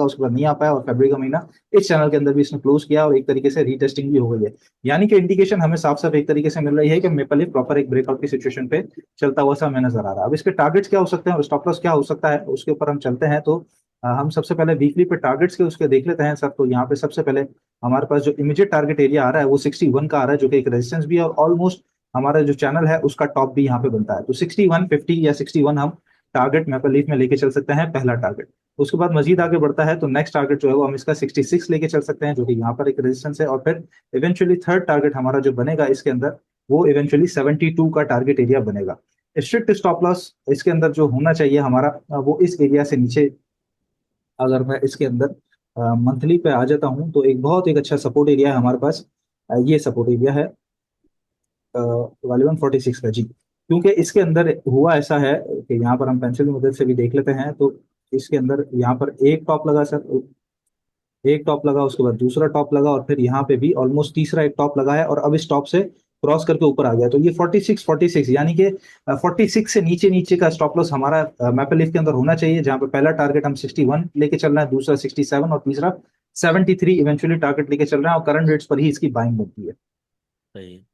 उसके बाद नहीं आ पाया, और फरवरी का महीना इस चैनल के अंदर भी इसने क्लोज किया और एक तरीके से रीटेस्टिंग भी हो गई है। यानी कि इंडिकेशन हमें साफ साफ एक तरीके से मिल रही है कि मेपल लीफ प्रॉपर एक ब्रेकआउट की सिचुएशन पे चलता हुआ सा हमें नजर आ रहा है। अब इसके टारगेट्स क्या हो सकते हैं और स्टॉप लॉस क्या हो सकता है, उसके ऊपर हम चलते हैं। तो हम सबसे पहले वीकली पे टारगेट्स के उसके देख लेते हैं सर। तो यहाँ पे सबसे पहले हमारे पास जो इमीडिएट टारगेट एरिया आ रहा है वो 61 का आ रहा है, जो कि एक रेजिस्टेंस भी है, और ऑलमोस्ट हमारा जो चैनल है उसका टॉप भी यहाँ पे बनता है। तो 6150 या 61 हम टारगेट मैपल लीफ में लेके चल सकते हैं, पहला टारगेट। उसके बाद मजीद आगे बढ़ता है तो नेक्स्ट टारगेट जो है वो हम इसका 66 लेके चल सकते हैं, जो कि यहाँ पर एक रेजिस्टेंस है। और फिर इवेंचुअली थर्ड टारगेट हमारा जो बनेगा इसके अंदर, वो इवेंचुअली 72 का टारगेट एरिया बनेगा। स्ट्रिक्ट स्टॉप लॉस इसके अंदर जो होना चाहिए हमारा, वो इस एरिया से नीचे, अगर मैं इसके अंदर मंथली पे आ जाता हूँ तो एक अच्छा सपोर्ट एरिया है हमारे पास। ये सपोर्ट एरिया है 1146 का जी। क्योंकि इसके अंदर हुआ ऐसा है कि यहाँ पर हम पेंसिल की मदद से भी देख लेते हैं। तो इसके अंदर यहाँ पर एक टॉप लगा सर, एक टॉप लगा, उसके बाद दूसरा टॉप लगा, और फिर यहाँ पे भी ऑलमोस्ट तीसरा एक टॉप लगा है, और अब इस टॉप से क्रॉस करके ऊपर आ गया। तो ये 46 यानी कि 46 से नीचे नीचे का स्टॉप लॉस हमारा मैपल लीफ के अंदर होना चाहिए, जहाँ पे पहला टारगेट हम 61 लेके चल रहे हैं, दूसरा 67 और तीसरा 73 इवेंचुअली टारगेट लेके चल रहे हैं, और करंट रेट्स पर ही इसकी बाइंग बनती है। सही है।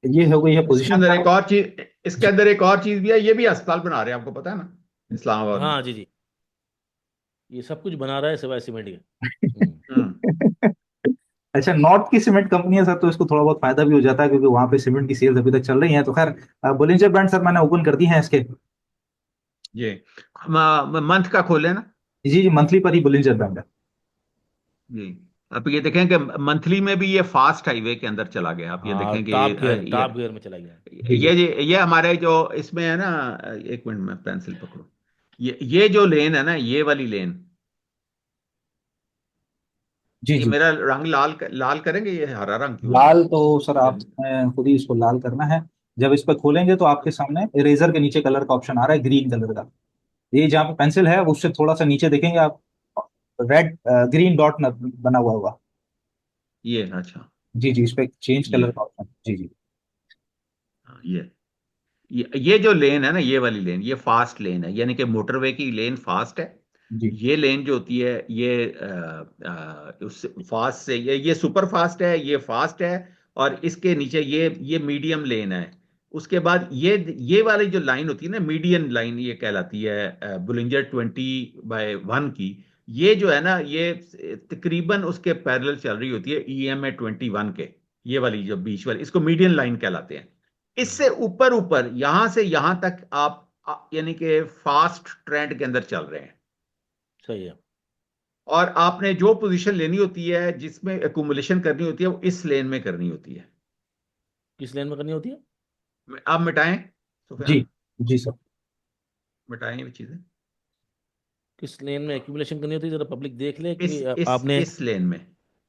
ये हो गई है इसके पोजीशन। अंदर एक और चीज, इसके अंदर एक और चीज भी है, ये भी अस्पताल बना रहे हैं, आपको पता है ना, इस्लामाबाद में। हाँ जी जी, ये सब कुछ बना रहा है सिवाय सीमेंट के। हम्म। हम्म। अच्छा, नॉर्थ की सीमेंट कंपनी है सर, तो इसको थोड़ा बहुत फायदा भी हो जाता है, क्योंकि वहां पे सीमेंट की सेल्स अभी तक चल रही है। तो खैर, बोलिंजर ब्रांड सर मैंने ओपन कर दी है इसके। ये मंथ का खोले ना। जी जी, मंथली पर ही बोलिंजर ब्रांड है। जी। आप ये देखें कि मंथली में भी ये फास्ट हाईवे के अंदर चला गया। आप ये हाँ, देखें कि टॉप गियर में चला गया। जी जी ये हमारे जो इसमें है ना, एक मिनट में पेंसिल पकड़ो। ये जो लेन है ना, ये वाली लेन, जी ये जी। मेरा रंग लाल लाल करेंगे, ये हरा रंग क्यों है? लाल तो सर ये आप खुद ही इसको लाल करना है। जब इस पर खोलेंगे तो आपके सामने इरेजर के नीचे कलर का ऑप्शन आ रहा है, ग्रीन कलर का। ये जहाँ पे पेंसिल है उससे थोड़ा सा नीचे देखेंगे आप, रेड ग्रीन डॉट बना हुआ होगा। ये अच्छा। जी जी, इस पे चेंज ये कलर का ऑप्शन, जी जी। हाँ, ये जो लेन है ना, ये वाली लेन, ये फास्ट लेन है, यानी कि मोटरवे की लेन फास्ट है। जी ये लेन जो होती है, ये उससे फास्ट से, ये सुपर फास्ट है, ये फास्ट है। और इसके नीचे ये मीडियम लेन है। उसके बाद ये वाली जो लाइन होती है ना, मीडियन लाइन ये कहलाती है, बुलिंजर 20/1 की। ये जो है ना, ये तकरीबन उसके पैरेलल चल रही होती है EMA 21 के। ये वाली जो बीच वाली, इसको मीडियन लाइन कहलाते हैं। इससे ऊपर ऊपर यहां से यहां तक आप यानी कि फास्ट ट्रेंड के अंदर चल रहे हैं। सही है। और आपने जो पोजीशन लेनी होती है, जिसमें एकुमुलेशन करनी होती है, वो इस लेन में करनी होती है। किस लेन में करनी होती है? आप मिटाएं जी सुफियान, जी सर। मिटाएं ये चीजें। किस लेन में एक्यूमुलेशन करनी होती है, जरा पब्लिक देख ले, इस क्योंकि इस आपने इस लेन में,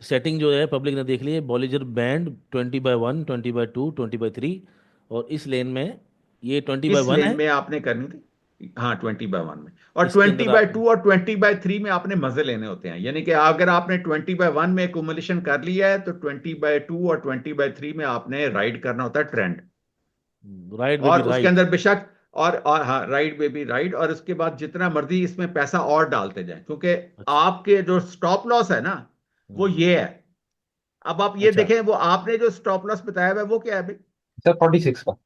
सेटिंग जो है पब्लिक ने देख ली है। बॉलीजर बैंड 20/1, 20/2, 20/3, और इस लेन में ये ट्वेंटी बाई इस वन लेन है। में आपने करनी थी, हाँ 20/1 में। और इसके ट्वेंटी अंदर बाई आपने, टू और 20/3 में आपने मजे लेने होते हैं। यानी कि अगर आपने 20/1 में एकुमुलेशन कर लिया है, तो 20/2 और 20/3 में आपने राइड करना होता है ट्रेंड। राइट बेबी और उसके राइट। अंदर बेशक, और हाँ, राइट बेबी राइट। और उसके बाद जितना मर्जी इसमें पैसा और डालते जाएं, क्योंकि अच्छा। आपके जो स्टॉप लॉस है ना, वो हम्म, ये है। अब आप ये अच्छा। देखें, वो आपने जो स्टॉप लॉस बताया हुआ है वो क्या है भाई? सर 46 का।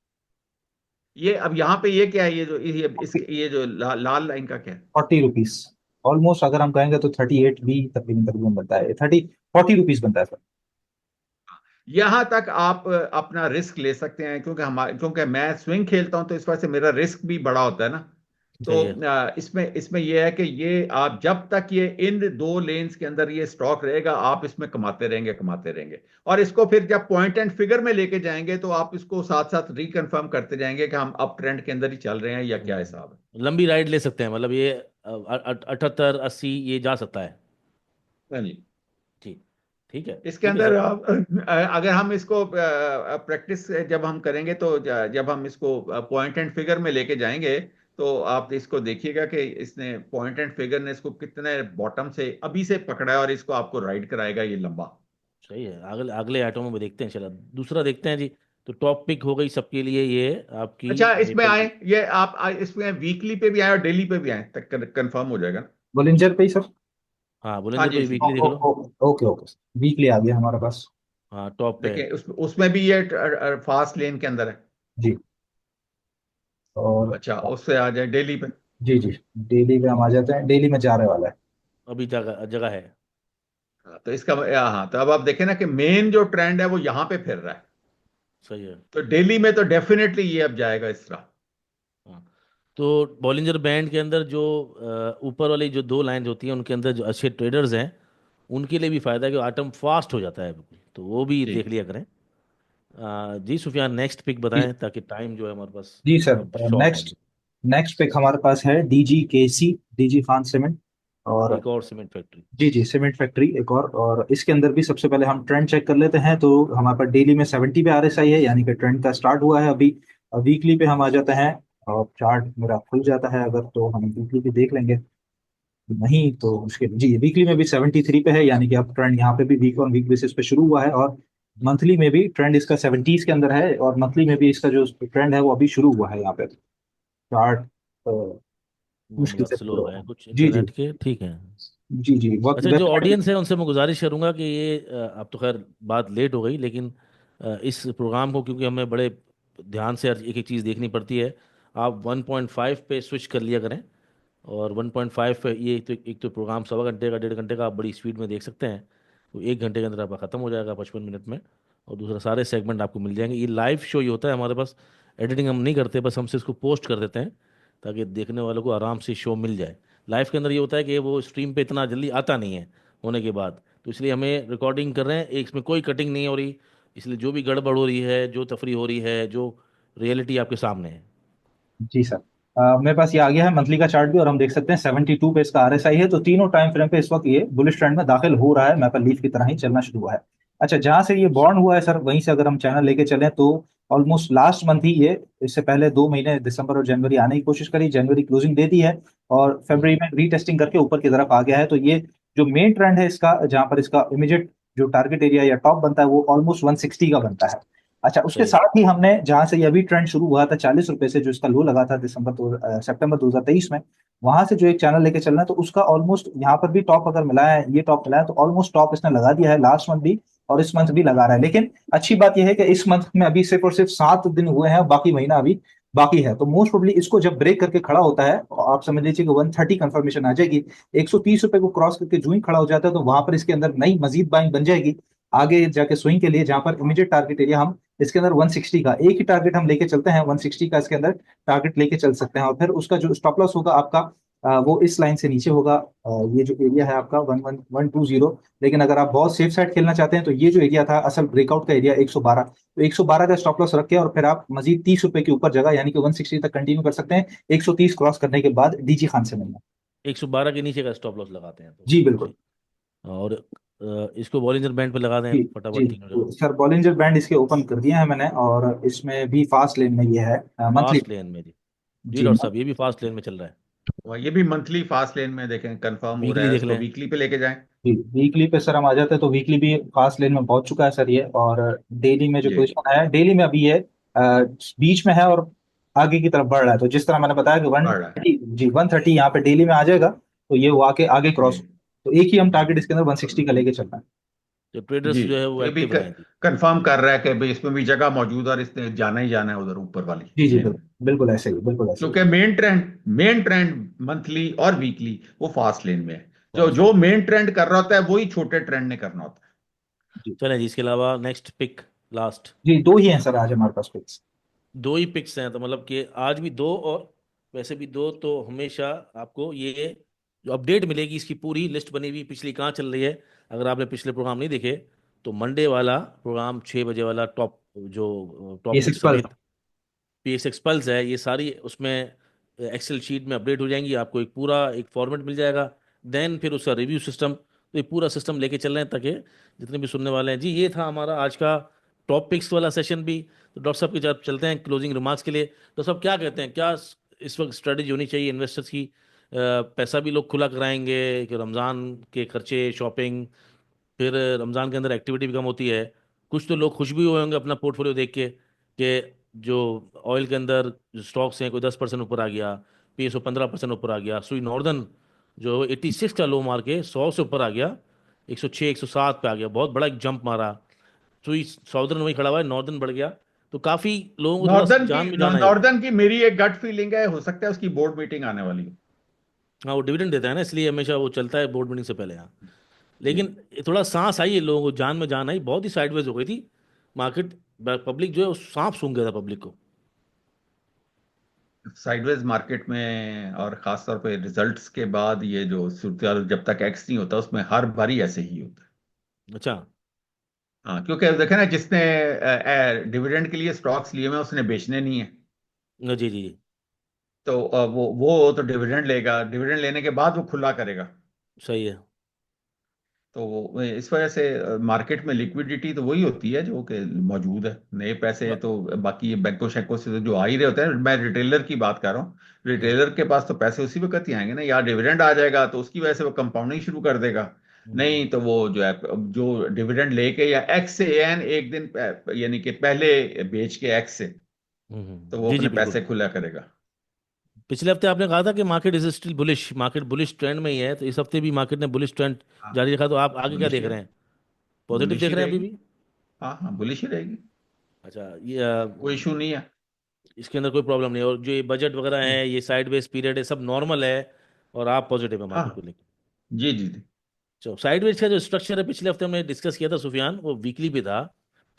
ये अब यहाँ पे ये क्या है, ये जो ये जो लाल लाइन का क्या है? 40 रुपीज, ऑलमोस्ट अगर हम कहेंगे तो 38 भी तकरीबन तकरीबन बनता है, 40 रुपीज बनता है सर। यहां तक आप अपना रिस्क ले सकते हैं, क्योंकि मैं स्विंग खेलता हूं, तो इस वजह से मेरा रिस्क भी बड़ा होता है ना। तो सही है। इसमें यह है कि ये आप जब तक ये इन दो लेन्स के अंदर ये स्टॉक रहेगा, आप इसमें कमाते रहेंगे, कमाते रहेंगे। और इसको फिर जब पॉइंट एंड फिगर में लेके जाएंगे, तो आप इसको साथ साथ रिकन्फर्म करते जाएंगे कि हम अप ट्रेंड के अंदर ही चल रहे हैं या क्या हिसाब है। लंबी राइड ले सकते हैं, मतलब ये 78, 80 ये जा सकता है। हाँ जी। ठीक। ठीक है। इसके ठीक है अंदर सर। अगर हम इसको प्रैक्टिस जब हम करेंगे, तो जब हम इसको पॉइंट एंड फिगर में लेके जाएंगे, तो आप इसको देखिएगा कि इसने पॉइंट एंड फिगर ने इसको कितने बॉटम से अभी से पकड़ा है, और इसको आपको राइड कराएगा ये लंबा। सही है, अगले अगले आइटम में देखते हैं, चलो दूसरा देखते हैं जी। तो टॉप पिक हो गई सबके लिए ये आपकी अच्छा, इसमें मेपल आए की। ये इसमें वीकली पे भी आए और डेली पे भी आए, तक कंफर्म हो जाएगा ना? बोलिंजर पे ही सर। हाँ हाँ बोलेंजर जी पे जी। वीकली देख लो। ओके ओके सर, वीकली आ गया हमारे पास। हाँ टॉप पे है। देखिए उसमें भी ये फास्ट लेन के अंदर है। जी। और अच्छा, उससे आ जाए डेली पे। जी जी, डेली पे हम आ जाते हैं, डेली में जा रहे वाला है। अभी जगह जगह है। हाँ, तो इसका हाँ, तो अब आप देखें ना कि मेन जो ट्रेंड है वो यहाँ पे फिर रहा है। सही है। तो डेली में तो डेफिनेटली ये अब जाएगा इस तरह। हाँ तो बॉलिंजर बैंड के अंदर जो ऊपर वाली जो दो लाइन होती हैं उनके अंदर जो अच्छे ट्रेडर्स हैं उनके लिए भी फायदा है कि आइटम फास्ट हो जाता है बिल्कुल, तो वो भी जी। देख लिया करें। जी सुफियान नेक्स्ट पिक जी बताएं ताकि टाइम जो है हमारे पास जी सर। अब शॉर्ट है। नेक्स्ट नेक्स्ट पिक हमारे पास है डीजी केसी, डीजी खान सीमेंट। और एक और सीमेंट फैक्ट्री। जी जी, सीमेंट फैक्ट्री एक और इसके अंदर भी सबसे पहले हम ट्रेंड चेक कर लेते हैं। तो हमारे पास डेली में 70 पे आरएसआई है, यानी कि ट्रेंड का स्टार्ट हुआ है अभी। वीकली पे हम आ जाते हैं और चार्ट मेरा खुल जाता है, अगर तो हम वीकली पे देख लेंगे। नहीं तो मुश्किल। जी, वीकली में भी 73 पे है, यानी कि अब ट्रेंड यहाँ पे भी वीक ऑन वीक बेसिस पे शुरू हुआ है। और मंथली में भी ट्रेंड इसका 70s के अंदर है, और मंथली में भी इसका जो ट्रेंड है वो अभी शुरू हुआ है यहाँ पे। चार्ट मुश्किल मामला से स्लो पूरा है हुआ। कुछ जी जी। इंटरनेट के, ठीक है। जी जी, वक्त अच्छा जो वेबसाइट। ऑडियंस है उनसे मैं गुजारिश करूंगा कि ये अब तो खैर बात लेट हो गई, लेकिन इस प्रोग्राम को क्योंकि हमें बड़े ध्यान से हर एक एक चीज़ देखनी पड़ती है, आप 1.5 पे स्विच कर लिया करें। और 1.5 पे ये एक तो प्रोग्राम 1.25 घंटे का 1.5 घंटे का आप बड़ी स्पीड में देख सकते हैं। तो 1 घंटे के अंदर आपका ख़त्म हो जाएगा 55 मिनट में। और दूसरा सारे सेगमेंट आपको मिल जाएंगे। ये लाइव शो ही होता है हमारे पास, एडिटिंग हम नहीं करते, बस हमसे इसको पोस्ट कर देते हैं ताकि देखने वालों को आराम से शो मिल जाए। लाइव के अंदर ये होता है कि वो स्ट्रीम पे इतना जल्दी आता नहीं है होने के बाद, तो इसलिए हमें रिकॉर्डिंग कर रहे हैं, एक इसमें कोई कटिंग नहीं हो रही। इसलिए जो भी गड़बड़ हो रही है, जो तफरी हो रही है, जो रियलिटी आपके सामने है। जी सर। मेरे पास ये आ गया है मंथली का चार्ट भी, और हम देख सकते हैं 72 पे इसका आरएसआई है। तो तीनों टाइम फ्रेम पे इस वक्त ये बुलिश ट्रेंड में दाखिल हो रहा है, मैपल लीफ की तरह ही चलना शुरू हुआ है। अच्छा, जहां से ये बॉन्ड हुआ है सर, वहीं से अगर हम चैनल लेके चलें तो ऑलमोस्ट लास्ट मंथ ही ये, इससे पहले 2 महीने दिसंबर और जनवरी आने की कोशिश करी, जनवरी क्लोजिंग दे दी है, और फरवरी हम्म। में रीटेस्टिंग करके ऊपर की तरफ आ गया है। तो ये जो मेन ट्रेंड है इसका, जहां पर इसका इमीडिएट जो टारगेट एरिया या टॉप बनता है वो ऑलमोस्ट 160 का बनता है। अच्छा, उसके सही है। साथ ही हमने जहां से ये अभी ट्रेंड शुरू हुआ था 40 रुपए से, जो इसका लो लगा था सितंबर 2023 में, वहां से जो एक चैनल लेके चलना है, तो उसका ऑलमोस्ट यहाँ पर भी टॉप अगर मिला है, ये टॉप मिला है, तो ऑलमोस्ट टॉप इसने लगा दिया है लास्ट मंथ भी, और इस मंथ भी लगा रहा है। लेकिन अच्छी बात यह है कि इस मंथ में अभी सिर्फ और सिर्फ 7 दिन हुए हैं, बाकी महीना अभी बाकी है। तो मोस्ट प्रोबेबली इसको जब ब्रेक करके खड़ा होता है, आप समझ लीजिए कि 130 कंफर्मेशन आ जाएगी। 130 रुपए को क्रॉस करके जो ही खड़ा हो जाता है, तो वहां पर इसके अंदर नई मजीद बाइंग बन जाएगी आगे जाके स्विंग के लिए, जहां पर इमीडिएट टारगेट एरिया हम इसके अंदर 160 का एक ही टारगेट हम लेके चलते हैं, 160 का इसके अंदर टारगेट लेके चल सकते हैं। और फिर उसका जो स्टॉप लॉस होगा आपका, वो इस लाइन से नीचे होगा। ये जो एरिया है आपका 11120। लेकिन अगर आप बहुत सेफ साइड खेलना चाहते हैं, तो ये जो एरिया था असल ब्रेकआउट का एरिया 112, तो 112 का स्टॉप लॉस रख के और फिर आप मजीद 30 रुपए के ऊपर जगह, यानी कि 160 तक कंटिन्यू कर सकते हैं, 130 क्रॉस करने के बाद डीजी खान से मिलना। 112 के नीचे का स्टॉप लॉस लगाते हैं तो जी बिल्कुल। ठीक। और इसको बॉलिंजर बैंड पे लगा दें जी जी। फटाफट तीनों जगह। सर, बॉलिंजर बैंड इसके ओपन कर दिए हैं मैंने, और इसमें भी फास्ट लेन में ये है मंथली। फास्ट लेन में जी। जी जी डॉक्टर साहब, ये भी फास्ट लेन में चल रहा है। और ये भी मंथली फास्ट लेन में देखें, कंफर्म हो रहा वीकली है, देख उसको लें। वीकली पे लेके जाएं। जी, वीकली पे सर हम आ जाते हैं, तो वीकली भी फास्ट लेन में पहुंच चुका है सर ये। और डेली में जो जी। पोजीशन है, डेली में अभी ये बीच में है और आगे की तरफ बढ़ रहा है। तो जिस तरह मैंने बताया कि वन बढ़ रहा है। थर्टी जी 130 यहाँ पे डेली में आ जाएगा, तो ये वो आके आगे क्रॉस। जी तो एक ही हम टारगेट इसके अंदर 160 का लेके चलना है। तो जी। ट्रेडर्स जो है वो तो ये भी एक्टिव रहें जी। कंफर्म कर रहा है कि भाई इसमें भी जगह मौजूद है और इसने जाना ही जाना है उधर ऊपर वाली जी जी, लेन बिल्कुल में। बिल्कुल ऐसे ही, बिल्कुल ऐसे ही। क्योंकि मेन ट्रेंड मंथली और वीकली वो फास्ट लेन में है। जो फास्ट जो लेन। मेन ट्रेंड कर रहा होता है वही छोटे ट्रेंड ने करना होता है। जी चलें जी, इसके अलावा नेक्स्ट पिक लास्ट। जी, दो ही हैं सर आज हमारे पास पिक्स। दो ही पिक्स हैं तो मतलब कि आज भी दो, और वैसे भी दो, तो हमेशा आपको ये जो अपडेट मिलेगी इसकी पूरी लिस्ट बनी हुई पिछली कहाँ चल रही है। अगर आपने पिछले प्रोग्राम नहीं देखे तो मंडे वाला प्रोग्राम 6 बजे वाला टॉप जो ये टॉप पिक सिक्स पल। समेत PSX पल्स है, ये सारी उसमें एक्सेल शीट में अपडेट हो जाएंगी। आपको एक पूरा एक फॉर्मेट मिल जाएगा। देन फिर उसका रिव्यू सिस्टम, तो ये पूरा सिस्टम लेके चल रहे हैं ताकि जितने भी सुनने वाले हैं जी। ये था हमारा आज का टॉप पिक्स वाला सेशन भी। तो डॉक्टर साहब के साथ चलते हैं क्लोजिंग रिमार्क्स के लिए। डॉक्टर साहब क्या कहते हैं, क्या इस वक्त स्ट्रेटेजी होनी चाहिए इन्वेस्टर्स की? पैसा भी लोग खुला कराएंगे कि रमज़ान के खर्चे, शॉपिंग, फिर रमज़ान के अंदर एक्टिविटी भी कम होती है, कुछ तो लोग खुश भी हुए होंगे अपना पोर्टफोलियो देख के, कि जो ऑयल के अंदर जो स्टॉक्स हैं कोई 10% ऊपर आ गया, पीएसओ 15% ऊपर आ गया, सुई नॉर्दर्न जो 86 का लो मार के 100 से ऊपर आ गया, 106 107 पे आ गया, बहुत बड़ा एक जंप मारा। सुई साउदर्न वही खड़ा हुआ है, नॉर्दर्न बढ़ गया। तो काफी लोगों को थोड़ा जान में जान आई। नॉर्दर्न की मेरी एक गट फीलिंग है, हो सकता है उसकी बोर्ड मीटिंग आने वाली हो। हाँ, वो डिविडेंड देता है ना, इसलिए हमेशा वो चलता है बोर्ड मीटिंग से पहले। हाँ, जी। लेकिन थोड़ा सांस आई है, लोगों को जान में जान आई, बहुत ही साइडवेज हो गई थी मार्केट। पब्लिक जो है वो सांप सूंघ गया था पब्लिक को। साइडवेज मार्केट में और खास तौर पे रिजल्ट्स के बाद ये जो सूरत, जब तक एक्स नहीं होता उसमें हर बारी ऐसे ही होता है। अच्छा। हाँ, क्योंकि देखे ना, जिसने डिविडेंड के लिए स्टॉक्स लिए हुए हैं, उसने बेचने नहीं है। जी जी जी। तो वो तो डिविडेंड लेगा, डिविडेंड लेने के बाद वो खुला करेगा। सही है। तो इस वजह से मार्केट में लिक्विडिटी तो वही होती है जो कि मौजूद है, नए पैसे ब- तो बाकी ये बैंकों शैकों से तो जो आ ही रहे होते हैं। मैं रिटेलर की बात कर रहा हूँ। हम्म, रिटेलर के पास तो पैसे उसी वक्त ही आएंगे ना, या डिविडेंड आ जाएगा तो उसकी वजह से वो कंपाउंडिंग शुरू कर देगा। हम्म, नहीं तो वो जो है, जो डिविडेंड लेके या एक्स से एन एक दिन यानी कि पहले बेच के एक्स से, तो वो जी जी अपने बिल्कुल। पैसे खुला करेगा। पिछले हफ्ते आपने कहा था कि market is still bullish, market bullish trend में ही है, तो इस हफ्ते भी मार्केट ने बुलिश ट्रेंड हाँ, जारी रखा। तो आप आगे क्या बुलिश देख ही रहे हैं? पॉजिटिव बुलिश देख ही रहे हैं अभी रहेगी। भी? हाँ हाँ, बुलिश ही रहेगी। अच्छा, ये कोई इशू नहीं है। इसके अंदर कोई प्रॉब्लम नहीं है, और जो ये बजट वगैरह नहीं। है, ये साइडवेज पीरियड है, सब नॉर्मल है, और आप पॉजिटिव है हाँ। मार्केट को लेकर? जी जी जी। चलो, साइडवेज का जो स्ट्रक्चर है पिछले हफ्ते हमने डिस्कस किया था सुफियान, वो वीकली पे था।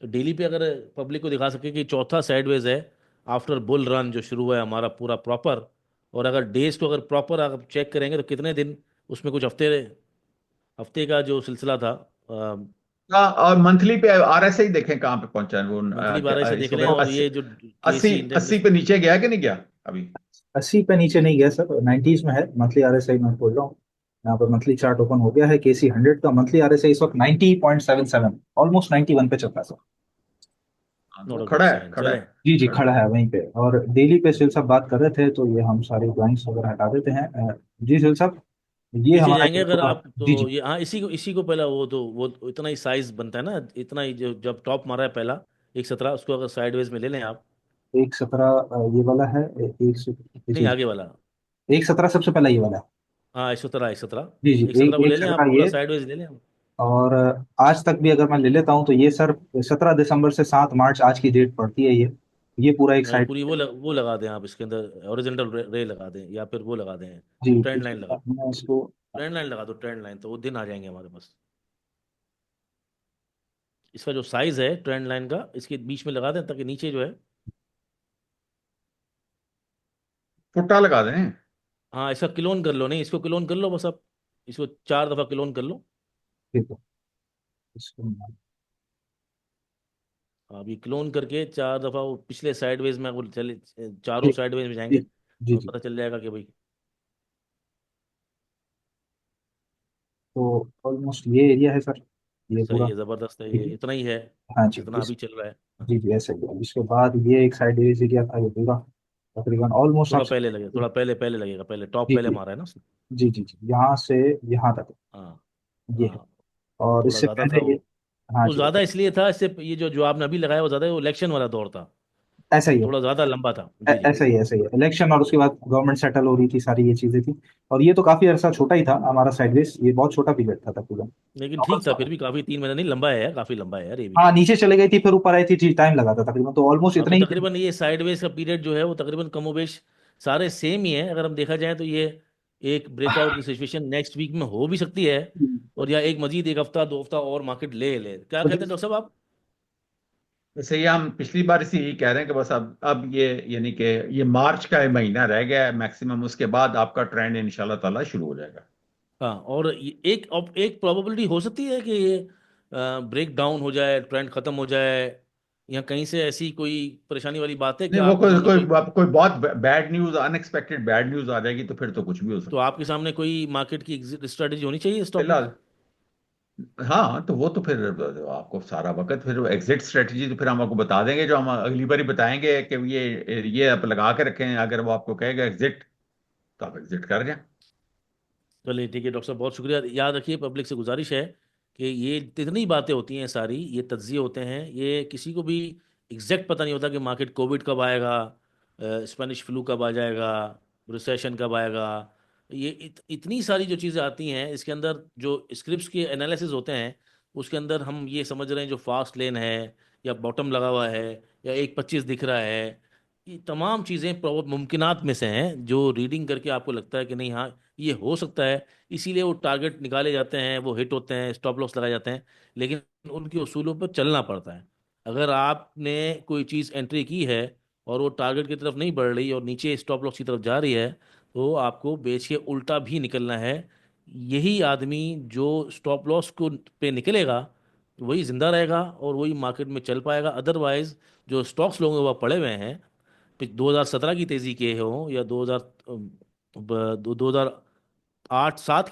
तो डेली पे अगर पब्लिक को दिखा सके कि चौथा साइडवेज है आफ्टर बुल रन जो शुरू हुआ है हमारा पूरा प्रॉपर, और अगर डेज को अगर प्रॉपर अगर चेक करेंगे तो कितने दिन उसमें कुछ हफ्ते हफ्ते का जो सिलसिला था। हाँ, और मंथली पे आरएसआई देखें कहाँ पे पहुंचा है वो, मंथली 12 से इस देख रहे हैं, वक्त और 80। ये जो 80। केसी इंडेक्स 80 पे नीचे गया कि नहीं गया अभी? 80 पे नीचे नहीं गया सर, 90s में है। मंथली आरएसआई मैं बोल रहा हूँ। यहाँ पर मंथली चार्ट ओपन हो गया है, केसी 100 का मंथली आरएसआई इस वक्त 90.77, ऑलमोस्ट 91 पे चल रहा है सर। हाँ, तो नॉट वो अ गुड खड़ा है, साइन, खड़ा चले। है। जी जी, खड़ा खड़ा है। है वहीं पे। और डेली पे सिल साहब बात कर रहे थे, तो ये हम सारे ड्राइंग्स वगैरह हटा देते हैं। जी सिल साहब, ये नीचे हमारा जाएंगे ये अगर पूरा। आप जी तो जी। ये, हाँ, इसी को पहला वो इतना ही साइज बनता है ना, इतना ही जो जब टॉप मारा है पहला 117, उसको अगर साइडवेज में ले लें आप। 117 ये वाला है। एक सौ नहीं, जी जी। आगे वाला। 117 सबसे पहला ये वाला है। हाँ, 117 117। जी जी, 117 एक को ले एक लें आप, 17 पूरा ये। साइडवेज ले लें आप। और आज तक भी अगर मैं ले लेता हूँ तो ये सर 17 दिसंबर से 7 मार्च आज की डेट पड़ती है ये पूरा एक नहीं, साइड। पूरी वो लगा दें आप इसके अंदर, ओरिजेंटल रे लगा दें, या फिर वो लगा दें, जी ट्रेंड लाइन लगा। मैं इसको। ट्रेंड लाइन लगा दो, ट्रेंड लाइन, तो वो दिन आ जाएंगे हमारे पास। इसका जो साइज है ट्रेंड लाइन का, इसके बीच में लगा दें, ताकि नीचे जो है। फुट्टा लगा दें। हाँ, इसका क्लोन कर लो, नहीं इसको क्लोन कर लो बस आप, इसको 4 दफा क्लोन कर लो। ठीक है, इसको। अभी क्लोन करके 4 दफा वो पिछले साइडवेज में वो चले, चारों ठीक। साइडवेज में जी जाएंगे, जी तो जी। पता चल जाएगा कि भाई। तो ऑलमोस्ट ये एरिया है सर, ये सही पूरा। है, जबरदस्त है, ठीक ये है। इतना ही है हाँ जी जितना अभी चल रहा है। हाँ, जी जी, ऐसे ही है। इसके बाद ये एक साइड एरिया था, ये पूरा तकरीबन ऑलमोस्ट आप। थोड़ा पहले लगे, थोड़ा पहले लगेगा, पहले टॉप जी पहले जी मारा है ना उसने। जी जी जी, यहाँ से यहाँ तक हाँ ये है। हाँ, और थोड़ा इससे ज़्यादा था पहले वो। ये। हाँ वो जी, ज़्यादा इसलिए था, इससे ये जो आपने अभी लगाया वो ज़्यादा वो इलेक्शन वाला दौर था, ऐसा ही तो है। थोड़ा ज़्यादा लंबा था। जी जी। ऐसा ही है, ऐसा ही है। इलेक्शन और उसके बाद गवर्नमेंट सेटल हो रही थी, सारी ये चीजें थी। और ये तो काफी अरसा छोटा ही था हमारा साइडवेज, ये बहुत छोटा पीरियड था तकरीबन। लेकिन ठीक था फिर भी, काफ़ी 3 महीना नहीं, लंबा है यार, काफ़ी लंबा है यार ये भी। हाँ, नीचे चले गई थी फिर ऊपर आई थी जी, टाइम लगा था तकरीबन, तो ऑलमोस्ट हाँ, इतना तो ही। तकरीबन ये साइडवेज का पीरियड जो है वो तकरीबन कमोबेश सारे सेम ही है, अगर हम देखा जाए तो ये एक ब्रेकआउट की सिचुएशन नेक्स्ट वीक में हो भी सकती है, और या एक मजीद 1 हफ्ता 2 हफ्ता और मार्केट ले ले, क्या कहते हैं डॉक्टर साहब आप? वैसे ये हम पिछली बार इसी यही कह रहे हैं कि बस अब ये यानी कि ये मार्च का महीना रह गया है मैक्सिमम, उसके बाद आपका ट्रेंड इंशाल्लाह ताला शुरू हो जाएगा। हाँ, और एक प्रोबेबिलिटी हो सकती है कि ये ब्रेक डाउन हो जाए, ट्रेंड खत्म हो जाए, या कहीं से ऐसी कोई परेशानी वाली बात है नहीं, क्या वो आपके कोई सामने कोई कोई? कोई बहुत bad news, unexpected bad news आ जाएगी तो फिर तो कुछ भी हो तो सकता आपके सामने कोई मार्केट की एग्जिट स्ट्रेटेजी होनी चाहिए है स्टॉक में? फिलहाल। हाँ, तो वो तो फिर आपको सारा वक्त फिर एग्जिट स्ट्रेटजी तो फिर हम आपको बता देंगे, जो हम अगली बार ही बताएंगे कि ये आप लगा के रखें, अगर वो आपको कहेगा एग्जिट तो आप एग्जिट कर जाएं। चलिए ठीक है डॉक्टर साहब, बहुत शुक्रिया। याद रखिए, पब्लिक से गुजारिश है कि ये जितनी बातें होती हैं सारी, ये तज्जिए होते हैं, ये किसी को भी एग्जैक्ट पता नहीं होता कि मार्केट कोविड कब आएगा, स्पेनिश फ्लू कब आ जाएगा, रिसेशन कब आएगा। ये इतनी सारी जो चीज़ें आती हैं इसके अंदर, जो स्क्रिप्ट्स के एनालिसिस होते हैं उसके अंदर हम ये समझ रहे हैं जो फास्ट लेन है या बॉटम लगा हुआ है या 1.25 दिख रहा है, ये तमाम चीज़ें मुमकिनात में से हैं जो रीडिंग करके आपको लगता है कि नहीं हाँ ये हो सकता है। इसीलिए वो टारगेट निकाले जाते हैं, वो हिट होते हैं, स्टॉप लॉस लगाए जाते हैं, लेकिन उनके उसूलों पर चलना पड़ता है। अगर आपने कोई चीज़ एंट्री की है और वो टारगेट की तरफ नहीं बढ़ रही और नीचे स्टॉप लॉस की तरफ जा रही है, तो आपको बेच के उल्टा भी निकलना है। यही आदमी जो स्टॉप लॉस को पे निकलेगा वही जिंदा रहेगा और वही मार्केट में चल पाएगा। अदरवाइज जो स्टॉक्स लोग वह पड़े हुए हैं 2017 की तेजी के हों या 2007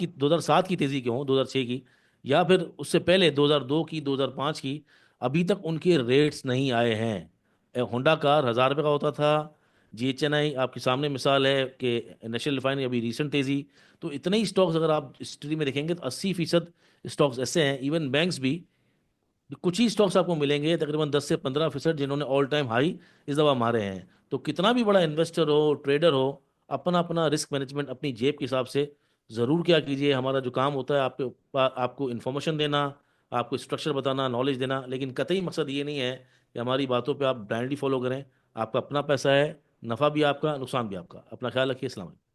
की तेजी के हों, 2006 की, या फिर उससे पहले 2002 की, 2005 की, अभी तक उनके रेट्स नहीं आए हैं। होंडा कार 1,000 रुपये का होता था, GHNI आपके सामने मिसाल है कि नेशनल रिफाइनरी अभी रिसेंट तेजी। तो इतने ही स्टॉक्स अगर आप हिस्ट्री में देखेंगे तो 80% स्टॉक्स ऐसे हैं, इवन बैंक्स भी। कुछ ही स्टॉक्स आपको मिलेंगे तकरीबन 10 से 15% जिन्होंने ऑल टाइम हाई इस दफा मारे हैं। तो कितना भी बड़ा इन्वेस्टर हो, ट्रेडर हो, अपना अपना रिस्क मैनेजमेंट अपनी जेब के हिसाब से ज़रूर क्या कीजिए। हमारा जो काम होता है आपको इन्फॉर्मेशन देना, आपको स्ट्रक्चर बताना, नॉलेज देना, लेकिन कतई मकसद ये नहीं है कि हमारी बातों पे आप ब्लाइंडली फॉलो करें। आपका अपना पैसा है, नफ़ा भी आपका, नुकसान भी आपका। अपना ख्याल रखिए। अस्सलाम वालेकुम।